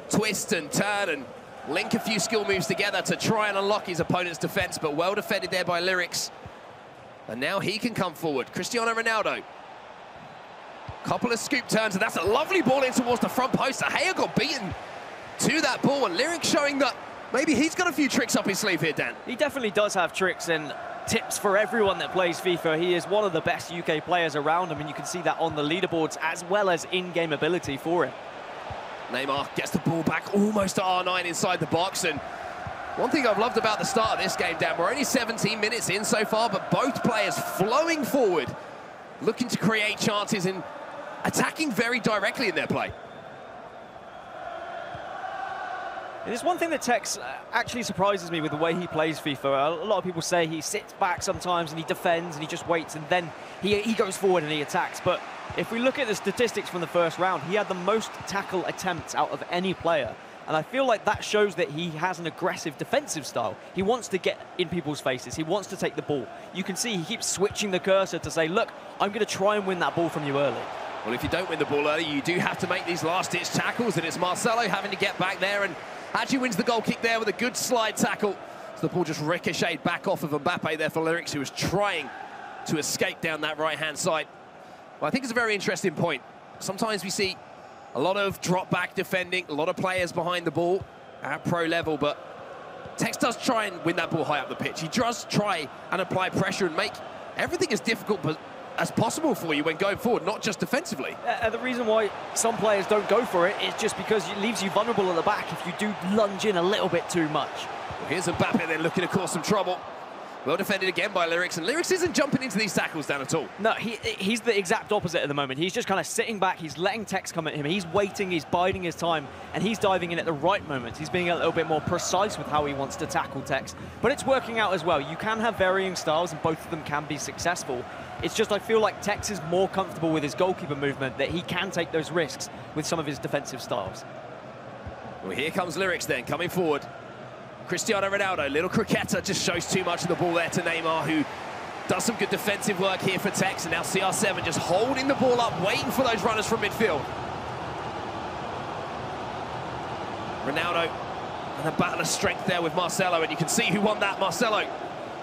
twist and turn and link a few skill moves together to try and unlock his opponent's defence, but well defended there by Lyricz. And now he can come forward. Cristiano Ronaldo. Couple of scoop turns, and that's a lovely ball in towards the front post. De Gea got beaten to that ball, and Lyricz showing that maybe he's got a few tricks up his sleeve here, Dan. He definitely does have tricks and tips for everyone that plays FIFA. He is one of the best UK players around. I mean, you can see that on the leaderboards as well as in-game ability for him. Neymar gets the ball back almost to R9 inside the box, and one thing I've loved about the start of this game, Dan, we're only 17 minutes in so far, but both players flowing forward, looking to create chances and attacking very directly in their play. There's one thing that Tekkz actually surprises me with the way he plays FIFA. A lot of people say he sits back sometimes and he defends and he just waits and then he goes forward and he attacks. But if we look at the statistics from the first round, he had the most tackle attempts out of any player. And I feel like that shows that he has an aggressive defensive style. He wants to get in people's faces. He wants to take the ball. You can see he keeps switching the cursor to say, look, I'm going to try and win that ball from you early. Well, if you don't win the ball early, you do have to make these last-ditch tackles, and it's Marcelo having to get back there, and actually wins the goal kick there with a good slide tackle So the ball just ricocheted back off of Mbappe there for Lyricz, who was trying to escape down that right-hand side. Well, I think it's a very interesting point. Sometimes we see a lot of drop-back defending, a lot of players behind the ball at pro level, but Tekkz does try and win that ball high up the pitch. He does try and apply pressure and make everything as difficult as possible for you when going forward, not just defensively. The reason why some players don't go for it is just because it leaves you vulnerable at the back if you do lunge in a little bit too much. Well, here's Mbappe then looking to cause some trouble. Well defended again by Lyricz, and Lyricz isn't jumping into these tackles down at all. No, he's the exact opposite at the moment. He's just kind of sitting back, he's letting Tekkz come at him, he's waiting, he's biding his time, and he's diving in at the right moments. He's being a little bit more precise with how he wants to tackle Tekkz. But it's working out as well. You can have varying styles, and both of them can be successful. It's just I feel like Tekkz is more comfortable with his goalkeeper movement, that he can take those risks with some of his defensive styles. Well, here comes Lyricz then, coming forward. Cristiano Ronaldo, little cricketer, just shows too much of the ball there to Neymar, who does some good defensive work here for Tekkz, and now CR7 just holding the ball up, waiting for those runners from midfield. Ronaldo, and a battle of strength there with Marcelo, and you can see who won that. Marcelo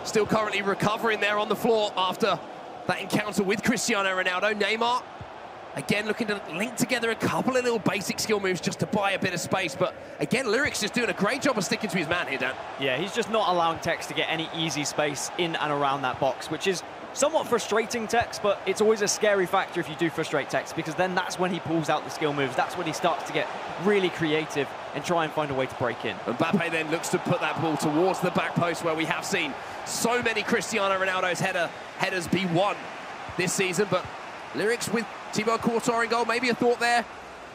still currently recovering there on the floor after that encounter with Cristiano Ronaldo. Neymar, again, looking to link together a couple of little basic skill moves just to buy a bit of space. But again, Lyricz just doing a great job of sticking to his man here, Dan. Yeah, he's just not allowing Tekkz to get any easy space in and around that box, which is somewhat frustrating Tekkz, but it's always a scary factor if you do frustrate Tekkz, because then that's when he pulls out the skill moves. That's when he starts to get really creative and try and find a way to break in. Mbappe then looks to put that ball towards the back post, where we have seen so many Cristiano Ronaldo's headers be won this season. But Lyricz with Thibaut Courtois in goal, maybe a thought there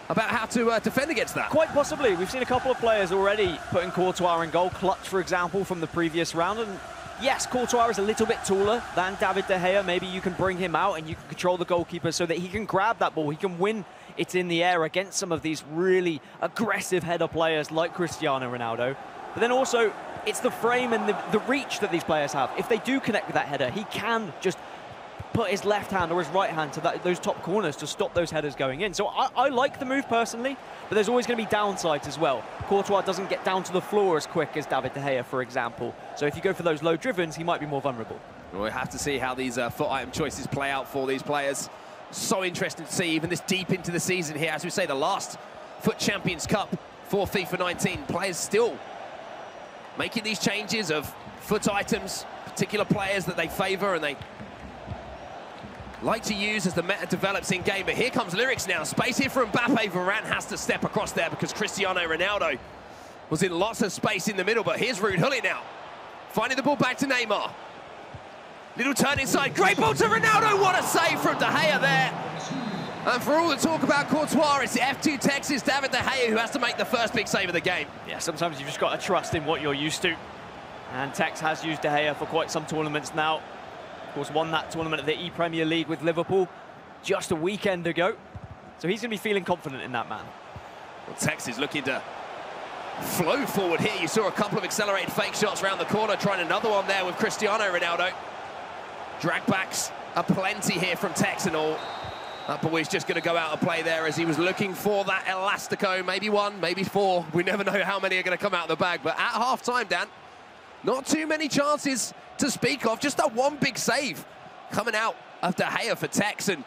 about how to defend against that. Quite possibly. We've seen a couple of players already putting Courtois in goal. Clutch, for example, from the previous round. And yes, Courtois is a little bit taller than David De Gea. Maybe you can bring him out and you can control the goalkeeper so that he can grab that ball. He can win it in the air against some of these really aggressive header players like Cristiano Ronaldo. But then also, it's the frame and the reach that these players have. If they do connect with that header, he can just put his left hand or his right hand to those top corners to stop those headers going in. So I like the move personally, but there's always going to be downsides as well. Courtois doesn't get down to the floor as quick as David De Gea, for example. So if you go for those low drivens, he might be more vulnerable. We'll have to see how these foot item choices play out for these players. So interesting to see, even this deep into the season here. As we say, the last FUT Champions Cup for FIFA 19. Players still making these changes of foot items, particular players that they favour and they like to use as the meta develops in game. But here comes Lyricz now. Space here for Mbappe. Varane has to step across there because Cristiano Ronaldo was in lots of space in the middle. But here's Ruud Gullit now, finding the ball back to Neymar. Little turn inside. Great ball to Ronaldo. What a save from De Gea there. And for all the talk about Courtois, it's the F2 Tekkz, David De Gea, who has to make the first big save of the game. Yeah, sometimes you've just got to trust in what you're used to. And Tekkz has used De Gea for quite some tournaments now. Of course, won that tournament of the E-Premier League with Liverpool just a weekend ago. So he's going to be feeling confident in that man. Well, Tekkz is looking to flow forward here. You saw a couple of accelerated fake shots around the corner, trying another one there with Cristiano Ronaldo. Drag backs are plenty here from Tekkz and all. That boy is just going to go out of play there as he was looking for that Elastico. Maybe one, maybe four. We never know how many are going to come out of the bag. But at half-time, Dan, not too many chances to speak of. Just that one big save coming out of De Gea for Tekkz. And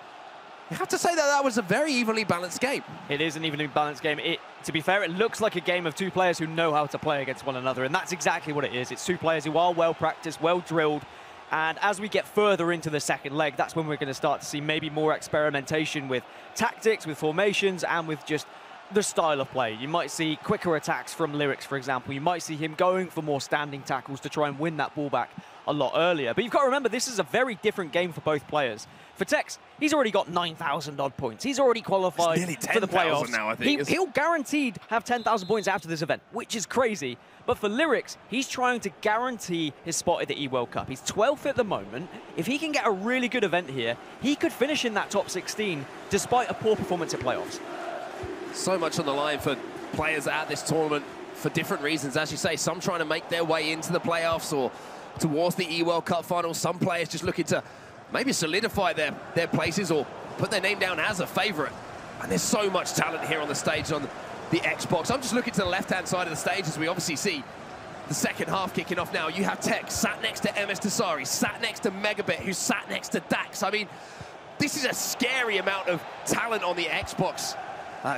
you have to say that that was a very evenly balanced game. It is an evenly balanced game. To be fair, it looks like a game of two players who know how to play against one another. And that's exactly what it is. It's two players who are well-practiced, well-drilled. And as we get further into the second leg, that's when we're going to start to see maybe more experimentation with tactics, with formations, and with just the style of play. You might see quicker attacks from Lyricz, for example. You might see him going for more standing tackles to try and win that ball back a lot earlier. But you've got to remember, this is a very different game for both players. For Tekkz, he's already got 9,000 odd points. He's already qualified for the playoffs. Now, I think. He'll guaranteed have 10,000 points after this event, which is crazy. But for Lyricz, he's trying to guarantee his spot at the E-World Cup. He's 12th at the moment. If he can get a really good event here, he could finish in that top 16 despite a poor performance at playoffs. So much on the line for players at this tournament for different reasons. As you say, some trying to make their way into the playoffs or towards the E-World Cup final. Some players just looking to maybe solidify their places or put their name down as a favourite. And there's so much talent here on the stage on the Xbox. I'm just looking to the left-hand side of the stage as we obviously see the second half kicking off now. You have Tekkz sat next to MS Tassari, sat next to Megabit, who's sat next to Dax. I mean, this is a scary amount of talent on the Xbox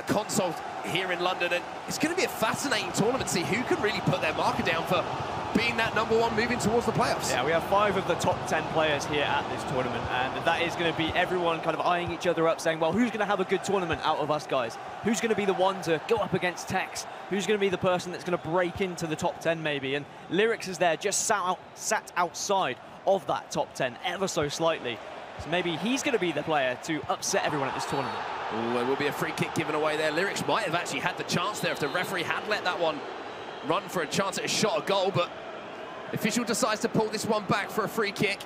console here in London, and it's going to be a fascinating tournament to see who can really put their marker down for being that #1 moving towards the playoffs. Yeah, we have 5 of the top 10 players here at this tournament, and that is going to be everyone kind of eyeing each other up, saying, well, who's going to have a good tournament out of us guys? Who's going to be the one to go up against Tekkz? Who's going to be the person that's going to break into the top 10 maybe? And Lyricz is there, just sat outside of that top 10 ever so slightly. So maybe he's going to be the player to upset everyone at this tournament. Ooh, there will be a free kick given away there. Lyricz might have actually had the chance there if the referee had let that one run for a chance at a shot, a goal, but the official decides to pull this one back for a free kick.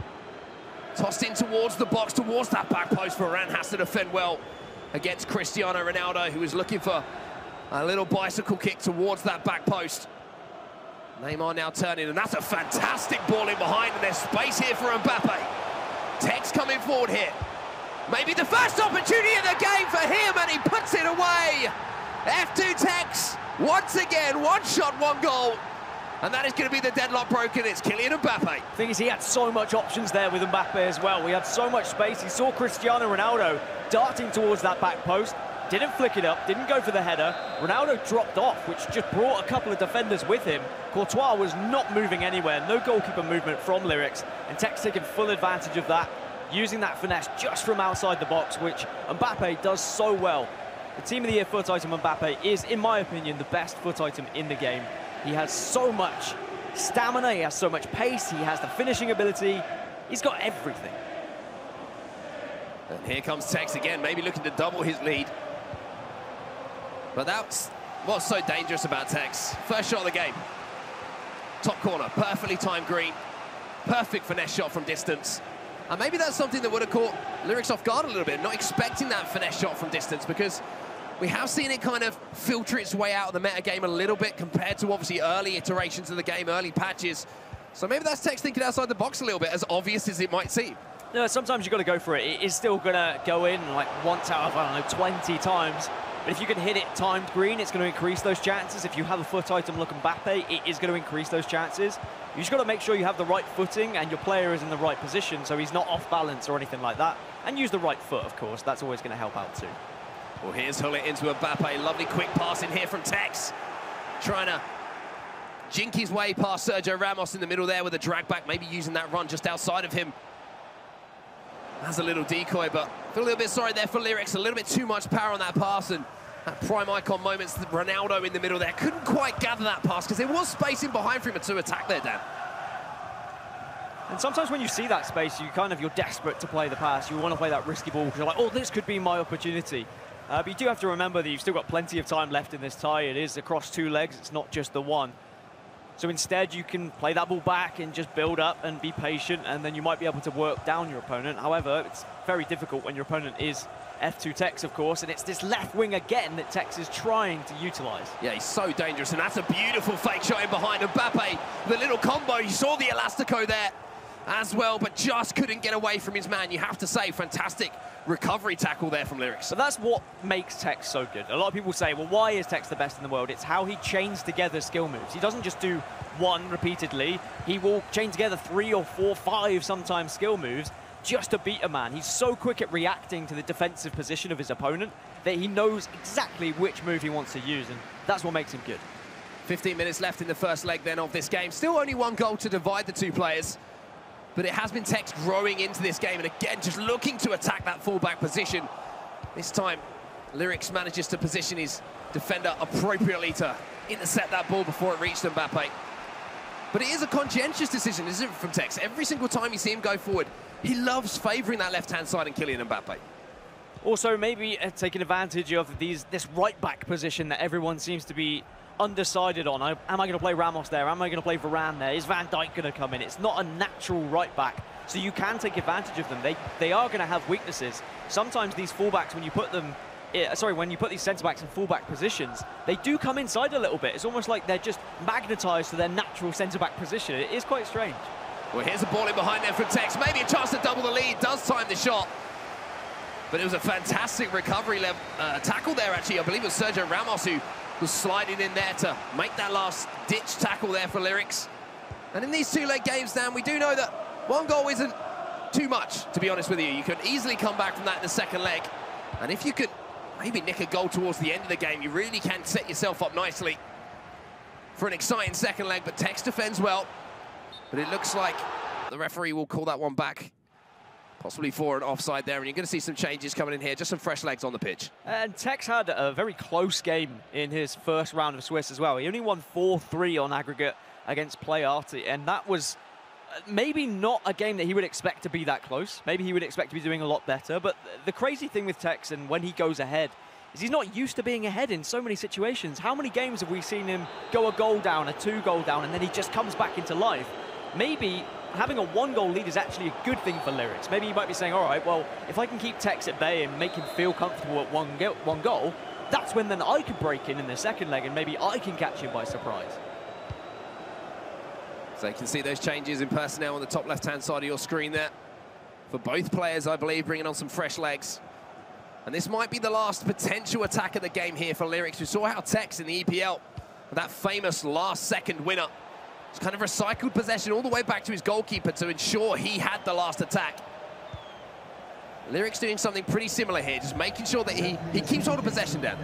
Tossed in towards the box, towards that back post. Varane has to defend well against Cristiano Ronaldo, who is looking for a little bicycle kick towards that back post. Neymar now turning, and that's a fantastic ball in behind, and there's space here for Mbappe. Tekkz coming forward here. Maybe the first opportunity of the game for him, and he puts it away. F2 Tekkz, once again, 1 shot, 1 goal. And that is going to be the deadlock broken. It's Kylian Mbappe. Thing is, he had so much options there with Mbappe as well. We had so much space. He saw Cristiano Ronaldo darting towards that back post. Didn't flick it up, didn't go for the header. Ronaldo dropped off, which just brought a couple of defenders with him. Courtois was not moving anywhere. No goalkeeper movement from Lyricz. And Tekkz taking full advantage of that, using that finesse just from outside the box, which Mbappe does so well. The Team of the Year FUT item Mbappe is, in my opinion, the best FUT item in the game. He has so much stamina, he has so much pace, he has the finishing ability. He's got everything. And here comes Tekkz again, maybe looking to double his lead. But that's what's so dangerous about Tekkz. First shot of the game. Top corner, perfectly timed green. Perfect finesse shot from distance. And maybe that's something that would have caught Lyricz off guard a little bit, not expecting that finesse shot from distance, because we have seen it kind of filter its way out of the meta game a little bit compared to obviously early iterations of the game, early patches. So maybe that's Tekkz thinking outside the box a little bit, as obvious as it might seem. No, sometimes you've got to go for it. It is still going to go in like once out of, I don't know, 20 times. But if you can hit it timed green, it's going to increase those chances. If you have a FUT item like Mbappe, it is going to increase those chances. You just got to make sure you have the right footing and your player is in the right position so he's not off balance or anything like that. And use the right foot, of course. That's always going to help out too. Well, here's Hullet into Mbappe. Lovely quick pass in here from Tekkz. Trying to jink his way past Sergio Ramos in the middle there with a drag back, maybe using that run just outside of him. That's a little decoy, but I feel a little bit sorry there for Lyricz. A little bit too much power on that pass, and that prime icon moments, Ronaldo in the middle there. Couldn't quite gather that pass because there was space in behind for him to attack there, Dan. And sometimes when you see that space, you're desperate to play the pass. You want to play that risky ball because you're like, oh, this could be my opportunity. But you do have to remember that you've still got plenty of time left in this tie. It is across 2 legs. It's not just the one. So instead, you can play that ball back and just build up and be patient, and then you might be able to work down your opponent. However, it's very difficult when your opponent is F2 Tekkz, of course, and it's this left wing again that Tekkz is trying to utilise. Yeah, he's so dangerous, and that's a beautiful fake shot in behind Mbappe. The little combo, you saw the elastico there as well, but just couldn't get away from his man. You have to say, fantastic recovery tackle there from Lyricz. So that's what makes Tekkz so good. A lot of people say, well, why is Tekkz the best in the world? It's how he chains together skill moves. He doesn't just do one repeatedly. He will chain together 3 or 4, 5 sometimes skill moves just to beat a man. He's so quick at reacting to the defensive position of his opponent that he knows exactly which move he wants to use, and that's what makes him good. 15 minutes left in the first leg then of this game. Still only 1 goal to divide the 2 players. But it has been Tekkz growing into this game, and again, just looking to attack that fullback position. This time, Lyricz manages to position his defender appropriately to intercept that ball before it reached Mbappe. But it is a conscientious decision, isn't it, from Tekkz? Every single time you see him go forward, he loves favouring that left-hand side and Kylian Mbappe. Also, maybe taking advantage of this right-back position that everyone seems to be undecided on. Am I going to play Ramos there? Am I going to play Varane there? Is Van Dijk going to come in? It's not a natural right back, so you can take advantage of them. They are going to have weaknesses. Sometimes these fullbacks, when you put them, when you put these centre backs in fullback positions, they do come inside a little bit. It's almost like they're just magnetised to their natural centre back position. It is quite strange. Well, here's a ball in behind there from Tekkz. Maybe a chance to double the lead. Does time the shot. But it was a fantastic recovery tackle there, actually. I believe it was Sergio Ramos who was sliding in there to make that last ditch tackle there for Lyricz. And in these two-leg games, Dan, we do know that one goal isn't too much, to be honest with you. You can easily come back from that in the second leg. And if you could maybe nick a goal towards the end of the game, you really can set yourself up nicely for an exciting second leg. But Tekkz defends well. But it looks like the referee will call that one back, possibly for an offside there. And you're going to see some changes coming in here, just some fresh legs on the pitch. And Tekkz had a very close game in his first round of Swiss as well. He only won 4-3 on aggregate against Play Arty, and that was maybe not a game that he would expect to be that close. Maybe he would expect to be doing a lot better. But the crazy thing with Tekkz, and when he goes ahead, is he's not used to being ahead in so many situations. How many games have we seen him go a goal down, a 2-goal down, and then he just comes back into life? Maybe having a 1-goal lead is actually a good thing for Lyricz. Maybe you might be saying, all right, well, if I can keep Tekkz at bay and make him feel comfortable at one goal, that's when then I can break in the second leg and maybe I can catch him by surprise. So you can see those changes in personnel on the top left-hand side of your screen there. For both players, I believe, bringing on some fresh legs. And this might be the last potential attack of the game here for Lyricz. We saw how Tekkz in the EPL, with that famous last-second winner, it's kind of recycled possession all the way back to his goalkeeper to ensure he had the last attack. Lyricz doing something pretty similar here, just making sure that he keeps hold of possession down.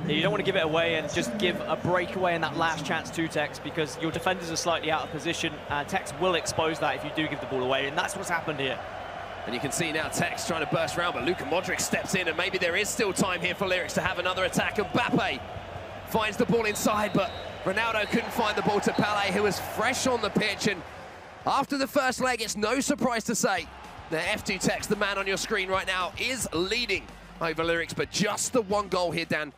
You don't want to give it away and just give a breakaway in that last chance to Tekkz, because your defenders are slightly out of position, and Tekkz will expose that if you do give the ball away, and that's what's happened here. And you can see now Tekkz trying to burst around, but Luka Modric steps in, and maybe there is still time here for Lyricz to have another attack. Mbappe finds the ball inside, but Ronaldo couldn't find the ball to Palais, who was fresh on the pitch. And after the first leg, it's no surprise to say that F2 Tekkz, the man on your screen right now, is leading over Lyricz, but just the 1 goal here, Dan.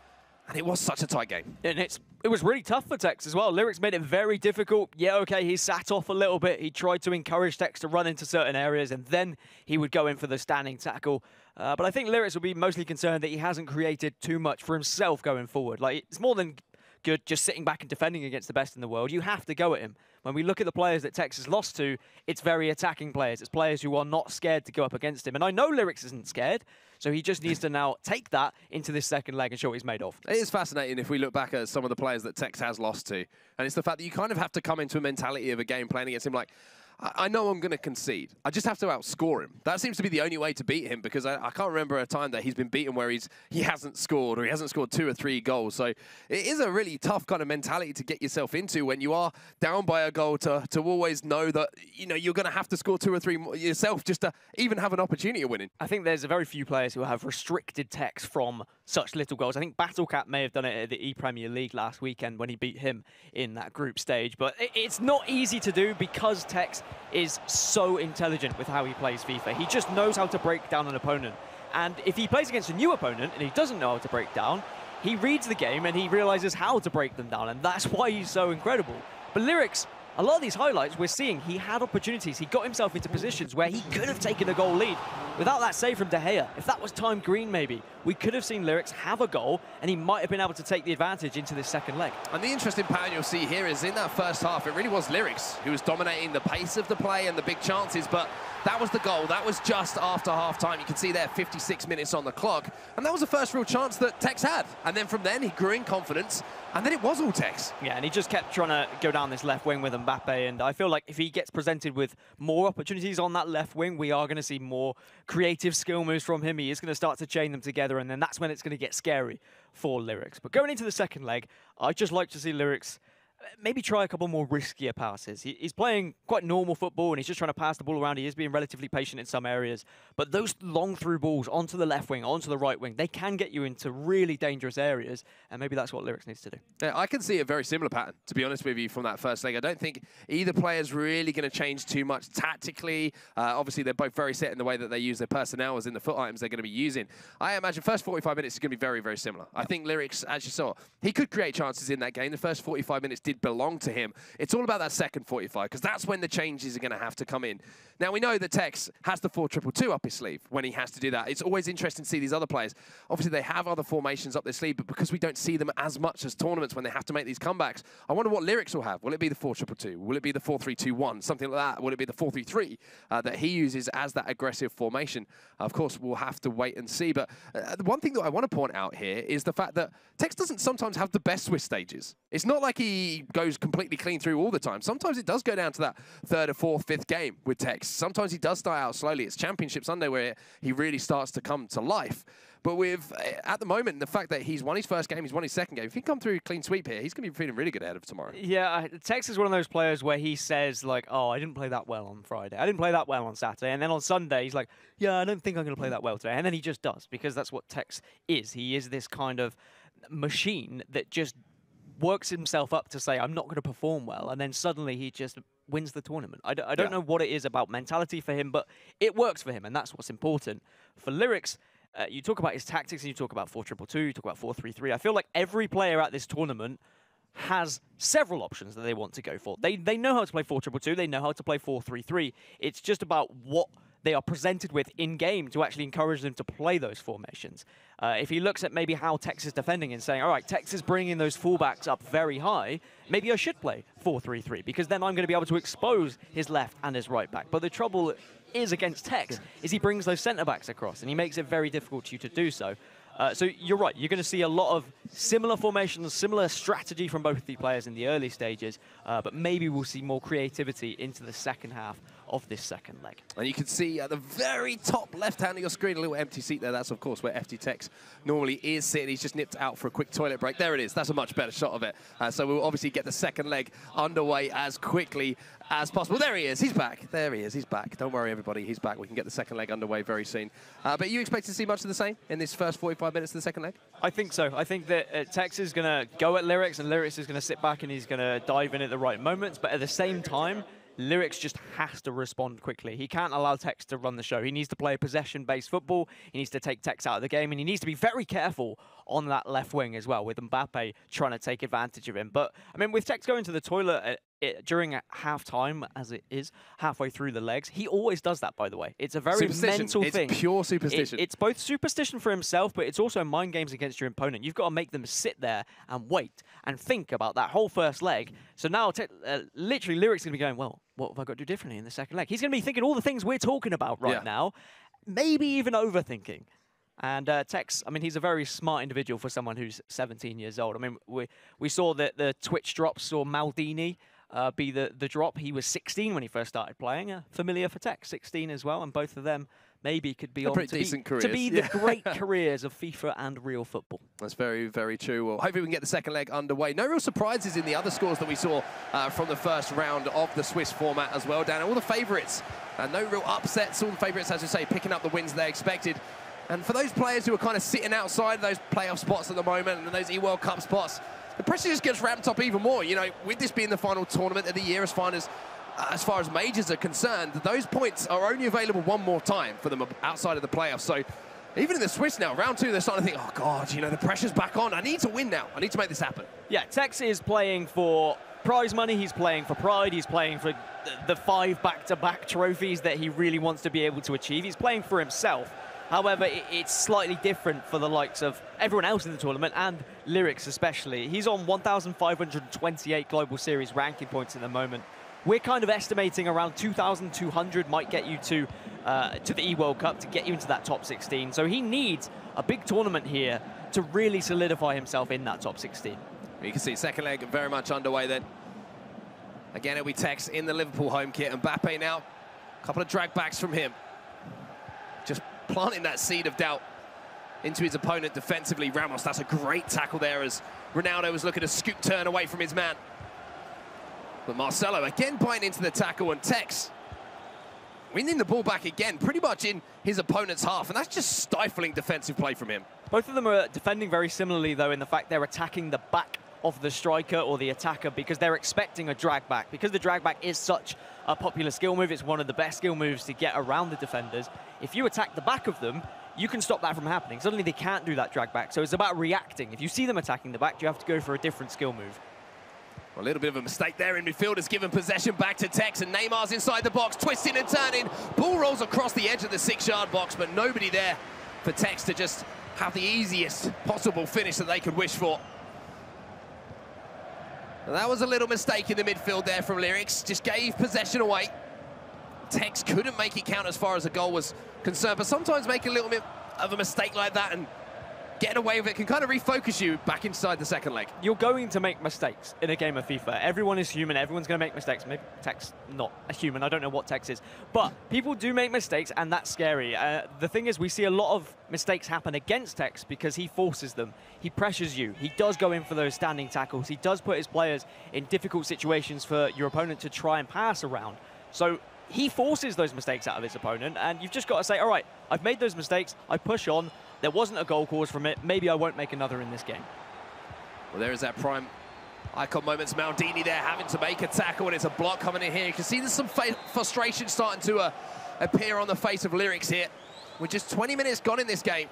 And it was such a tight game. And it was really tough for Tekkz as well. Lyricz made it very difficult. Yeah, okay, he sat off a little bit. He tried to encourage Tekkz to run into certain areas, and then he would go in for the standing tackle. But I think Lyricz will be mostly concerned that he hasn't created too much for himself going forward. Like, it's more than good just sitting back and defending against the best in the world. You have to go at him. When we look at the players that Tekkz has lost to, it's very attacking players. It's players who are not scared to go up against him. And I know Lyricz isn't scared, so he just needs to now take that into this second leg and show what he's made of. It is fascinating if we look back at some of the players that Tekkz has lost to. And it's the fact that you kind of have to come into a mentality of a game playing against him like, I know I'm going to concede. I just have to outscore him. That seems to be the only way to beat him, because I can't remember a time that he's been beaten where he hasn't scored, or he hasn't scored 2 or 3 goals. So it is a really tough kind of mentality to get yourself into when you are down by a goal, to always know that, you know, you're going to have to score 2 or 3 yourself just to even have an opportunity of winning. I think there's a very few players who have restricted Tekkz from such little goals. I think Battlecat may have done it at the E-Premier League last weekend when he beat him in that group stage. But it's not easy to do, because Tekkz is so intelligent with how he plays FIFA. He just knows how to break down an opponent. And if he plays against a new opponent and he doesn't know how to break down, he reads the game and he realizes how to break them down. And that's why he's so incredible. But Lyricz, a lot of these highlights we're seeing, he had opportunities. He got himself into positions where he could have taken a goal lead. Without that save from De Gea, if that was time green maybe, we could have seen Lyricz have a goal, and he might have been able to take the advantage into this second leg. And the interesting pattern you'll see here is in that first half, it really was Lyricz who was dominating the pace of the play and the big chances, but that was the goal. That was just after half-time. You can see there 56 minutes on the clock, and that was the first real chance that Tekkz had. And then from then, he grew in confidence, and then it was all Tekkz. Yeah, and he just kept trying to go down this left wing with Mbappe, and I feel like if he gets presented with more opportunities on that left wing, we are going to see more creative skill moves from him. He is going to start to chain them together, and then that's when it's going to get scary for Lyricz. But going into the second leg, I'd just like to see Lyricz maybe try a couple more riskier passes. He's playing quite normal football, and he's just trying to pass the ball around. He is being relatively patient in some areas. But those long through balls onto the left wing, onto the right wing, they can get you into really dangerous areas, and maybe that's what Lyricz needs to do. Yeah, I can see a very similar pattern, to be honest with you, from that first leg. I don't think either player's really going to change too much tactically. Obviously, they're both very set in the way that they use their personnel as in the foot items they're going to be using. I imagine first 45 minutes is going to be very, very similar. I think Lyricz, as you saw, he could create chances in that game. The first 45 minutes did belong to him. It's all about that second 45, because that's when the changes are going to have to come in. Now, we know that Tekkz has the 4-2-2 up his sleeve when he has to do that. It's always interesting to see these other players. Obviously, they have other formations up their sleeve, but because we don't see them as much as tournaments when they have to make these comebacks, I wonder what Lyricz will have. Will it be the 4-2-2? Will it be the 4-3-2-1? Something like that? Will it be the 4-3-3 that he uses as that aggressive formation? Of course, we'll have to wait and see. But the one thing that I want to point out here is the fact that Tekkz doesn't sometimes have the best Swiss stages. It's not like he goes completely clean through all the time. Sometimes it does go down to that third or fourth, fifth game with Tekkz. Sometimes he does start out slowly. It's Championship Sunday where he really starts to come to life. But with, at the moment, the fact that he's won his first game, he's won his second game, if he can come through clean sweep here, he's going to be feeling really good ahead of tomorrow. Yeah, Tekkz is one of those players where he says, like, oh, I didn't play that well on Friday. I didn't play that well on Saturday. And then on Sunday, he's like, yeah, I don't think I'm going to play that well today. And then he just does, because that's what Tekkz is. He is this kind of machine that just works himself up to say, I'm not going to perform well. And then suddenly he just wins the tournament. I don't know what it is about mentality for him, but it works for him, and that's what's important. For Lyricz, you talk about his tactics, and you talk about 4-2-2, you talk about 4-3-3. I feel like every player at this tournament has several options that they want to go for. They know how to play 4-2-2, they know how to play 4-3-3. It's just about what they are presented with in-game to actually encourage them to play those formations. If he looks at maybe how Tekkz is defending and saying, all right, Tekkz is bringing those fullbacks up very high, maybe I should play 4-3-3, because then I'm going to be able to expose his left and his right back. But the trouble is against Tekkz is he brings those centre-backs across, and he makes it very difficult for you to do so. So you're right, you're going to see a lot of similar formations, similar strategy from both of the players in the early stages, but maybe we'll see more creativity into the second half of this second leg. And you can see at the very top left hand of your screen, a little empty seat there. That's, of course, where FT Tekkz normally is sitting. He's just nipped out for a quick toilet break. There it is. That's a much better shot of it. So we'll obviously get the second leg underway as quickly as possible. There he is. He's back. There he is. He's back. Don't worry, everybody. He's back. We can get the second leg underway very soon. But you expect to see much of the same in this first 45 minutes of the second leg? I think so. I think that Tekkz is going to go at Lyricz, and Lyricz is going to sit back and he's going to dive in at the right moments. But at the same time, Lyricz just has to respond quickly. He can't allow Tekkz to run the show. He needs to play possession-based football. He needs to take Tekkz out of the game, and he needs to be very careful on that left wing as well, with Mbappe trying to take advantage of him. But, I mean, with Tekkz going to the toilet during half-time, as it is, halfway through the legs, he always does that, by the way. It's a very mental thing. It's pure superstition. It's both superstition for himself, but it's also mind games against your opponent. You've got to make them sit there and wait and think about that whole first leg. So now, literally, Lyricz is going to be going, well, what have I got to do differently in the second leg? He's going to be thinking all the things we're talking about right now, maybe even overthinking. And Tekkz, I mean, he's a very smart individual for someone who's 17 years old. I mean, we saw that the Twitch drops saw Maldini be the drop. He was 16 when he first started playing. Familiar for Tekkz, 16 as well, and both of them maybe could be on to be the great careers of FIFA and real football. That's very, very true. Well, hopefully we can get the second leg underway. No real surprises in the other scores that we saw from the first round of the Swiss format as well, Dan. All the favourites, no real upsets. All the favourites, as you say, picking up the wins they expected. And for those players who are kind of sitting outside those playoff spots at the moment and those E-World Cup spots, the pressure just gets ramped up even more. You know, with this being the final tournament of the year, as far as majors are concerned, those points are only available one more time for them outside of the playoffs. So even in the Swiss now, round two, they're starting to think, oh, God, you know, the pressure's back on. I need to win now. I need to make this happen. Yeah, Tekkz is playing for prize money. He's playing for pride. He's playing for the 5 back-to-back trophies that he really wants to be able to achieve. He's playing for himself. However, it's slightly different for the likes of everyone else in the tournament, and Lyricz especially. He's on 1,528 Global Series ranking points at the moment. We're kind of estimating around 2,200 might get you to the E-World Cup, to get you into that top 16. So he needs a big tournament here to really solidify himself in that top 16. You can see second leg very much underway then. Again, it'll be Tekkz in the Liverpool home kit. Mbappe now, a couple of drag backs from him. Just planting that seed of doubt into his opponent defensively. Ramos, that's a great tackle there as Ronaldo was looking to scoop turn away from his man. But Marcelo again biting into the tackle, and Tekkz winning the ball back again, pretty much in his opponent's half, and that's just stifling defensive play from him. Both of them are defending very similarly, though, in the fact they're attacking the back of the striker or the attacker because they're expecting a drag back. Because the drag back is such a popular skill move, it's one of the best skill moves to get around the defenders. If you attack the back of them, you can stop that from happening. Suddenly they can't do that drag back. So it's about reacting. If you see them attacking the back, you have to go for a different skill move. A little bit of a mistake there in midfield has given possession back to Tekkz, and Neymar's inside the box, twisting and turning. Ball rolls across the edge of the 6-yard box, but nobody there for Tekkz to just have the easiest possible finish that they could wish for. And that was a little mistake in the midfield there from Lyricz, just gave possession away. Tekkz couldn't make it count as far as the goal was concerned, but sometimes making a little bit of a mistake like that and getting away with it can kind of refocus you back inside the second leg. You're going to make mistakes in a game of FIFA. Everyone is human. Everyone's going to make mistakes. Maybe Tekkz not a human. I don't know what Tekkz is. But people do make mistakes, and that's scary. The thing is, we see a lot of mistakes happen against Tekkz because he forces them. He pressures you. He does go in for those standing tackles. He does put his players in difficult situations for your opponent to try and pass around. So he forces those mistakes out of his opponent, and you've just got to say, all right, I've made those mistakes. I push on. There wasn't a goal cause from it. Maybe I won't make another in this game. Well, there is that prime icon moments. Maldini there having to make a tackle, and it's a block coming in here. You can see there's some frustration starting to appear on the face of Lyricz here. With just 20 minutes gone in this game.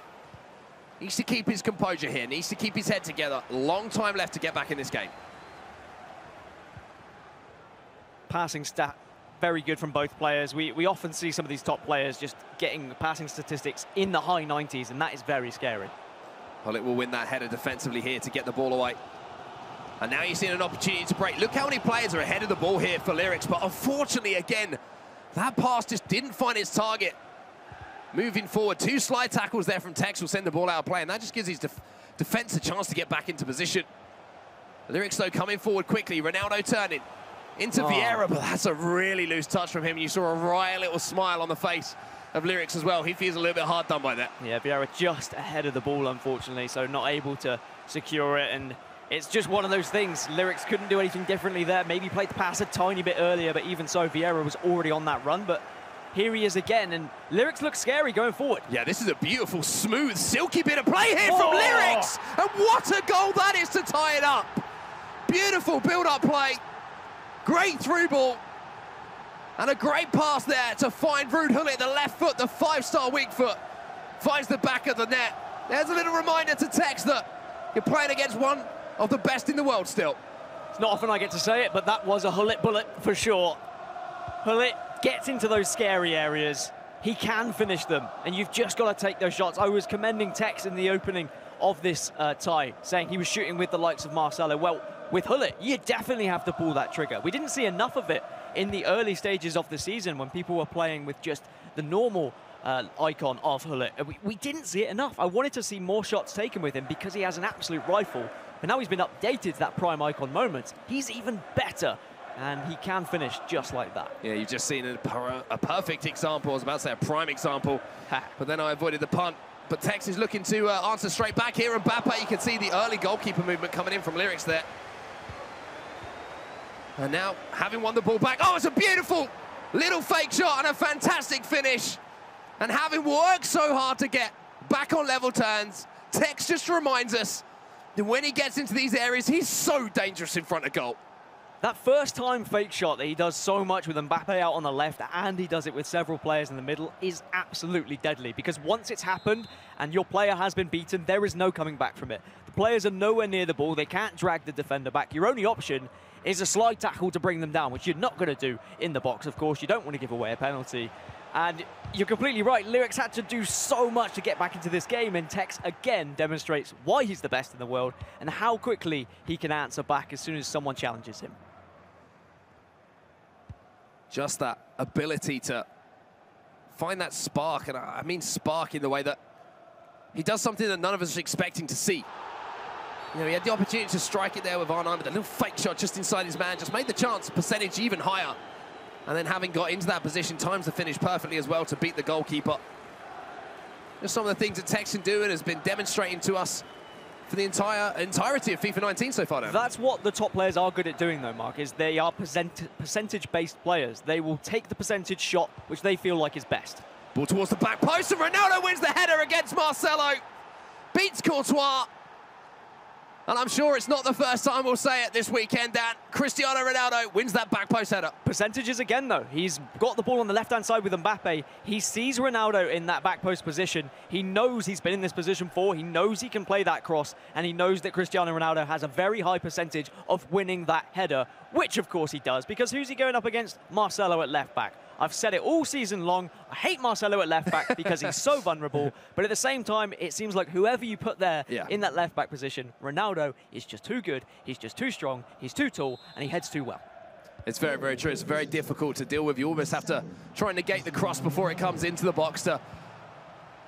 Needs to keep his composure here. Needs to keep his head together. Long time left to get back in this game. Passing stat. Very good from both players. We often see some of these top players just getting passing statistics in the high 90s, and that is very scary. Hullet will win that header defensively here to get the ball away. And now you're seeing an opportunity to break. Look how many players are ahead of the ball here for Lyricz, but unfortunately, again, that pass just didn't find its target. Moving forward, 2 slide tackles there from Tekkz will send the ball out of play, and that just gives his defense a chance to get back into position. Lyricz, though, coming forward quickly. Ronaldo turning into Vieira, but that's a really loose touch from him. You saw a wry little smile on the face of Lyricz as well. He feels a little bit hard done by that. Yeah, Vieira just ahead of the ball, unfortunately, so not able to secure it. And it's just one of those things. Lyricz couldn't do anything differently there. Maybe played the pass a tiny bit earlier, but even so, Vieira was already on that run. But here he is again, and Lyricz looks scary going forward. Yeah, this is a beautiful, smooth, silky bit of play here from Lyricz. And what a goal that is to tie it up. Beautiful build-up play. Great through ball. And a great pass there to find Ruud Gullit, the left foot, the 5-star weak foot. Finds the back of the net. There's a little reminder to Tekkz that you're playing against one of the best in the world still. It's not often I get to say it, but that was a Gullit bullet for sure. Gullit gets into those scary areas. He can finish them, and you've just got to take those shots. I was commending Tekkz in the opening of this tie, saying he was shooting with the likes of Marcelo. Well, with Gullit, you definitely have to pull that trigger. We didn't see enough of it in the early stages of the season when people were playing with just the normal icon of Gullit. We didn't see it enough. I wanted to see more shots taken with him because he has an absolute rifle. But now he's been updated to that prime icon moment. He's even better, and he can finish just like that. Yeah, you've just seen a perfect example. I was about to say a prime example, but then I avoided the punt. But Tekkz is looking to answer straight back here, and Mbappe, you can see the early goalkeeper movement coming in from Lyricz there. And now, having won the ball back, oh, it's a beautiful little fake shot and a fantastic finish. And having worked so hard to get back on level turns, Tekkz just reminds us that when he gets into these areas, he's so dangerous in front of goal. That first time fake shot that he does so much with Mbappe out on the left, and he does it with several players in the middle, is absolutely deadly. Because once it's happened and your player has been beaten, there is no coming back from it. The players are nowhere near the ball. They can't drag the defender back. Your only option is a slide tackle to bring them down, which you're not going to do in the box, of course. You don't want to give away a penalty. And you're completely right. Lyricz had to do so much to get back into this game, and Tekkz again demonstrates why he's the best in the world and how quickly he can answer back as soon as someone challenges him. Just that ability to find that spark, and I mean spark in the way that he does something that none of us are expecting to see. You know, he had the opportunity to strike it there with R9, but a little fake shot just inside his man, just made the chance percentage even higher. And then having got into that position, times the finish perfectly as well to beat the goalkeeper. Just some of the things that Tekkz can do and has been demonstrating to us for the entirety of FIFA 19 so far now. That's what the top players are good at doing, though, Mark, is they are percentage-based players. They will take the percentage shot, which they feel like is best. Ball towards the back post, and Ronaldo wins the header against Marcelo. Beats Courtois. And I'm sure it's not the first time we'll say it this weekend, Dan. Cristiano Ronaldo wins that back post header. Percentages again, though. He's got the ball on the left-hand side with Mbappe. He sees Ronaldo in that back post position. He knows he's been in this position before. He knows he can play that cross, and he knows that Cristiano Ronaldo has a very high percentage of winning that header, which, of course, he does, because who's he going up against? Marcelo at left-back. I've said it all season long. I hate Marcelo at left-back because he's so vulnerable, but at the same time, it seems like whoever you put there in that left-back position, Ronaldo is just too good, he's just too strong, he's too tall, and he heads too well. It's very, very true. It's very difficult to deal with. You almost have to try and negate the cross before it comes into the box to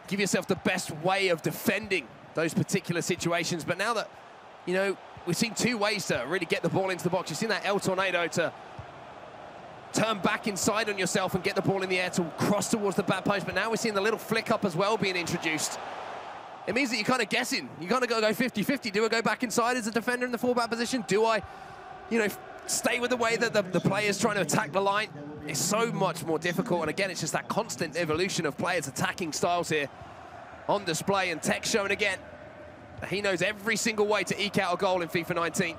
give yourself the best way of defending those particular situations. But now that, you know, we've seen two ways to really get the ball into the box. You've seen that El Tornado to turn back inside on yourself and get the ball in the air to cross towards the back post. But now we're seeing the little flick up as well being introduced. It means that you're kind of guessing. You kind of got to go 50-50. Do I go back inside as a defender in the fullback position? Do I, you know, stay with the way that the player's trying to attack the line? It's so much more difficult. And again, it's just that constant evolution of players' attacking styles here on display. And Tekkz showing again that he knows every single way to eke out a goal in FIFA 19.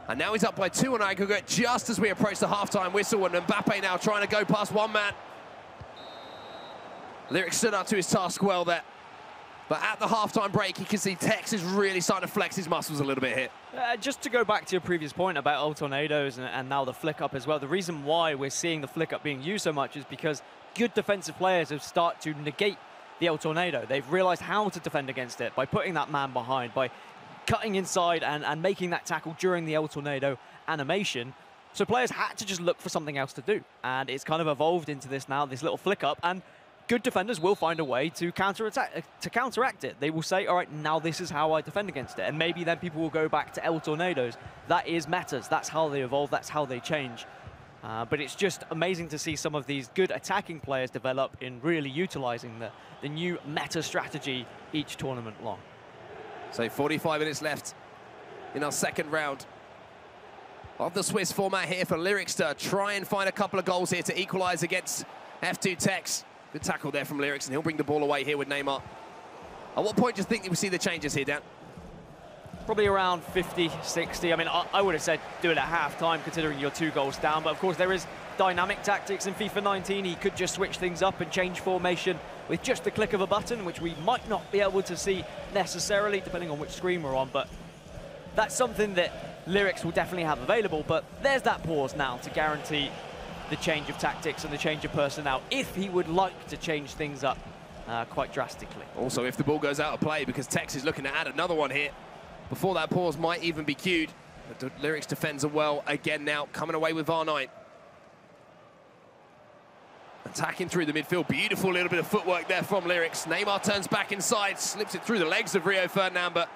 And now he's up by 2 on aggregate just as we approach the half-time whistle, and Mbappe now trying to go past one man. Lyricz stood up to his task well there. But at the half-time break, you can see Tekkz is really starting to flex his muscles a little bit here. Just to go back to your previous point about El Tornadoes and now the flick-up as well, the reason why we're seeing the flick-up being used so much is because good defensive players have started to negate the El Tornado. They've realized how to defend against it by putting that man behind, by cutting inside and making that tackle during the El Tornado animation. So players had to just look for something else to do. And it's kind of evolved into this now, this little flick up. And good defenders will find a way to counteract it. They will say, all right, now this is how I defend against it. And maybe then people will go back to El Tornadoes. That is metas. That's how they evolve. That's how they change. But it's just amazing to see some of these good attacking players develop in really utilizing the new meta strategy each tournament long. So 45 minutes left in our second round of the Swiss format here for Lyricz to try and find a couple of goals here to equalize against F2 Tekkz. Good tackle there from Lyricz, and he'll bring the ball away here with Neymar. At what point do you think we see the changes here, Dan? Probably around 50, 60. I mean, I would have said do it at half-time, considering you're 2 goals down. But, of course, there is dynamic tactics in FIFA 19. He could just switch things up and change formation with just the click of a button, which we might not be able to see necessarily, depending on which screen we're on. But that's something that Lyricz will definitely have available. But there's that pause now to guarantee the change of tactics and the change of personnel, if he would like to change things up quite drastically. Also, if the ball goes out of play, because Tekkz is looking to add another one here before that pause might even be cued. But Lyricz defends it well again now, coming away with R9. Attacking through the midfield. Beautiful little bit of footwork there from Lyricz. Neymar turns back inside, slips it through the legs of Rio Ferdinand, but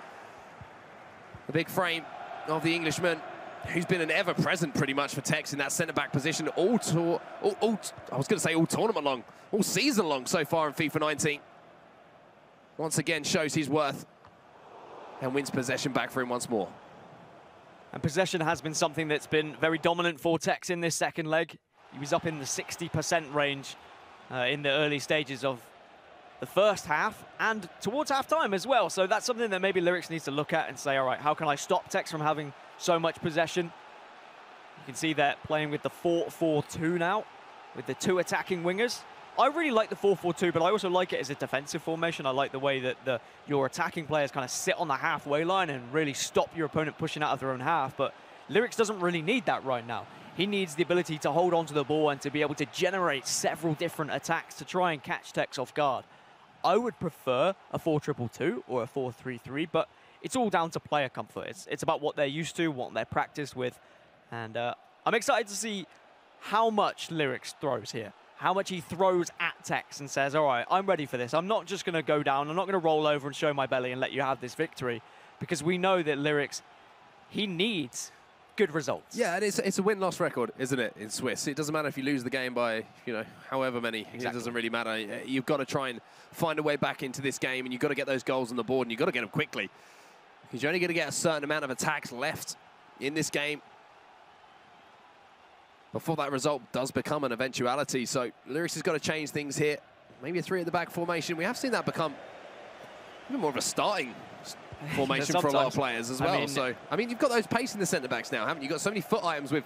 the big frame of the Englishman, who's been an ever-present pretty much for Tekkz in that centre-back position I was going to say all tournament long, all season long so far in FIFA 19. Once again shows his worth and wins possession back for him once more. And possession has been something that's been very dominant for Tekkz in this second leg. He was up in the 60% range in the early stages of the first half and towards half-time as well. So that's something that maybe Lyricz needs to look at and say, all right, how can I stop Tekkz from having so much possession? You can see they're playing with the 4-4-2 now, with the 2 attacking wingers. I really like the 4-4-2, but I also like it as a defensive formation. I like the way that your attacking players kind of sit on the halfway line and really stop your opponent pushing out of their own half. But Lyricz doesn't really need that right now. He needs the ability to hold onto the ball and to be able to generate several different attacks to try and catch Tekkz off guard. I would prefer a 4-2-2 or a 4-3-3, but it's all down to player comfort. It's about what they're used to, what they're practiced with. And I'm excited to see how much Lyricz throws here. How much he throws at Tekkz and says, all right, I'm ready for this. I'm not just going to go down. I'm not going to roll over and show my belly and let you have this victory. Because we know that Lyricz, he needs good results. Yeah, it's a win-loss record, isn't it, in Swiss? It doesn't matter if you lose the game by, you know, however many. Exactly. It doesn't really matter. You've got to try and find a way back into this game, and you've got to get those goals on the board, and you've got to get them quickly. Because you're only going to get a certain amount of attacks left in this game before that result does become an eventuality. So Lyricz has got to change things here. Maybe a 3 at the back formation. We have seen that become even more of a starting formation for a lot of players as well. I mean, you've got those pace in the centre-backs now, haven't you? You've got so many foot items with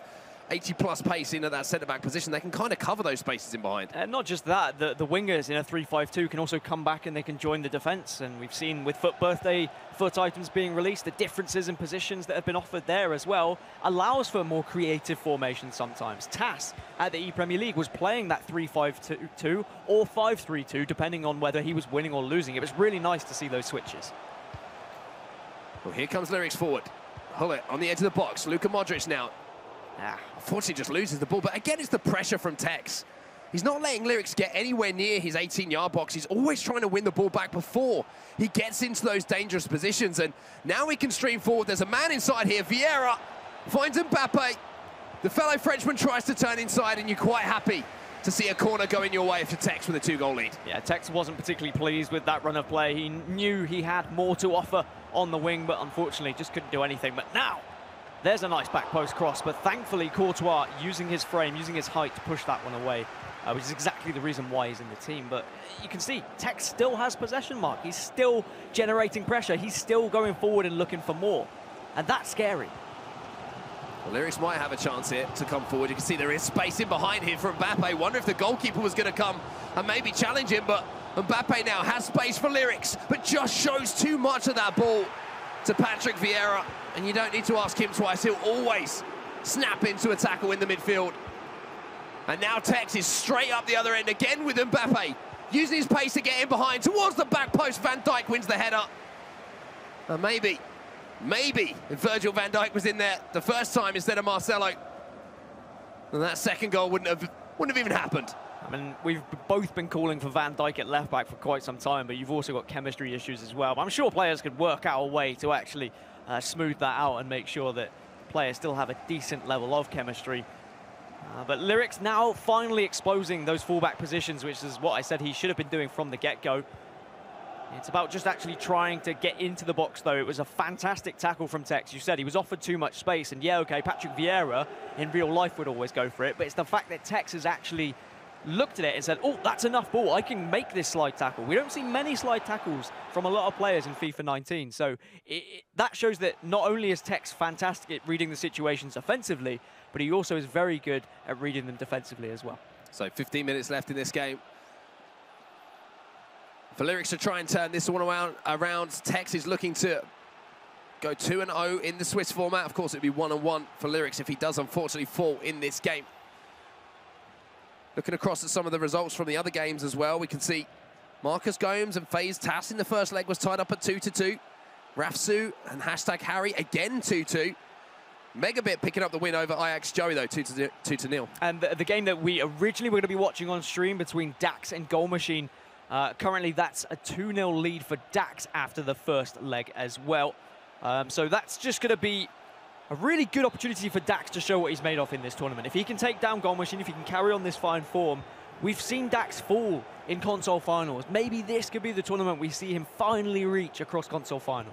80-plus pace in at that centre-back position. They can kind of cover those spaces in behind. Not just that, the wingers in a 3-5-2 can also come back and they can join the defence. And we've seen with FUT Birthday foot items being released, the differences in positions that have been offered there as well allows for more creative formation sometimes. Tass at the E-Premier League was playing that 3-5-2 or 5-3-2, depending on whether he was winning or losing. It was really nice to see those switches. Well, here comes Lyricz forward. Hullet on the edge of the box. Luka Modric now. Unfortunately just loses the ball, but again it's the pressure from Tekkz. He's not letting Lyricz get anywhere near his 18-yard box. He's always trying to win the ball back before he gets into those dangerous positions, and now he can stream forward. There's a man inside here. Vieira finds Mbappe. The fellow Frenchman tries to turn inside, and you're quite happy to see a corner going your way for Tekkz with a 2-goal lead. Yeah, Tekkz wasn't particularly pleased with that run of play. He knew he had more to offer on the wing, but unfortunately just couldn't do anything. But now, there's a nice back post cross, but thankfully Courtois using his frame, using his height to push that one away, which is exactly the reason why he's in the team. But you can see Tekkz still has possession, Mark. He's still generating pressure. He's still going forward and looking for more. And that's scary. Well, Lyricz might have a chance here to come forward. You can see there is space in behind here for Mbappe. Wonder if the goalkeeper was going to come and maybe challenge him, but Mbappe now has space for Lyricz, but just shows too much of that ball to Patrick Vieira. And you don't need to ask him twice. He'll always snap into a tackle in the midfield. And now Tekkz is straight up the other end again with Mbappe, using his pace to get in behind towards the back post. Van Dijk wins the header. And maybe if Virgil van Dijk was in there the first time instead of Marcelo, then that second goal wouldn't have even happened. I mean, we've both been calling for Van Dijk at left back for quite some time, but you've also got chemistry issues as well. But I'm sure players could work out a way to actually smooth that out and make sure that players still have a decent level of chemistry. But Lyricz now finally exposing those fullback positions, which is what I said he should have been doing from the get-go. It's about just actually trying to get into the box, though. It was a fantastic tackle from Tekkz. You said he was offered too much space, and yeah, okay, Patrick Vieira in real life would always go for it, but it's the fact that Tekkz has actually looked at it and said, oh, that's enough ball, I can make this slide tackle. We don't see many slide tackles from a lot of players in FIFA 19, so that shows that not only is Tekkz fantastic at reading the situations offensively, but he also is very good at reading them defensively as well. So 15 minutes left in this game. For Lyricz to try and turn this one around, Tekkz is looking to go 2-0 in the Swiss format. Of course, it'd be 1-1 for Lyricz if he does unfortunately fall in this game. Looking across at some of the results from the other games as well, we can see Marcus Gomes and FaZe Tass in the first leg was tied up at 2-2. Rafsu and #Harry again 2-2. Megabit picking up the win over Ajax Joey, though, 2-0. And the game that we originally were going to be watching on stream between Dax and Goal Machine, currently that's a 2-0 lead for Dax after the first leg as well. So that's just going to be a really good opportunity for Dax to show what he's made of in this tournament. If he can take down Goal Machine, if he can carry on this fine form, we've seen Dax fall in console finals. Maybe this could be the tournament we see him finally reach across console final.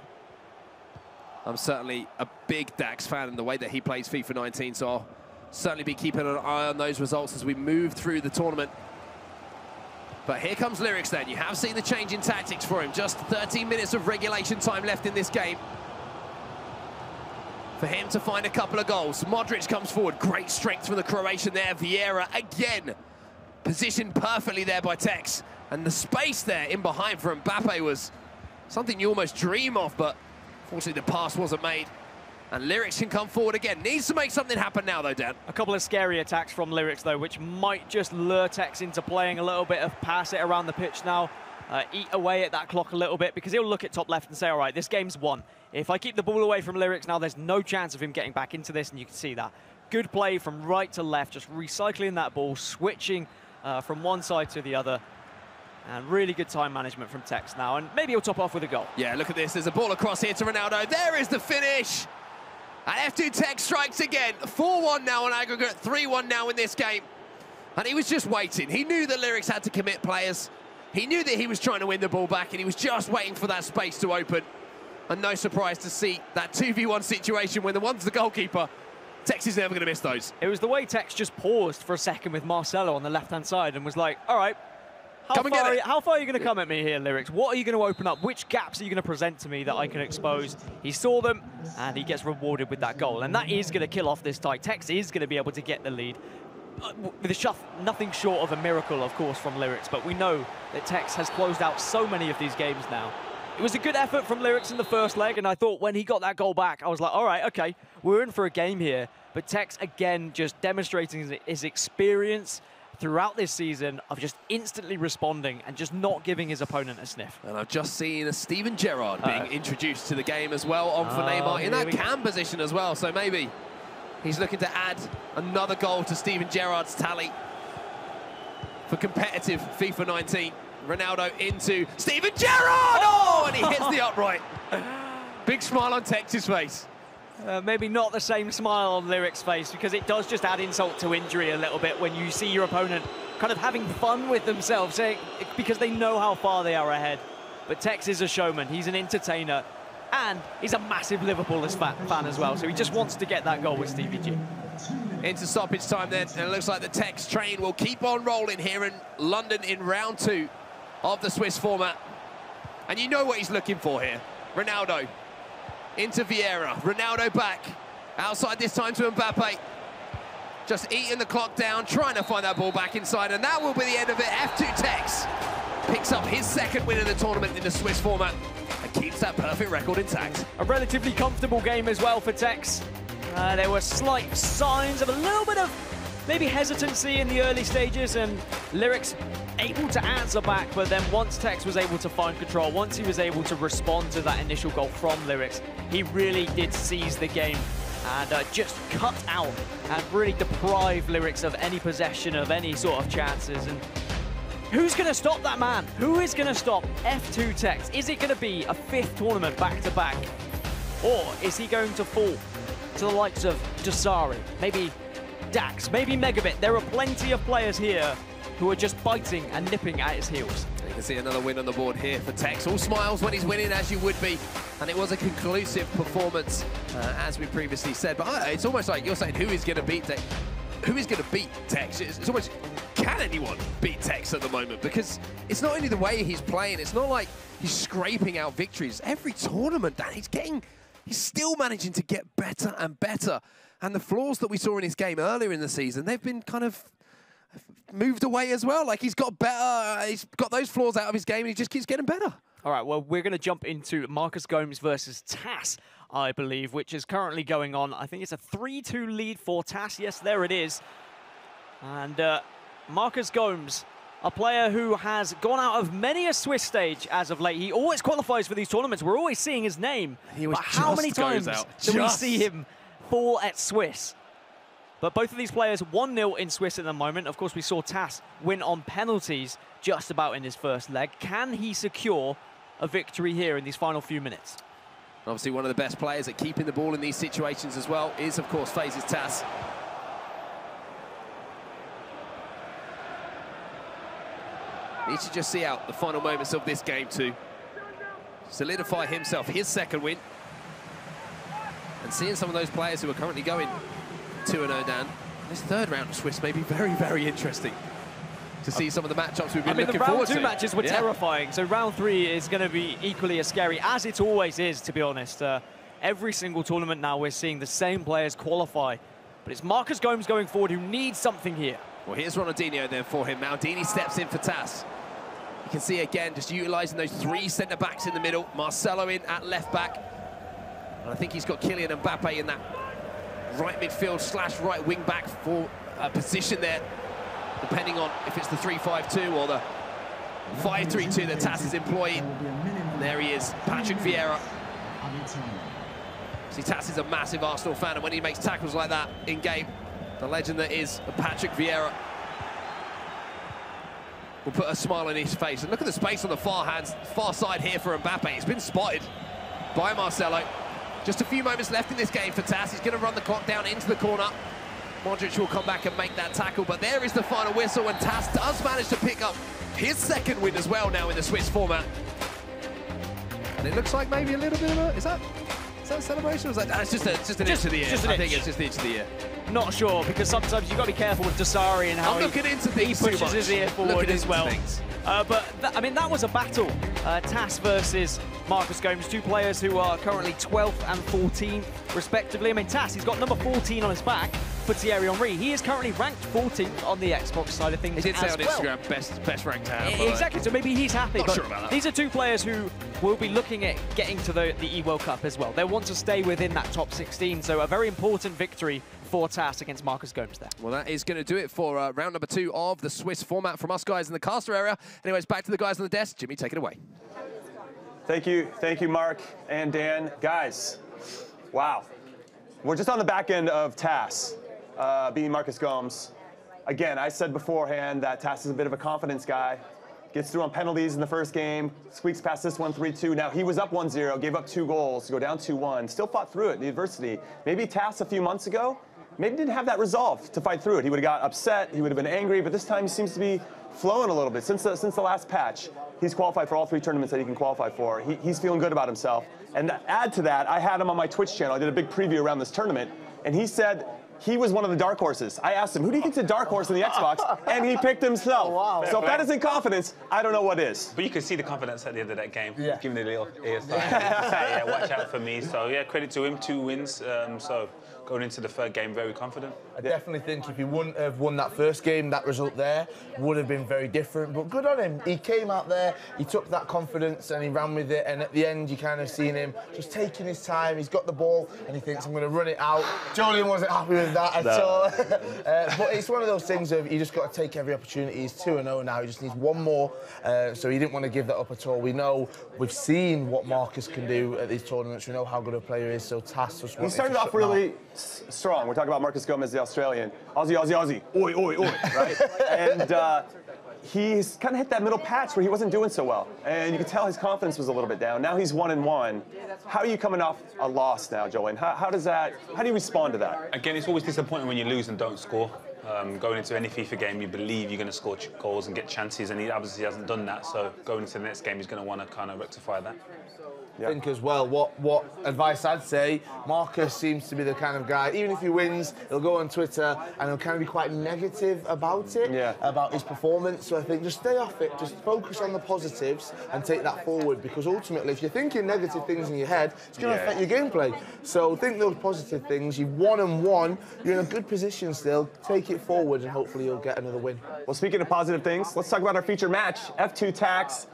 I'm certainly a big Dax fan in the way that he plays FIFA 19, so I'll certainly be keeping an eye on those results as we move through the tournament. But here comes Lyricz then. You have seen the change in tactics for him. Just 13 minutes of regulation time left in this game for him to find a couple of goals. Modric comes forward. Great strength from the Croatian there. Vieira again positioned perfectly there by Tekkz. And the space there in behind for Mbappe was something you almost dream of, but unfortunately the pass wasn't made. And Lyricz can come forward again. Needs to make something happen now, though, Dan. A couple of scary attacks from Lyricz, though, which might just lure Tekkz into playing a little bit of pass it around the pitch now. Eat away at that clock a little bit, because he'll look at top left and say, all right, this game's won. If I keep the ball away from Lyricz now, there's no chance of him getting back into this, and you can see that. Good play from right to left, just recycling that ball, switching from one side to the other. And really good time management from Tekkz now, and maybe he'll top off with a goal. Yeah, look at this. There's a ball across here to Ronaldo. There is the finish. And F2 Tekkz strikes again. 4-1 now on aggregate, 3-1 now in this game. And he was just waiting. He knew that Lyricz had to commit players. He knew that he was trying to win the ball back, and he was just waiting for that space to open. And no surprise to see that 2v1 situation when the one's the goalkeeper. Tekkz is never going to miss those. It was the way Tekkz just paused for a second with Marcelo on the left-hand side and was like, all right, How far are you going to come at me here, Lyricz? What are you going to open up? Which gaps are you going to present to me that I can expose? He saw them, and he gets rewarded with that goal. And that is going to kill off this tie. Tekkz is going to be able to get the lead. With a shot, nothing short of a miracle, of course, from Lyricz. But we know that Tekkz has closed out so many of these games now. It was a good effort from Lyricz in the first leg, and I thought when he got that goal back, I was like, all right, okay, we're in for a game here. But Tekkz, again, just demonstrating his experience throughout this season of just instantly responding and just not giving his opponent a sniff. And I've just seen a Steven Gerrard being introduced to the game as well, on for Neymar, in that cam position as well. So maybe he's looking to add another goal to Steven Gerrard's tally for competitive FIFA 19. Ronaldo into Steven Gerrard! Oh, and he hits the upright. Big smile on Tekkz's face. Maybe not the same smile on Lyricz's face, because it does just add insult to injury a little bit when you see your opponent kind of having fun with themselves, because they know how far they are ahead. But Tekkz is a showman, he's an entertainer, and he's a massive Liverpool fan as well, so he just wants to get that goal with Stevie G. Into stoppage time then, and it looks like the Tekkz train will keep on rolling here in London in round 2 of the Swiss format. And you know what he's looking for here. Ronaldo into Vieira, Ronaldo back, outside this time to Mbappe. Just eating the clock down, trying to find that ball back inside, and that will be the end of it. F2 Tekkz picks up his second win of the tournament in the Swiss format and keeps that perfect record intact. A relatively comfortable game as well for Tekkz. There were slight signs of a little bit of maybe hesitancy in the early stages, and Lyricz able to answer back, but then once Tekkz was able to find control, once he was able to respond to that initial goal from Lyricz, he really did seize the game and just cut out and really deprive Lyricz of any possession, of any sort of chances. And who's going to stop that man? Who is going to stop F2 Tekkz? Is it going to be a 5th tournament back-to-back? Or is he going to fall to the likes of Dasari, maybe Dax, maybe Megabit? There are plenty of players here who are just biting and nipping at his heels. You can see another win on the board here for Tekkz. All smiles when he's winning, as you would be. And it was a conclusive performance, as we previously said. But it's almost like you're saying, who is going to beat Tekkz? Who is going to beat Tekkz? It's almost, can anyone beat Tekkz at the moment? Because it's not only the way he's playing, it's not like he's scraping out victories. Every tournament that he's still managing to get better and better. And the flaws that we saw in his game earlier in the season, they've been kind of moved away as well. Like, he's got better, he's got those flaws out of his game, and he just keeps getting better. All right, well, we're going to jump into Marcus Gomes versus Tass, I believe, which is currently going on. I think it's a 3-2 lead for Tass. Yes, there it is. And Marcus Gomes, a player who has gone out of many a Swiss stage as of late. He always qualifies for these tournaments. We're always seeing his name. But how many times do we see him fall at Swiss? But both of these players 1-0 in Swiss at the moment. Of course, we saw Tass win on penalties just about in his first leg. Can he secure a victory here in these final few minutes? Obviously, one of the best players at keeping the ball in these situations as well is, of course, FaZe's Tass. Needs to just see out the final moments of this game to solidify himself his second win. And seeing some of those players who are currently going 2-0 down, this third round of Swiss may be very, very interesting to see some of the matchups we've been looking forward to. The round 2 matches were terrifying, so round 3 is going to be equally as scary, as it always is, to be honest. Every single tournament now we're seeing the same players qualify, but it's Marcus Gomes going forward who needs something here. Well, here's Ronaldinho then for him. Maldini steps in for Tass. You can see again, just utilising those 3 centre-backs in the middle. Marcelo in at left-back. And I think he's got Kylian Mbappe in that right midfield / right wing-back for a position there, depending on if it's the 3-5-2 or the 5-3-2 that Tass is employing. And there he is, Patrick Vieira. See, Tass is a massive Arsenal fan, and when he makes tackles like that in-game, the legend that is Patrick Vieira will put a smile on his face. And look at the space on the far side here for Mbappe. It's been spotted by Marcelo. Just a few moments left in this game for Tass. He's going to run the clock down into the corner. Modric will come back and make that tackle, but there is the final whistle, and Tass does manage to pick up his second win as well now in the Swiss format. And it looks like maybe a little bit of a... Is that Is that a celebration? Or was that, it's just an itch of the ear. I think it's just the itch of the ear. Not sure, because sometimes you've got to be careful with Dasari and how I'm looking into things he too pushes much. his ear forward Looking as into well. things. But I mean, that was a battle. Tass versus Marcus Gomes, two players who are currently 12th and 14th, respectively. I mean, Tass, he's got number 14 on his back for Thierry Henry. He is currently ranked 14th on the Xbox side of things. He did say on well. Instagram, best ranked out. Exactly, so maybe he's happy. Not but sure about that. these are two players who will be looking at getting to the E-World Cup as well. They want to stay within that top 16, so a very important victory for Tass against Marcus Gomes there. Well, that is going to do it for round number 2 of the Swiss format from us guys in the caster area. Anyways, back to the guys on the desk. Jimmy, take it away. Thank you, Mark and Dan. Guys, wow. We're just on the back end of Tass beating Marcus Gomes. Again, I said beforehand that Tass is a bit of a confidence guy. Gets through on penalties in the first game, squeaks past this one 3-2. Now, he was up 1-0, gave up 2 goals to go down 2-1, still fought through it, the adversity. Maybe Tass a few months ago, maybe didn't have that resolve to fight through it. He would have got upset, he would have been angry, but this time he seems to be flowing a little bit. Since the last patch, he's qualified for all 3 tournaments that he can qualify for. He's feeling good about himself. And to add to that, I had him on my Twitch channel. I did a big preview around this tournament, and he said he was one of the dark horses. I asked him, who do you think's a dark horse in the Xbox? And he picked himself. Wow. So if that isn't confidence, I don't know what is. But you could see the confidence at the end of that game. Yeah. Giving it a little ear sign. Yeah, watch out for me. So yeah, credit to him, 2 wins. So going into the third game, very confident. I definitely think if he wouldn't have won that first game, that result there would have been very different. But good on him. He came out there, he took that confidence and he ran with it. And at the end, you kind of seen him just taking his time. He's got the ball and he thinks, I'm going to run it out. Julian wasn't happy with that at all. But it's one of those things of you just got to take every opportunity. He's 2-0 now. He just needs one more. So he didn't want to give that up at all. We know, we've seen what Marcus can do at these tournaments. We know how good a player he is. So Tass just He started off really strong. We're talking about Marcus Gomes, the Australian. Aussie, Aussie, Aussie. Oi, oi, oi, right? And he's kind of hit that middle patch where he wasn't doing so well. And you could tell his confidence was a little bit down. Now he's 1-1. How are you coming off a loss now, Joel? How do you respond to that? Again, it's always disappointing when you lose and don't score. Going into any FIFA game, you believe you're going to score goals and get chances, and he obviously hasn't done that. So going into the next game, he's going to want to kind of rectify that. I think as well, what advice I'd say, Marcus seems to be the kind of guy, even if he wins, he'll go on Twitter and he'll kind of be quite negative about it, about his performance. So I think just stay off it, just focus on the positives and take that forward, because ultimately, if you're thinking negative things in your head, it's going to affect your gameplay. So think those positive things. You've 1-1, you're in a good position still, take it forward and hopefully you'll get another win. Well, speaking of positive things, let's talk about our featured match, F2 Tekkz,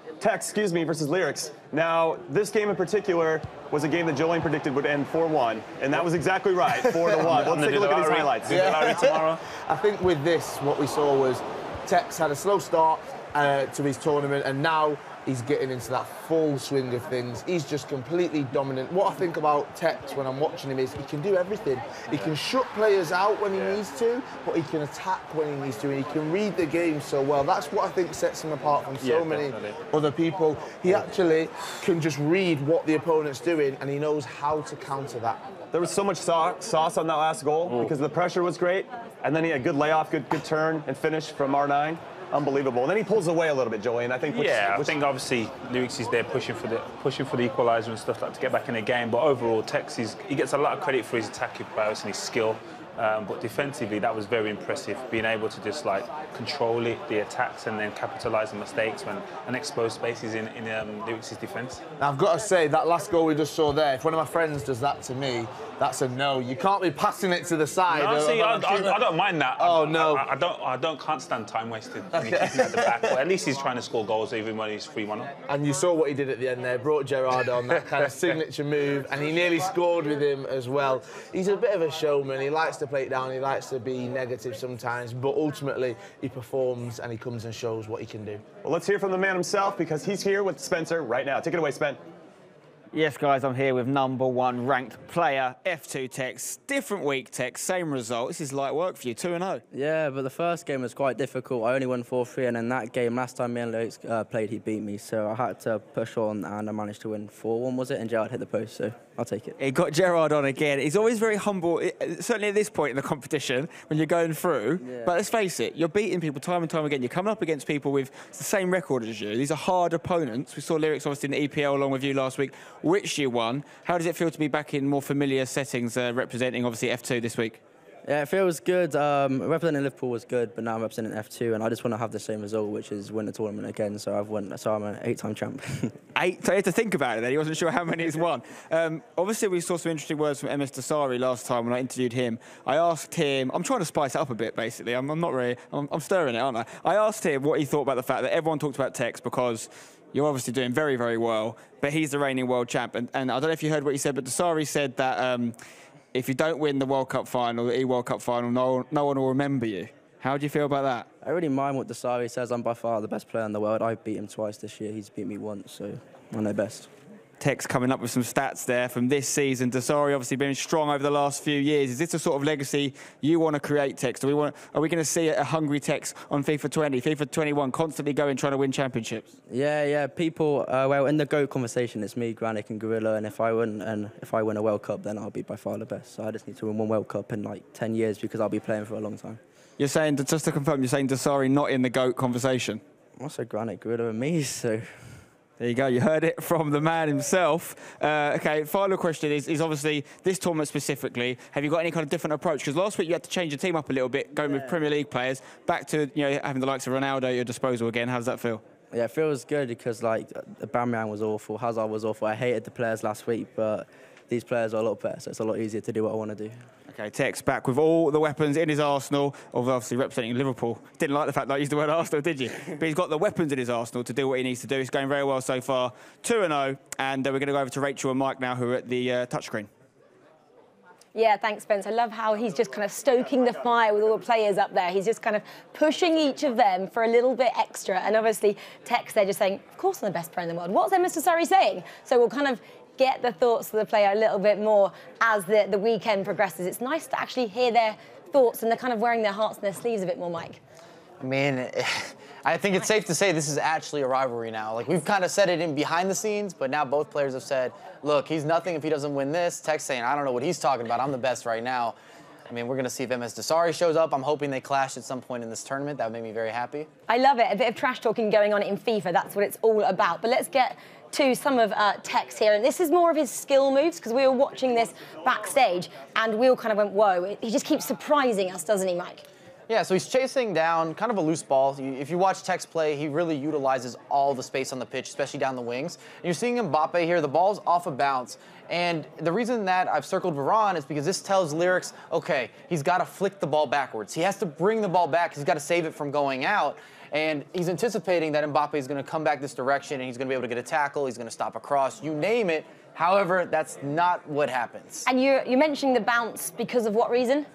versus Lyricz. Now, this game in particular was a game that Jolene predicted would end 4-1, and that was exactly right, 4-1. Let's take a look at these highlights. Tomorrow. I think with this, what we saw was Tekkz had a slow start to his tournament, and now he's getting into that full swing of things. He's just completely dominant. What I think about Tekkz when I'm watching him is he can do everything. He can shut players out when he needs to, but he can attack when he needs to, and he can read the game so well. That's what I think sets him apart from so many other people. He actually can just read what the opponent's doing, and he knows how to counter that. There was so much sauce on that last goal because the pressure was great, and then he had good layoff, good turn and finish from R9. Unbelievable. And then he pulls away a little bit, Joey, and I think... I think obviously Lyricz is there pushing for the equaliser and stuff like to get back in the game, but overall Tekkz, he gets a lot of credit for his attacking prowess and his skill. But defensively, that was very impressive. Being able to just like control it, the attacks, and then capitalise on mistakes and expose spaces in Lyricz's defence. Now, I've got to say, that last goal we just saw there, if one of my friends does that to me, that's a no. You can't be passing it to the side. No, see, I don't mind that. Oh, no. Can't stand time wasted when you're kicking at the back. But at least he's trying to score goals even when he's 3-1 up. And you saw what he did at the end there, brought Gerard on, that kind of signature move, and he nearly scored with him as well. He's a bit of a showman. He likes to play it down, he likes to be negative sometimes, but ultimately he performs and he comes and shows what he can do. Well, let's hear from the man himself, because he's here with Spencer right now. Take it away, Spen. Yes, guys, I'm here with #1 ranked player, F2 Tekkz. Different week, Tekkz, same result. This is light work for you, 2-0. Yeah, but the first game was quite difficult. I only won 4-3, and in that game, last time me and Lyricz played, he beat me. So I had to push on, and I managed to win 4-1, was it? And Gerard hit the post, so... I'll take it. He got Gerrard on again. He's always very humble, certainly at this point in the competition, when you're going through. Yeah. But let's face it, you're beating people time and time again. You're coming up against people with the same record as you. These are hard opponents. We saw Lyricz obviously in the EPL along with you last week, which you won. How does it feel to be back in more familiar settings, representing obviously F2 this week? Yeah, it feels good. Representing Liverpool was good, but now I'm representing F2, and I just want to have the same result, which is win the tournament again. So I've won. So I'm an 8-time champ. 8. So you had to think about it then. He wasn't sure how many he's won. Obviously, we saw some interesting words from MS Dasari last time when I interviewed him. I asked him. I'm trying to spice it up a bit, basically. I'm not really. I'm stirring it, aren't I? I asked him what he thought about the fact that everyone talked about Tekkz because you're obviously doing very, very well, but he's the reigning world champ. And I don't know if you heard what he said, but Dasari said that. If you don't win the World Cup final, the E-World Cup final, no one will remember you. How do you feel about that? I really mind what Dasari says. I'm by far the best player in the world. I beat him twice this year. He's beat me once, so I know best. Tekkz coming up with some stats there from this season. Dasari obviously been strong over the last few years. Is this the sort of legacy you want to create, Tekkz? Are we going to see a hungry Tekkz on FIFA 20, FIFA 21, constantly going trying to win championships? Yeah. People, well, in the GOAT conversation, it's me, Granick, and Gorilla. And if I win a World Cup, then I'll be by far the best. So I just need to win one World Cup in like 10 years because I'll be playing for a long time. You're saying, just to confirm, you're saying Dasari not in the GOAT conversation? Also, Granick, Gorilla, and me. So. There you go. You heard it from the man himself. OK, final question is obviously this tournament specifically. Have you got any kind of different approach? Because last week you had to change your team up a little bit, going with Premier League players, back to having the likes of Ronaldo at your disposal again. How does that feel? Yeah, it feels good because like Aubameyang was awful, Hazard was awful. I hated the players last week, but these players are a lot better, so it's a lot easier to do what I want to do. OK, Tekkz back with all the weapons in his arsenal, obviously representing Liverpool. Didn't like the fact that I used the word Arsenal, did you? But he's got the weapons in his arsenal to do what he needs to do. He's going very well so far, 2-0, and we're going to go over to Rachel and Mike now, who are at the touchscreen. Yeah, thanks, Spence. I love how he's just kind of stoking the fire with all the players up there. He's just kind of pushing each of them for a little bit extra. And obviously, Tekkz, they're just saying, of course I'm the best player in the world. What's Mr. Surrey saying? So we'll kind of get the thoughts of the player a little bit more as the weekend progresses. It's nice to actually hear their thoughts, and they're kind of wearing their hearts on their sleeves a bit more, Mike. I mean, I think it's safe to say this is actually a rivalry now. Like, we've kind of said it in behind the scenes, but now both players have said, look, he's nothing if he doesn't win this. Tekkz saying, I don't know what he's talking about. I'm the best right now. I mean, we're going to see if MS Dasari shows up. I'm hoping they clash at some point in this tournament. That would make me very happy. I love it. A bit of trash talking going on in FIFA. That's what it's all about. But let's get to some of Tekkz here. And this is more of his skill moves, because we were watching this backstage and we all kind of went, whoa. He just keeps surprising us, doesn't he, Mike? Yeah, so he's chasing down kind of a loose ball. If you watch Tekkz play, he really utilizes all the space on the pitch, especially down the wings. And you're seeing Mbappe here. The ball's off a bounce. And the reason that I've circled Varane is because this tells Lyricz, okay, he's got to flick the ball backwards. He has to bring the ball back. He's got to save it from going out. And he's anticipating that Mbappe is going to come back this direction and he's going to be able to get a tackle. He's going to stop a cross. You name it. However, that's not what happens. And you're mentioning the bounce because of what reason?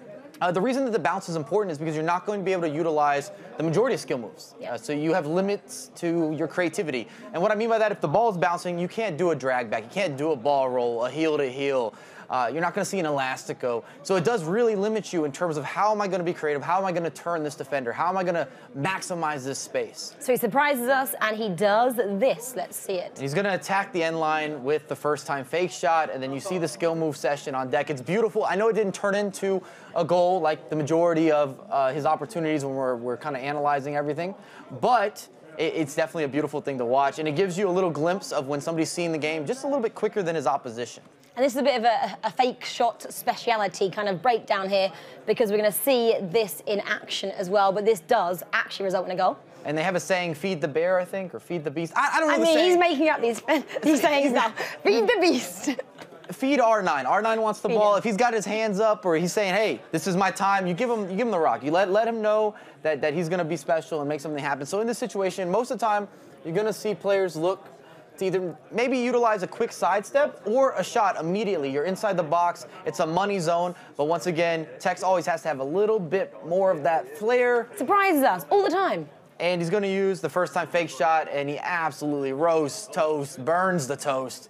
The reason that the bounce is important is because you're not going to be able to utilize the majority of skill moves. Yeah. So you have limits to your creativity. And what I mean by that, if the ball is bouncing, you can't do a drag back. You can't do a ball roll, a heel to heel. You're not going to see an elastico. So it does really limit you in terms of how am I going to be creative? How am I going to turn this defender? How am I going to maximize this space? So he surprises us, and he does this. Let's see it. And he's going to attack the end line with the first-time fake shot, and then you see the skill move session on deck. It's beautiful. I know it didn't turn into a goal like the majority of his opportunities when we're kind of analyzing everything, but it's definitely a beautiful thing to watch, and it gives you a little glimpse of when somebody's seeing the game just a little bit quicker than his opposition. And this is a bit of a fake shot speciality kind of breakdown here, because we're going to see this in action as well, but this does actually result in a goal. And they have a saying, feed the bear, I think, or feed the beast. I don't know the saying. I mean, he's making up these sayings now. Feed the beast. Feed R9. R9 wants the ball. If he's got his hands up or he's saying, hey, this is my time, you give him the rock. You let him know that he's going to be special and make something happen. So in this situation, most of the time, you're going to see players look to either maybe utilize a quick sidestep or a shot immediately. You're inside the box. It's a money zone. But once again, Tekkz always has to have a little bit more of that flair. Surprises us all the time. And he's going to use the first-time fake shot, and he absolutely roasts toast, burns the toast.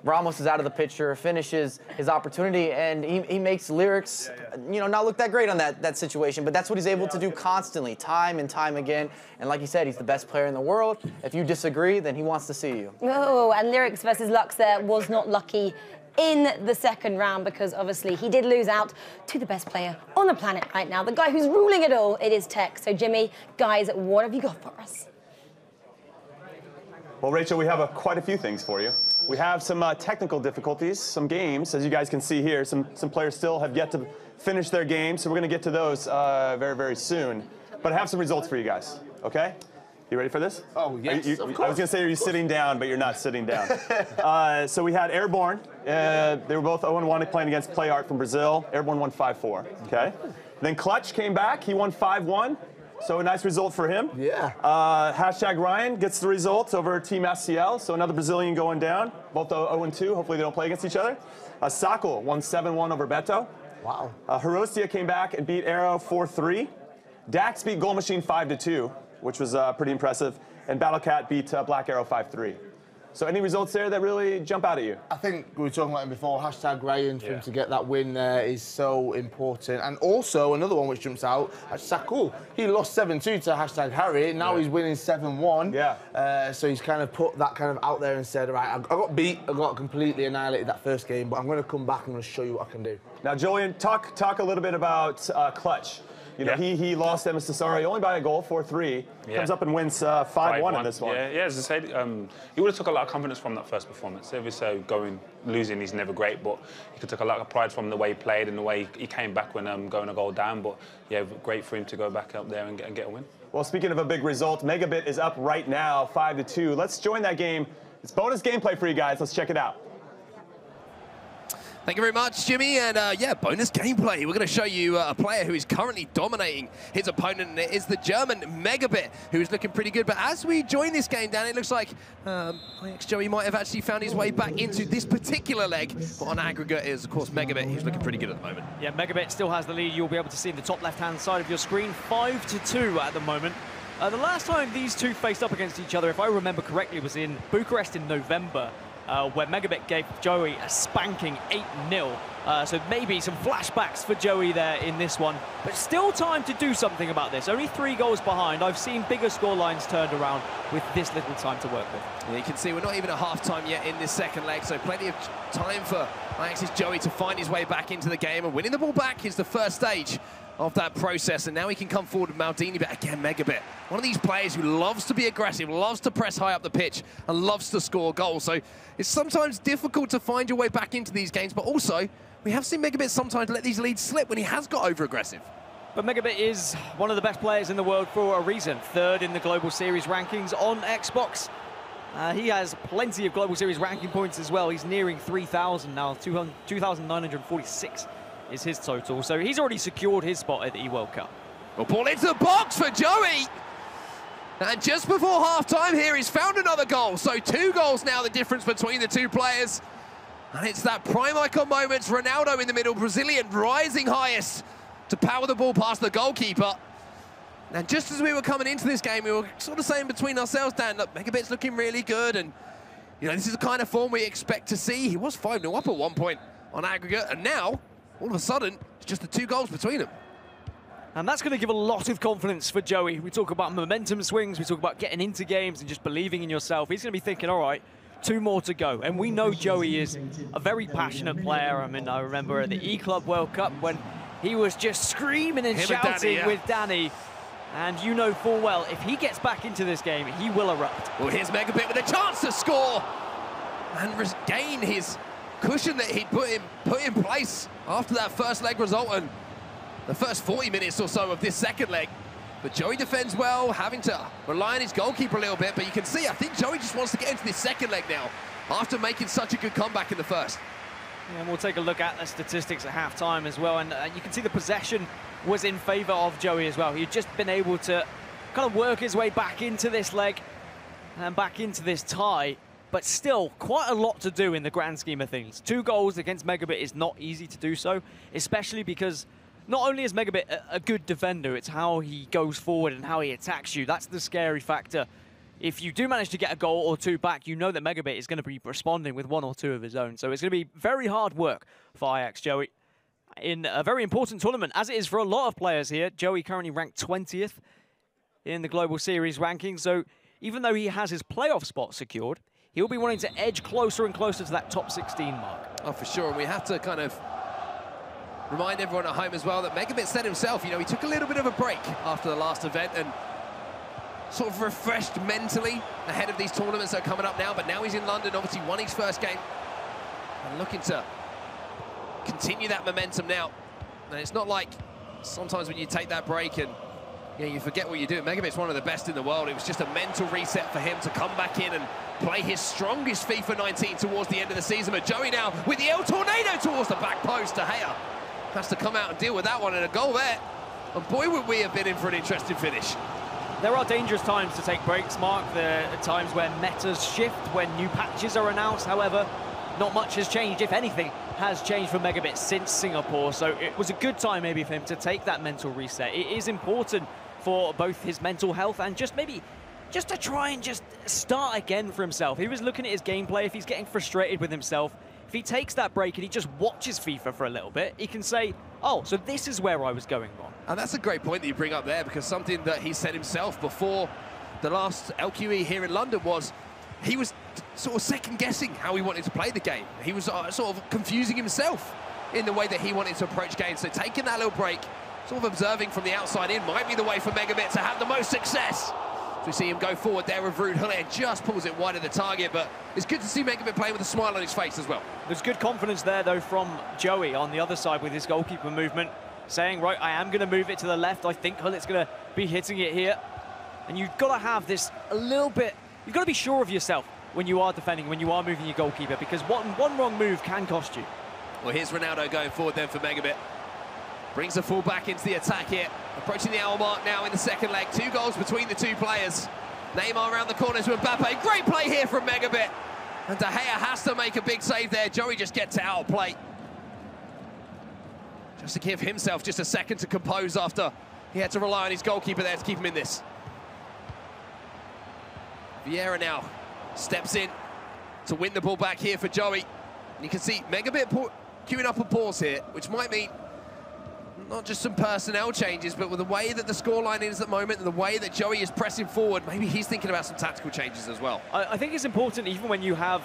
Ramos is out of the picture, finishes his opportunity, and he makes Lyricz, not look that great on that situation. But that's what he's able to do constantly, time and time again. And like he said, he's the best player in the world. If you disagree, then he wants to see you. Oh, and Lyricz versus Lux there was not lucky in the second round, because obviously he did lose out to the best player on the planet right now, the guy who's ruling it all. It is Tekkz. So Jimmy, guys, what have you got for us? Well, Rachel, we have quite a few things for you. We have some technical difficulties, some games, as you guys can see here. Some players still have yet to finish their game, so we're going to get to those very, very soon. But I have some results for you guys, okay? You ready for this? Oh, yes, of course. I was going to say, are you sitting down, but you're not sitting down. So we had Airborne. They were both 0-1 playing against Play Art from Brazil. Airborne won 5-4, okay? Then Clutch came back. He won 5-1. So a nice result for him. Yeah. Hashtag Ryan gets the results over Team SCL. So another Brazilian going down. Both 0-2. Hopefully they don't play against each other. Sakul won 7-1 over Beto. Wow. Hirosia came back and beat Arrow 4-3. Dax beat Goal Machine 5-2, which was pretty impressive. And Battlecat beat Black Arrow 5-3. So any results there that really jump out at you? I think we were talking about him before, hashtag Ryan, for him to get that win there is so important. And also, another one which jumps out, Sakul. He lost 7-2 to hashtag Harry, now he's winning 7-1. Yeah. So he's kind of put that kind of out there and said, all right, I got beat, I got completely annihilated that first game, but I'm going to come back and I'm going to show you what I can do. Now, Julian, talk a little bit about Clutch. You know, he lost Emis Desari only by a goal, 4-3. Comes up and wins 5-1 in this one. Yeah, as I said, he would have took a lot of confidence from that first performance. Obviously, losing is never great, but he could take a lot of pride from the way he played and the way he came back when going a goal down. But yeah, great for him to go back up there and get a win. Well, speaking of a big result, Megabit is up right now, 5-2. Let's join that game. It's bonus gameplay for you guys. Let's check it out. Thank you very much, Jimmy. And yeah, bonus gameplay. We're going to show you a player who is currently dominating his opponent, and it is the German Megabit, who's looking pretty good. But as we join this game, Dan, it looks like Joey might have actually found his way back into this particular leg. But on aggregate, it is, of course, Megabit who's looking pretty good at the moment. Yeah, Megabit still has the lead. You'll be able to see in the top left-hand side of your screen, 5-2 at the moment. The last time these two faced up against each other, if I remember correctly, was in Bucharest in November. Where Megabit gave Joey a spanking 8-0. So maybe some flashbacks for Joey there in this one. But still time to do something about this. Only 3 goals behind. I've seen bigger score lines turned around with this little time to work with. Yeah, you can see we're not even at half-time yet in this second leg, so plenty of time for Ajax's Joey to find his way back into the game. And winning the ball back is the first stage of that process, and now he can come forward with Maldini, but again, Megabit, one of these players who loves to be aggressive, loves to press high up the pitch, and loves to score goals. So it's sometimes difficult to find your way back into these games, but also, we have seen Megabit sometimes let these leads slip when he has got over-aggressive. But Megabit is one of the best players in the world for a reason. 3rd in the Global Series rankings on Xbox. He has plenty of Global Series ranking points as well. He's nearing 3,000 now, 2,946. is his total. So he's already secured his spot at the World Cup. Well, ball into the box for Joey. And just before half-time here, he's found another goal. So 2 goals now, the difference between the 2 players. And it's that prime icon moments. Ronaldo in the middle, Brazilian rising highest to power the ball past the goalkeeper. And just as we were coming into this game, we were sort of saying between ourselves, Dan, look, Megabit's looking really good. And, you know, this is the kind of form we expect to see. He was 5-0 up at one point on aggregate. And now, all of a sudden, it's just the 2 goals between them. And that's going to give a lot of confidence for Joey. We talk about momentum swings, we talk about getting into games and just believing in yourself. He's going to be thinking, all right, 2 more to go. And we know Joey is a very passionate player. I mean, I remember at the E-Club World Cup when he was just screaming and shouting with Danny. And you know full well, if he gets back into this game, he will erupt. Well, here's Megabit with a chance to score and regain his cushion that he'd put in place after that first leg result and the first 40 minutes or so of this second leg. But Joey defends well, having to rely on his goalkeeper a little bit. But you can see, I think Joey just wants to get into this second leg now after making such a good comeback in the first. Yeah, and we'll take a look at the statistics at half-time as well. And you can see the possession was in favour of Joey as well. He'd just been able to kind of work his way back into this leg and back into this tie. But still, quite a lot to do in the grand scheme of things. 2 goals against Megabit is not easy to do so, especially because not only is Megabit a good defender, it's how he goes forward and how he attacks you. That's the scary factor. If you do manage to get a goal or 2 back, you know that Megabit is going to be responding with 1 or 2 of his own. So it's going to be very hard work for Ajax Joey in a very important tournament, as it is for a lot of players here. Joey currently ranked 20th in the Global Series rankings. So even though he has his playoff spot secured, he'll be wanting to edge closer and closer to that top 16 mark. Oh, for sure. And we have to kind of remind everyone at home as well that Megabit said himself, you know, he took a little bit of a break after the last event and sort of refreshed mentally ahead of these tournaments that are coming up now. But now he's in London, obviously won his first game and looking to continue that momentum now. And it's not like sometimes when you take that break and you forget what you're doing. Megabit's one of the best in the world. It was just a mental reset for him to come back in and play his strongest FIFA 19 towards the end of the season. But Joey now with the El Tornado towards the back post. De Gea has to come out and deal with that one, and a goal there. And boy, would we have been in for an interesting finish. There are dangerous times to take breaks, Mark. There are times when metas shift, when new patches are announced. However, not much has changed, if anything, has changed for Megabit since Singapore. So it was a good time maybe for him to take that mental reset. It is important for both his mental health and just to try and just start again for himself. He was looking at his gameplay. If he's getting frustrated with himself, if he takes that break and he just watches FIFA for a little bit, he can say, oh, so this is where I was going wrong. And that's a great point that you bring up there, because something that he said himself before the last LQE here in London was he was sort of second-guessing how he wanted to play the game. He was sort of confusing himself in the way that he wanted to approach games. So taking that little break, sort of observing from the outside in, might be the way for Megabit to have the most success. So we see him go forward there with Ruud Huller, just pulls it wide of the target, but it's good to see Megabit playing with a smile on his face as well. There's good confidence there, though, from Joey on the other side with his goalkeeper movement, saying, right, I am going to move it to the left. I think Hullet's going to be hitting it here. And you've got to have this a little bit, you've got to be sure of yourself when you are defending, when you are moving your goalkeeper, because one wrong move can cost you. Well, here's Ronaldo going forward then for Megabit. Brings the full back into the attack here. Approaching the hour mark now in the second leg. 2 goals between the 2 players. Neymar around the corner to Mbappe. Great play here from Megabit. And De Gea has to make a big save there. Joey just gets out of play. Just to give himself just a second to compose after he had to rely on his goalkeeper there to keep him in this. Vieira now steps in to win the ball back here for Joey. And you can see Megabit queuing up a pause here, which might mean not just some personnel changes, but with the way that the scoreline is at the moment and the way that Joey is pressing forward, maybe he's thinking about some tactical changes as well. I think it's important, even when you have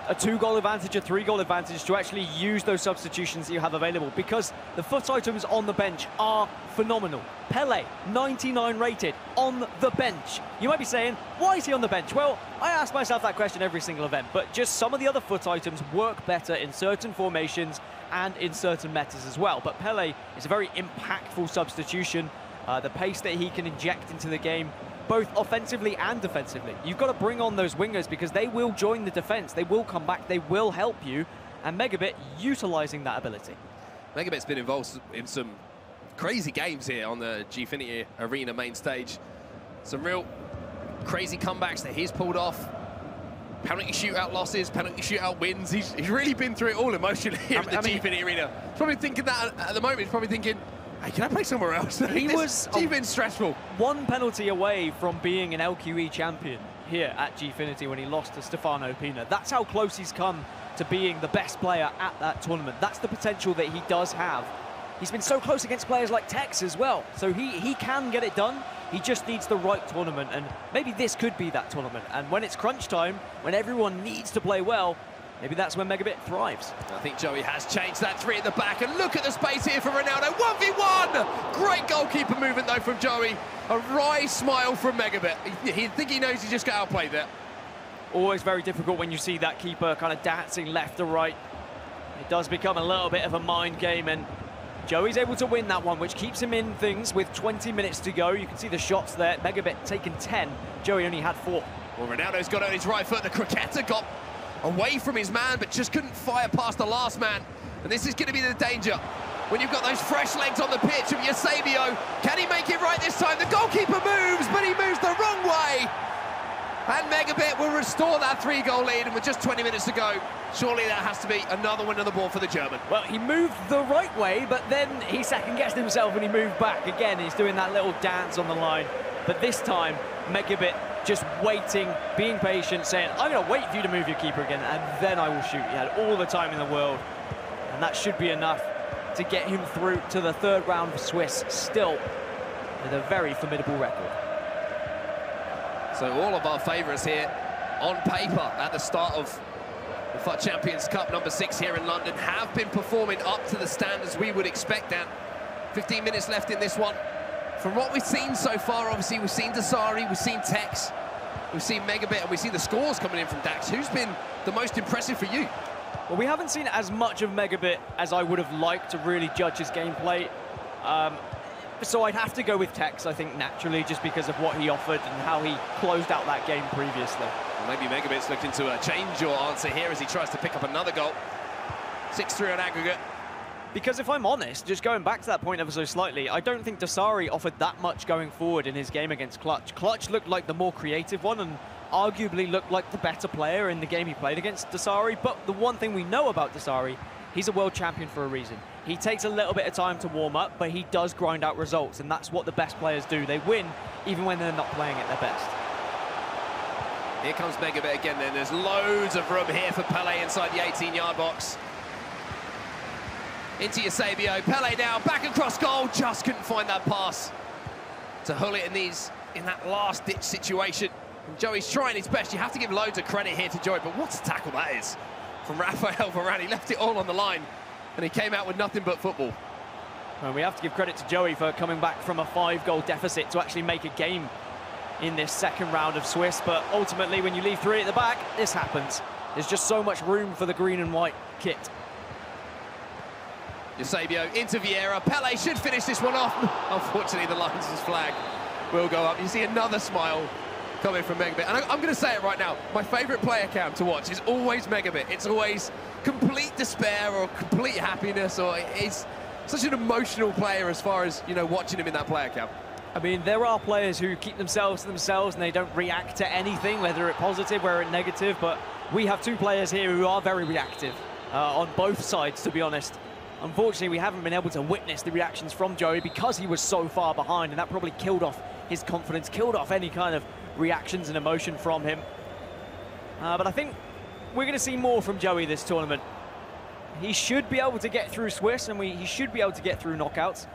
a 2-goal advantage, a 3-goal advantage, to actually use those substitutions that you have available, because the FUT items on the bench are phenomenal. Pele, 99 rated, on the bench. You might be saying, why is he on the bench? Well, I ask myself that question every single event, but just some of the other FUT items work better in certain formations and in certain metas as well. But Pele is a very impactful substitution. The pace that he can inject into the game, both offensively and defensively. You've got to bring on those wingers because they will join the defense. They will come back. They will help you. And Megabit utilizing that ability. Megabit's been involved in some crazy games here on the Gfinity Arena main stage. Some real crazy comebacks that he's pulled off. Penalty shootout losses, penalty shootout wins. He's really been through it all emotionally here at the Gfinity Arena. He's probably thinking that at the moment. He's probably thinking, hey, can I play somewhere else? He was been stressful. 1 penalty away from being an LQE champion here at Gfinity when he lost to Stefano Pina. That's how close he's come to being the best player at that tournament. That's the potential that he does have. He's been so close against players like Tekkz as well. So he can get it done. He just needs the right tournament, and maybe this could be that tournament. And when it's crunch time, when everyone needs to play well, maybe that's when Megabit thrives. I think Joey has changed that 3 at the back, and look at the space here for Ronaldo. 1v1! Great goalkeeper movement, though, from Joey. A wry smile from Megabit. He think he knows he just got outplayed there. Always very difficult when you see that keeper kind of dancing left to right. It does become a little bit of a mind game, and Joey's able to win that one, which keeps him in things with 20 minutes to go. You can see the shots there. Megabit taken 10. Joey only had 4. Well, Ronaldo's got on his right foot. The cricketer got away from his man, but just couldn't fire past the last man. And this is going to be the danger. When you've got those fresh legs on the pitch of Eusebio, can he make it right this time? The goalkeeper moves, but he moves the wrong way. And Megabit will restore that 3-goal lead, and with just 20 minutes to go, surely that has to be another win on the ball for the German. Well, he moved the right way, but then he second-guessed himself and he moved back again. He's doing that little dance on the line. But this time, Megabit just waiting, being patient, saying, I'm going to wait for you to move your keeper again, and then I will shoot. He had all the time in the world, and that should be enough to get him through to the 3rd round for Swiss, still with a very formidable record. So all of our favourites here on paper at the start of the FUT Champions Cup, number 6 here in London, have been performing up to the standards we would expect. Dan, 15 minutes left in this one. From what we've seen so far, obviously, we've seen Dasari, we've seen Tekkz, we've seen Megabit, and we've seen the scores coming in from Dax. Who's been the most impressive for you? Well, we haven't seen as much of Megabit as I would have liked to really judge his gameplay. So I'd have to go with Tekkz, I think, naturally, just because of what he offered and how he closed out that game previously. Well, maybe Megabit's looking to change your answer here as he tries to pick up another goal. 6-3 on aggregate. Because if I'm honest, just going back to that point ever so slightly, I don't think Dasari offered that much going forward in his game against Clutch. Clutch looked like the more creative one and arguably looked like the better player in the game he played against Dasari. But the one thing we know about Dasari, he's a world champion for a reason. He takes a little bit of time to warm up, but he does grind out results, and that's what the best players do. They win even when they're not playing at their best. Here comes Megabit again then. There's loads of room here for Pele inside the 18-yard box. Into Eusebio, Pele now, back across goal, just couldn't find that pass to hull it in that last-ditch situation. And Joey's trying his best. You have to give loads of credit here to Joey, but what a tackle that is from Rafael Varane. He left it all on the line, and he came out with nothing but football. Well, we have to give credit to Joey for coming back from a 5-goal deficit to actually make a game in this second round of Swiss, but ultimately, when you leave 3 at the back, this happens. There's just so much room for the green and white kit. Eusebio into Vieira. Pele should finish this one off. Unfortunately, the linesman's flag will go up. You see another smile coming from Megabit. And I'm going to say it right now. My favourite player cam to watch is always Megabit. It's always complete despair or complete happiness, or it's such an emotional player as far as, you know, watching him in that player cam. I mean, there are players who keep themselves to themselves and they don't react to anything, whether it's positive or negative, but we have 2 players here who are very reactive on both sides, to be honest. Unfortunately, we haven't been able to witness the reactions from Joey because he was so far behind, and that probably killed off his confidence, killed off any kind of reactions and emotion from him. But I think we're going to see more from Joey this tournament. He should be able to get through Swiss, and he should be able to get through knockouts.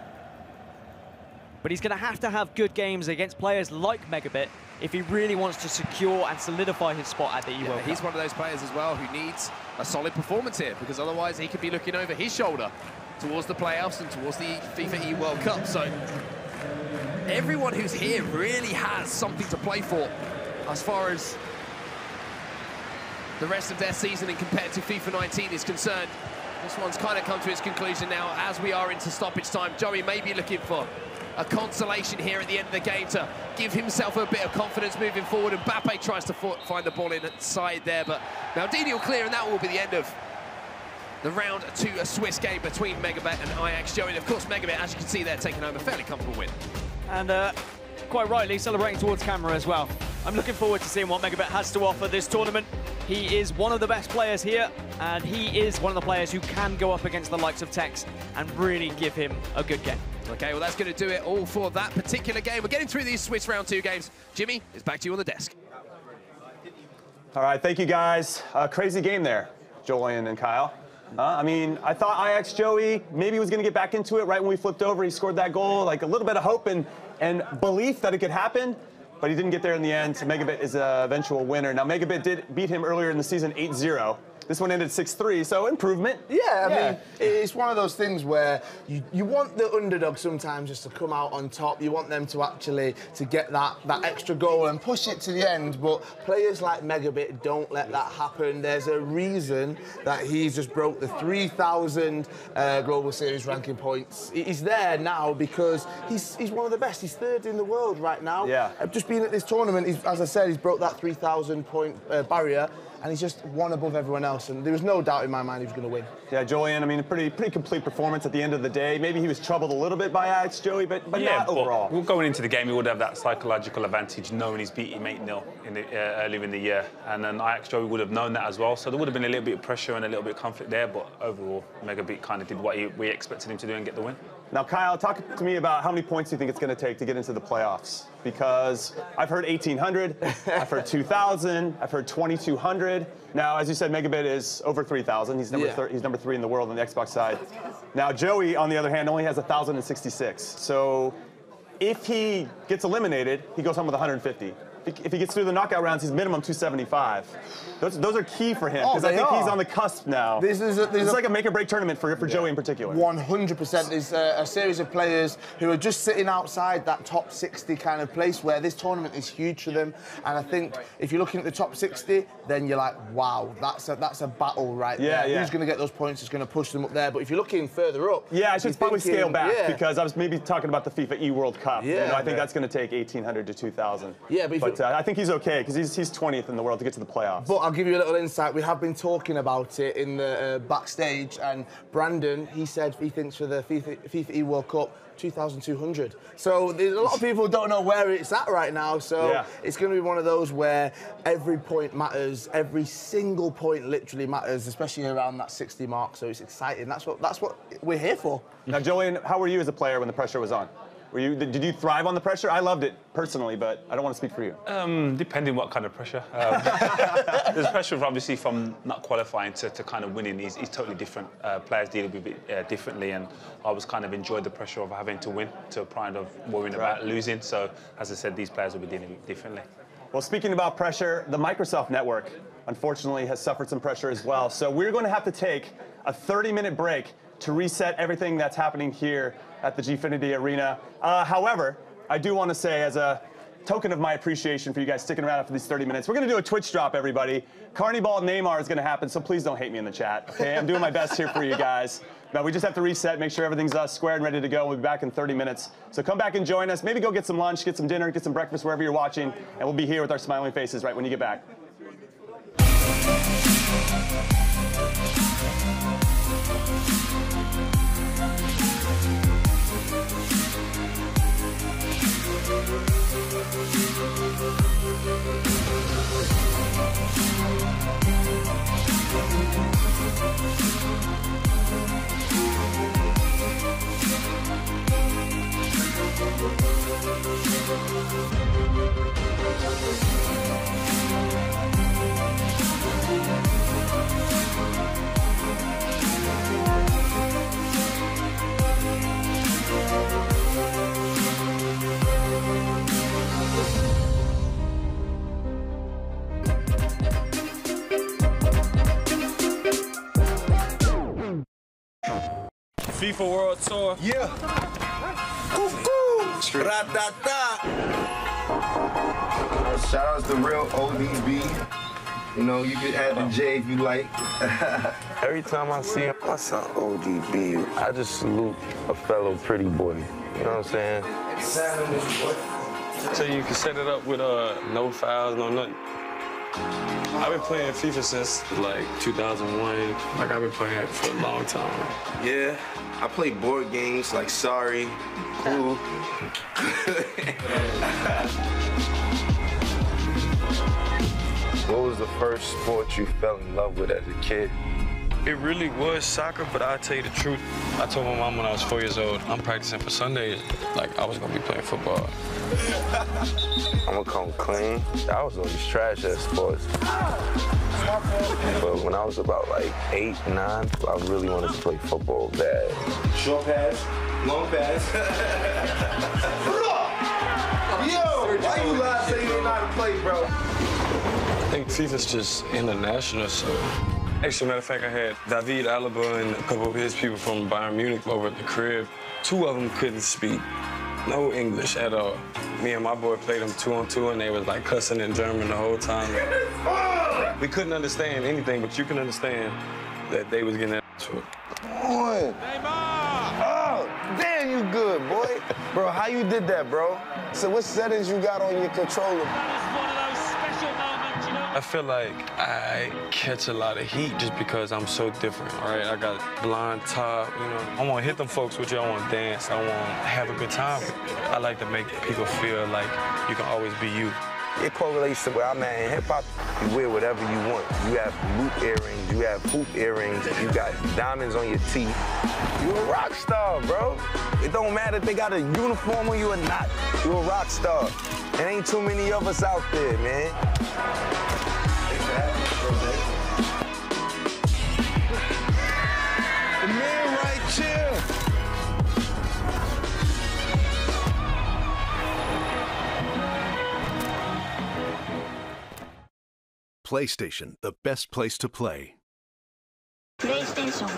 But he's going to have good games against players like Megabit if he really wants to secure and solidify his spot at the E-World Cup. He's one of those players as well who needs a solid performance here, because otherwise he could be looking over his shoulder towards the playoffs and towards the FIFA E-World Cup. So everyone who's here really has something to play for as far as the rest of their season and compared to FIFA 19 is concerned. This one's kind of come to its conclusion now as we are into stoppage time. Joey may be looking for a consolation here at the end of the game to give himself a bit of confidence moving forward, and Mbappe tries to find the ball inside there, but Maldini will clear, and that will be the end of the round 2, a Swiss game between Megabit and Ajax. Joey, and of course Megabit, as you can see there, taking home a fairly comfortable win. And quite rightly celebrating towards camera as well. I'm looking forward to seeing what Megabit has to offer this tournament. He is one of the best players here, and he is one of the players who can go up against the likes of Tekkz and really give him a good game. Okay, well, that's going to do it all for that particular game. We're getting through these Swiss round 2 games. Jimmy, it's back to you on the desk. All right, thank you, guys. Crazy game there, Julian and Kyle. I mean, I thought Ajax Joey maybe was going to get back into it right when we flipped over. He scored that goal, like a little bit of hope and belief that it could happen, but he didn't get there in the end. So Megabit is an eventual winner. Now, Megabit did beat him earlier in the season 8-0. This one ended 6-3, so improvement. Yeah, I mean, it's one of those things where you want the underdog sometimes just to come out on top. You want them to actually get that extra goal and push it to the end. But players like Megabit don't let that happen. There's a reason that he's just broke the 3,000 Global Series ranking points. He's there now because he's one of the best. He's 3rd in the world right now. Yeah. Just being at this tournament, as I said, he's broke that 3,000 point barrier. And he's just one above everyone else, and there was no doubt in my mind he was going to win. Yeah, Julian, I mean, a pretty complete performance at the end of the day. Maybe he was troubled a little bit by Ajax, Joey, but yeah, not overall. Well, going into the game, he would have that psychological advantage knowing he's beating 8-0 earlier in the year. And then Ajax Joey would have known that as well. So there would have been a little bit of pressure and a little bit of conflict there, but overall, Megabit kind of did what we expected him to do and get the win. Now, Kyle, talk to me about how many points you think it's going to take to get into the playoffs. Because I've heard 1,800, I've heard 2,000, I've heard 2,200. Now, as you said, Megabit is over 3,000. He's number 3 in the world on the Xbox side. Now, Joey, on the other hand, only has 1,066. So if he gets eliminated, he goes home with 150. if he gets through the knockout rounds, he's minimum 275. Those are key for him because I think he's on the cusp now. This is like a make-or-break tournament for Joey in particular. 100%. There's a series of players who are just sitting outside that top 60 kind of place where this tournament is huge for them. And I think if you're looking at the top 60, then you're like, wow, that's a battle right there. Who's going to get those points is going to push them up there. But if you're looking further up, I should probably scale back because I was maybe talking about the FIFA E World Cup. I think that's going to take 1,800 to 2,000. But I think he's okay because he's 20th in the world to get to the playoffs. But I'll give you a little insight. We have been talking about it in the backstage, and Brandon, he said he thinks for the FIFA E World Cup, 2,200. So there's a lot of people who don't know where it's at right now. So it's going to be one of those where every point matters, every single point literally matters, especially around that 60 mark. So it's exciting. That's what we're here for. Now, Joey, how were you as a player when the pressure was on? Did you thrive on the pressure? I loved it personally, but I don't want to speak for you. Depending what kind of pressure. There's pressure obviously from not qualifying to kind of winning. He's totally different. Players deal with it differently, and I was kind of enjoyed the pressure of having to win to a point of worrying about losing. So, as I said, these players will be dealing with it differently. Well, speaking about pressure, the Microsoft Network, unfortunately, has suffered some pressure as well. So we're going to have to take a 30-minute break to reset everything that's happening here at the Gfinity Arena. However, I do want to say, as a token of my appreciation for you guys sticking around for these 30 minutes, we're going to do a Twitch drop, everybody. Carney Ball Neymar is going to happen, so please don't hate me in the chat, okay? I'm doing my best here for you guys. Now, we just have to reset, make sure everything's squared and ready to go. We'll be back in 30 minutes. So come back and join us. Maybe go get some lunch, get some dinner, get some breakfast, wherever you're watching, and we'll be here with our smiling faces right when you get back. FIFA World Tour. Yeah. Shout out to real ODB. You know, you can add the J if you like. Every time I see him, I say ODB. I just salute a fellow pretty boy. You know what I'm saying? So you can set it up with no fouls, no nothing. I've been playing FIFA since like 2001. Like I've been playing it for a long time. Yeah, I play board games like Sorry, Clue. What was the first sport you fell in love with as a kid? It really was soccer, but I'll tell you the truth. I told my mom when I was 4 years old, I'm practicing for Sundays, like I was gonna be playing football. I'm gonna come clean. I was always trash at sports. But when I was about like 8, 9, I really wanted to play football bad. Short pass, long pass. Yo, why you lie saying you didn't know how to play, bro? I think FIFA's just international, so. Actually, matter of fact, I had David Alaba and a couple of his people from Bayern Munich over at the crib. 2 of them couldn't speak no English at all. Me and my boy played them 2-on-2, and they was like cussing in German the whole time. We couldn't understand anything, but you can understand that they was getting that to it. Boy. Oh, damn, you good, boy. Bro, how you did that, bro? So what settings you got on your controller? I feel like I catch a lot of heat just because I'm so different, all right? I got blonde top, you know. I want to hit them folks with you. I want to dance. I want to have a good time. I like to make people feel like you can always be you. It correlates to where I'm at in hip-hop. You wear whatever you want. You have loop earrings, you have hoop earrings, you got diamonds on your teeth. You a rock star, bro. It don't matter if they got a uniform on you or not. You a rock star. There ain't too many of us out there, man. The man right here. PlayStation, the best place to play. PlayStation.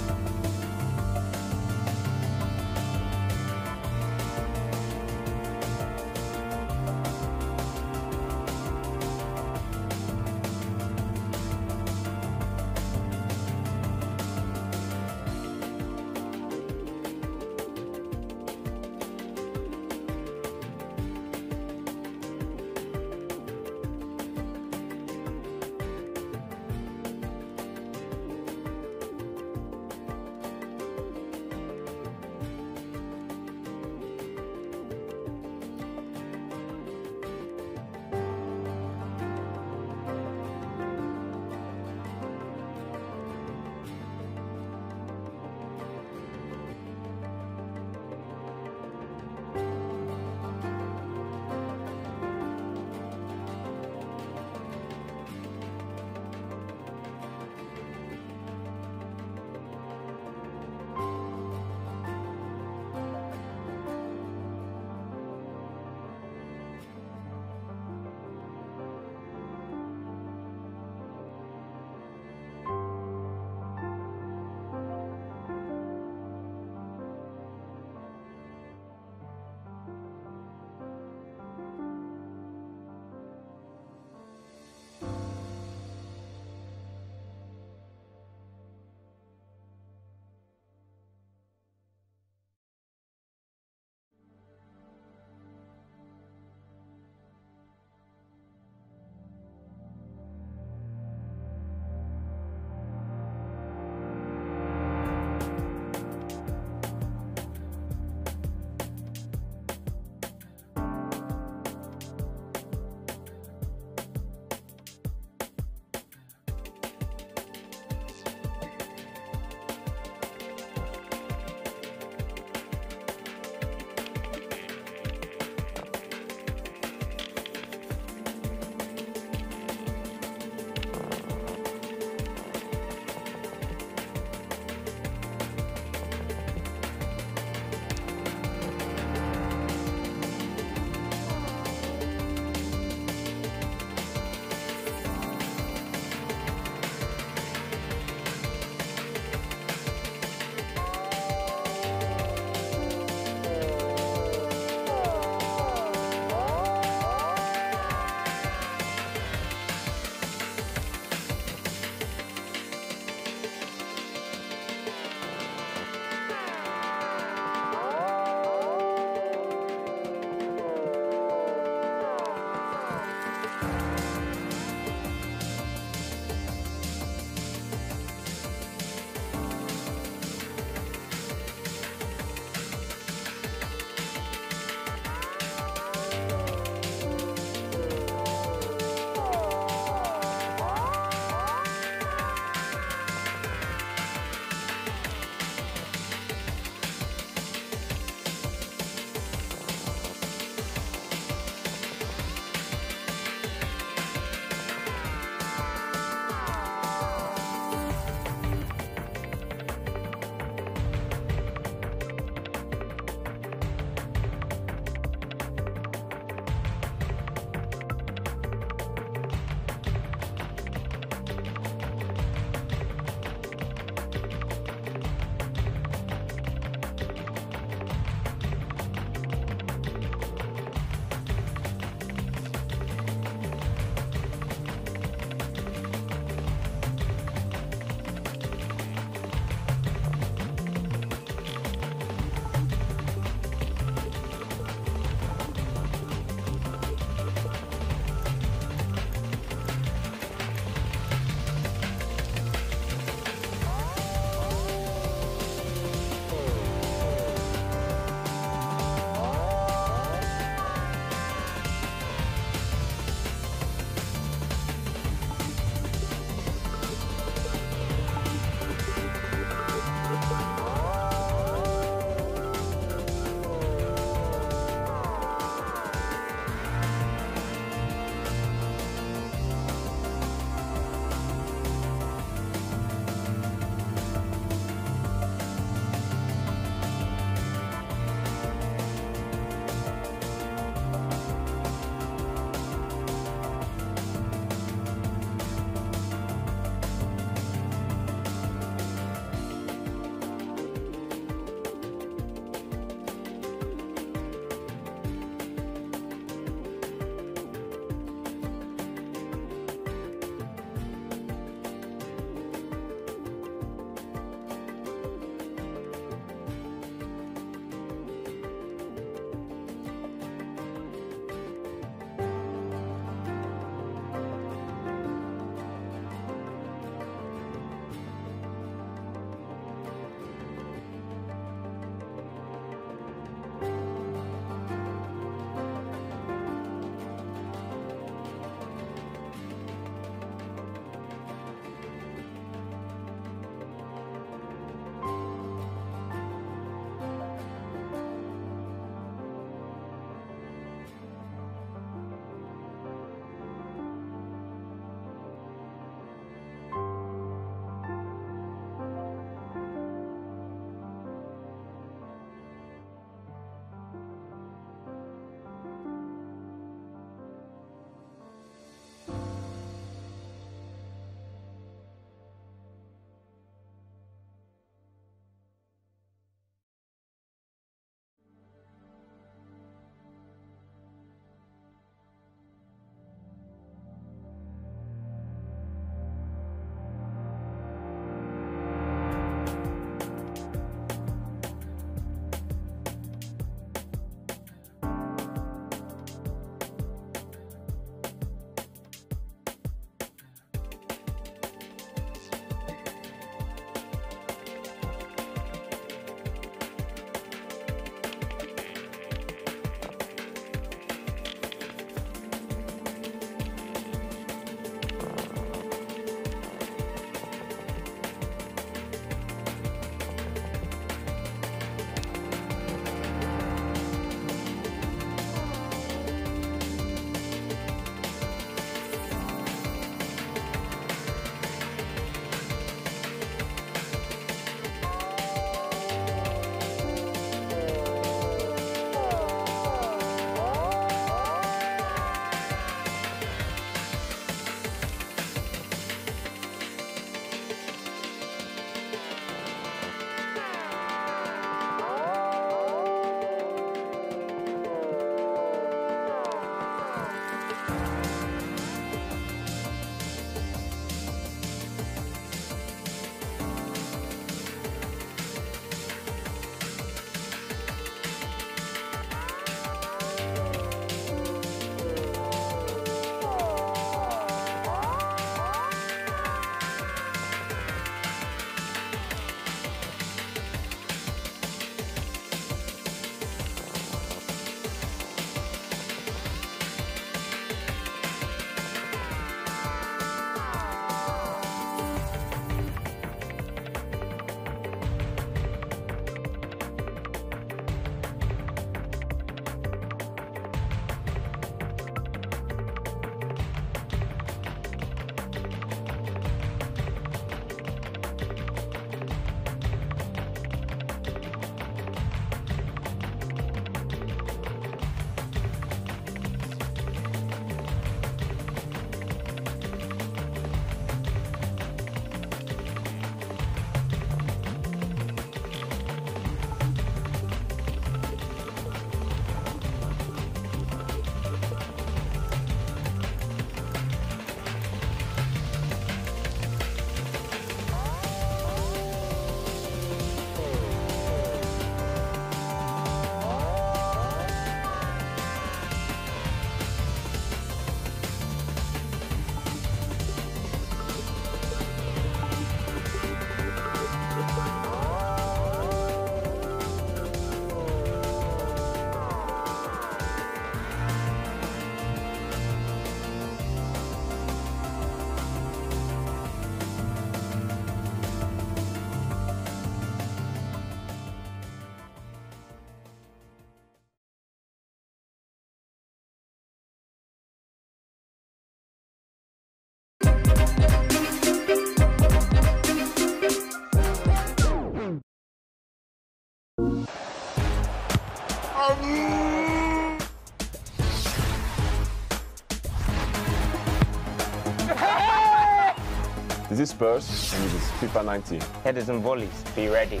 This is Spurs, and this is FIFA 19. Headers and volleys, be ready.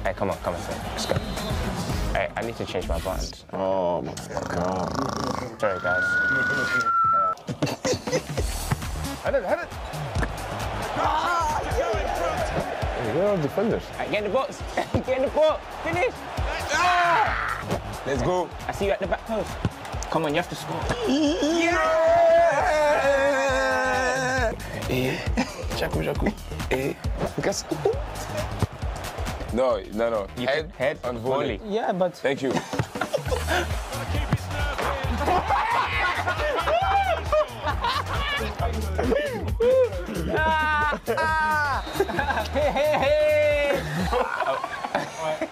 Hey, come on, son. Let's go. Hey, I need to change my buttons. Oh my God. Sorry, guys. Head it. Hey, where are the defenders? Right, get in the box. Get in the box. Finish. Let's go. I see you at the back post. Come on, you have to score. Jacu. No. You head on volley. Yeah, but... Thank you.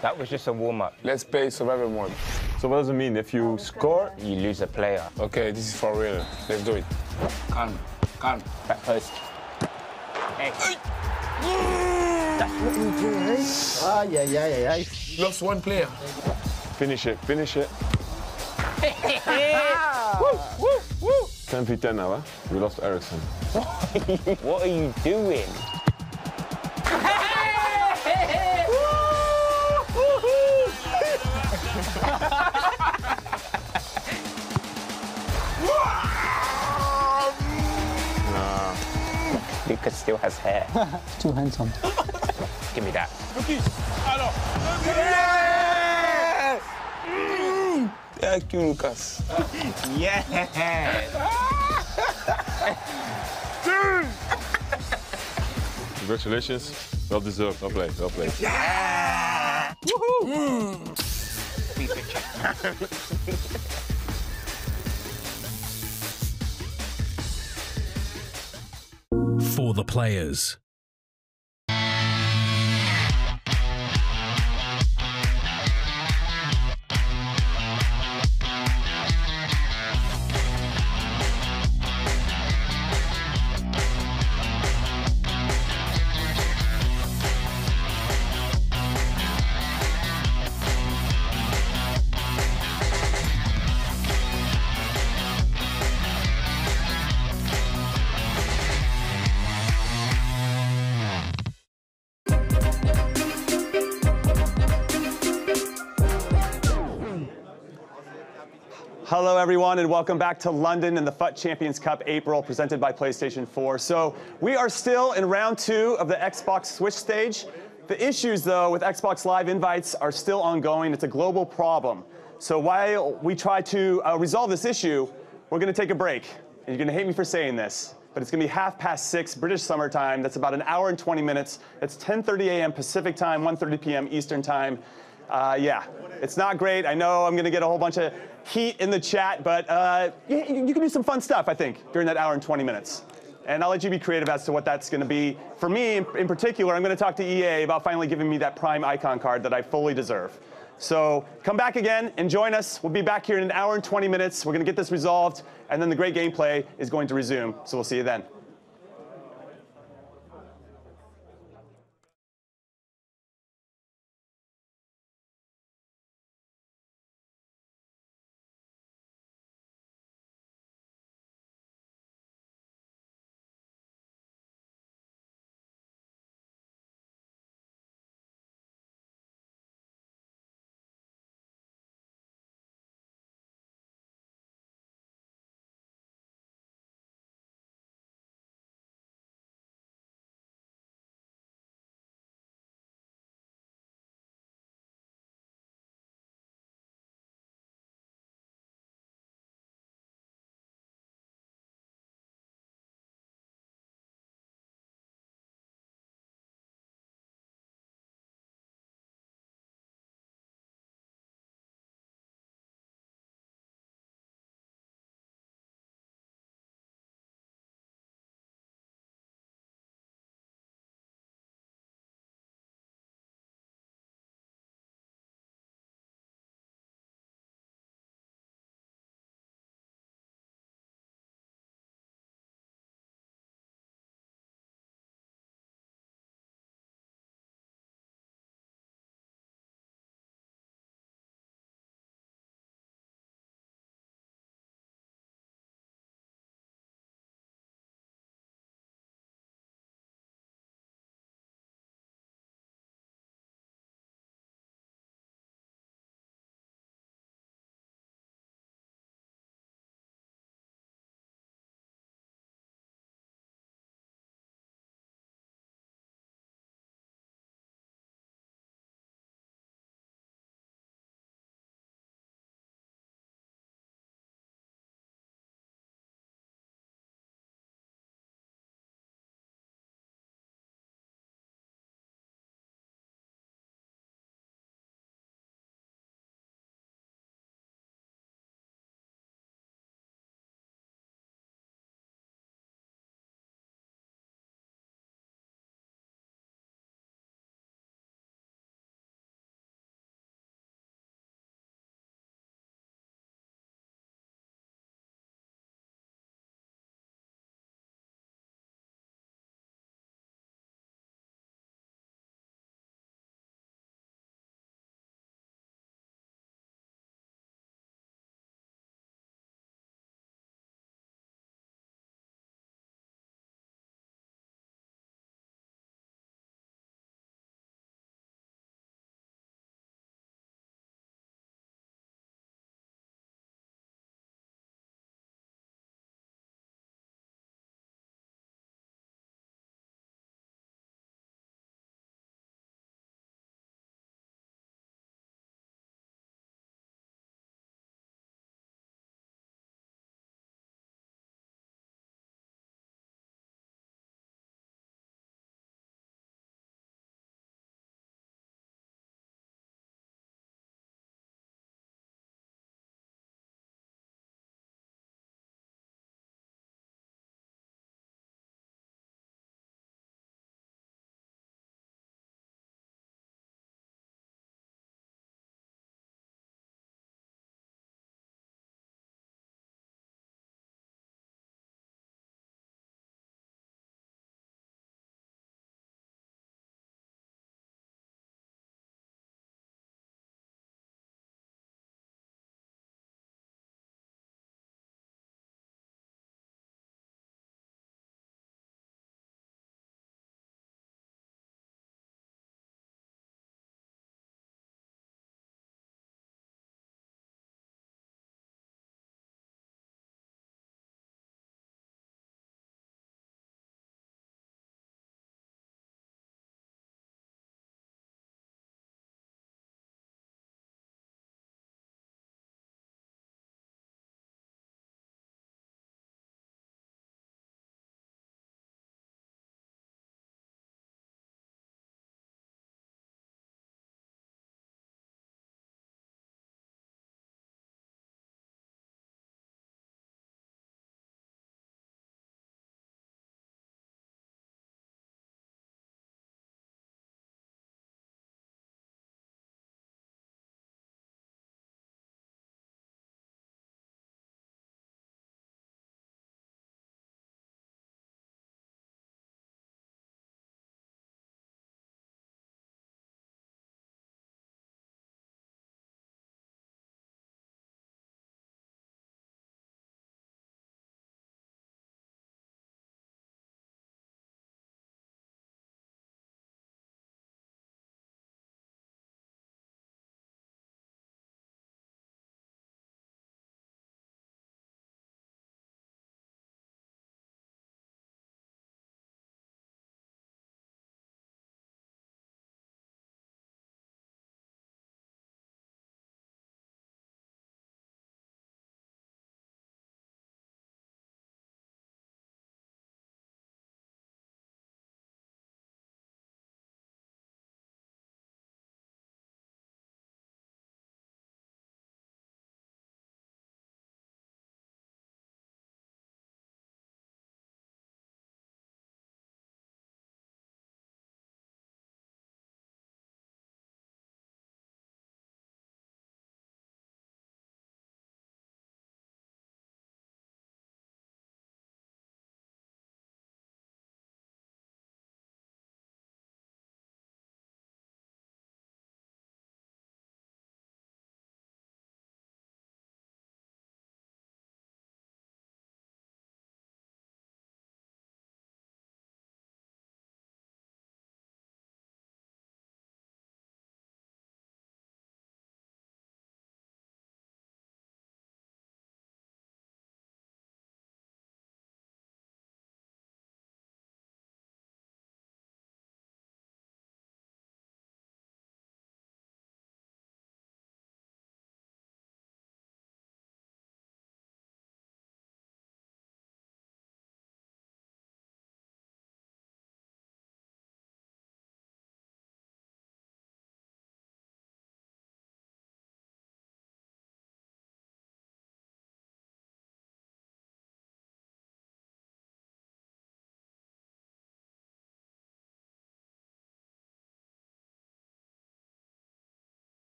That was just a warm-up. Let's play survival mode. So what does it mean? If you score, you lose a player. Okay, this is for real. Let's do it. Calm. Back post. Hey. That's what we do, eh? Yeah. Lost one player. Finish it. Woo. 10v10 now, huh? We lost Ericsson. What are you doing? Lucas still has hair. Too handsome. Give me that. Thank you, Lucas. Yeah. Congratulations. Well deserved. Well played. Yeah. Woohoo. For the players. Hello everyone and welcome back to London and the FUT Champions Cup April presented by PlayStation 4. So we are still in round 2 of the Xbox Switch stage. The issues though with Xbox Live invites are still ongoing. It's a global problem. So while we try to resolve this issue, we're going to take a break. And you're going to hate me for saying this, but it's going to be 6:30 British Summer Time. That's about an hour and 20 minutes. It's 10:30 a.m. Pacific Time, 1:30 p.m. Eastern Time. Yeah, it's not great. I know I'm going to get a whole bunch of heat in the chat, but you can do some fun stuff, I think, during that hour and 20 minutes. And I'll let you be creative as to what that's going to be. For me, in particular, I'm going to talk to EA about finally giving me that Prime icon card that I fully deserve. So come back again and join us. We'll be back here in an hour and 20 minutes. We're going to get this resolved, and then the great gameplay is going to resume. So we'll see you then.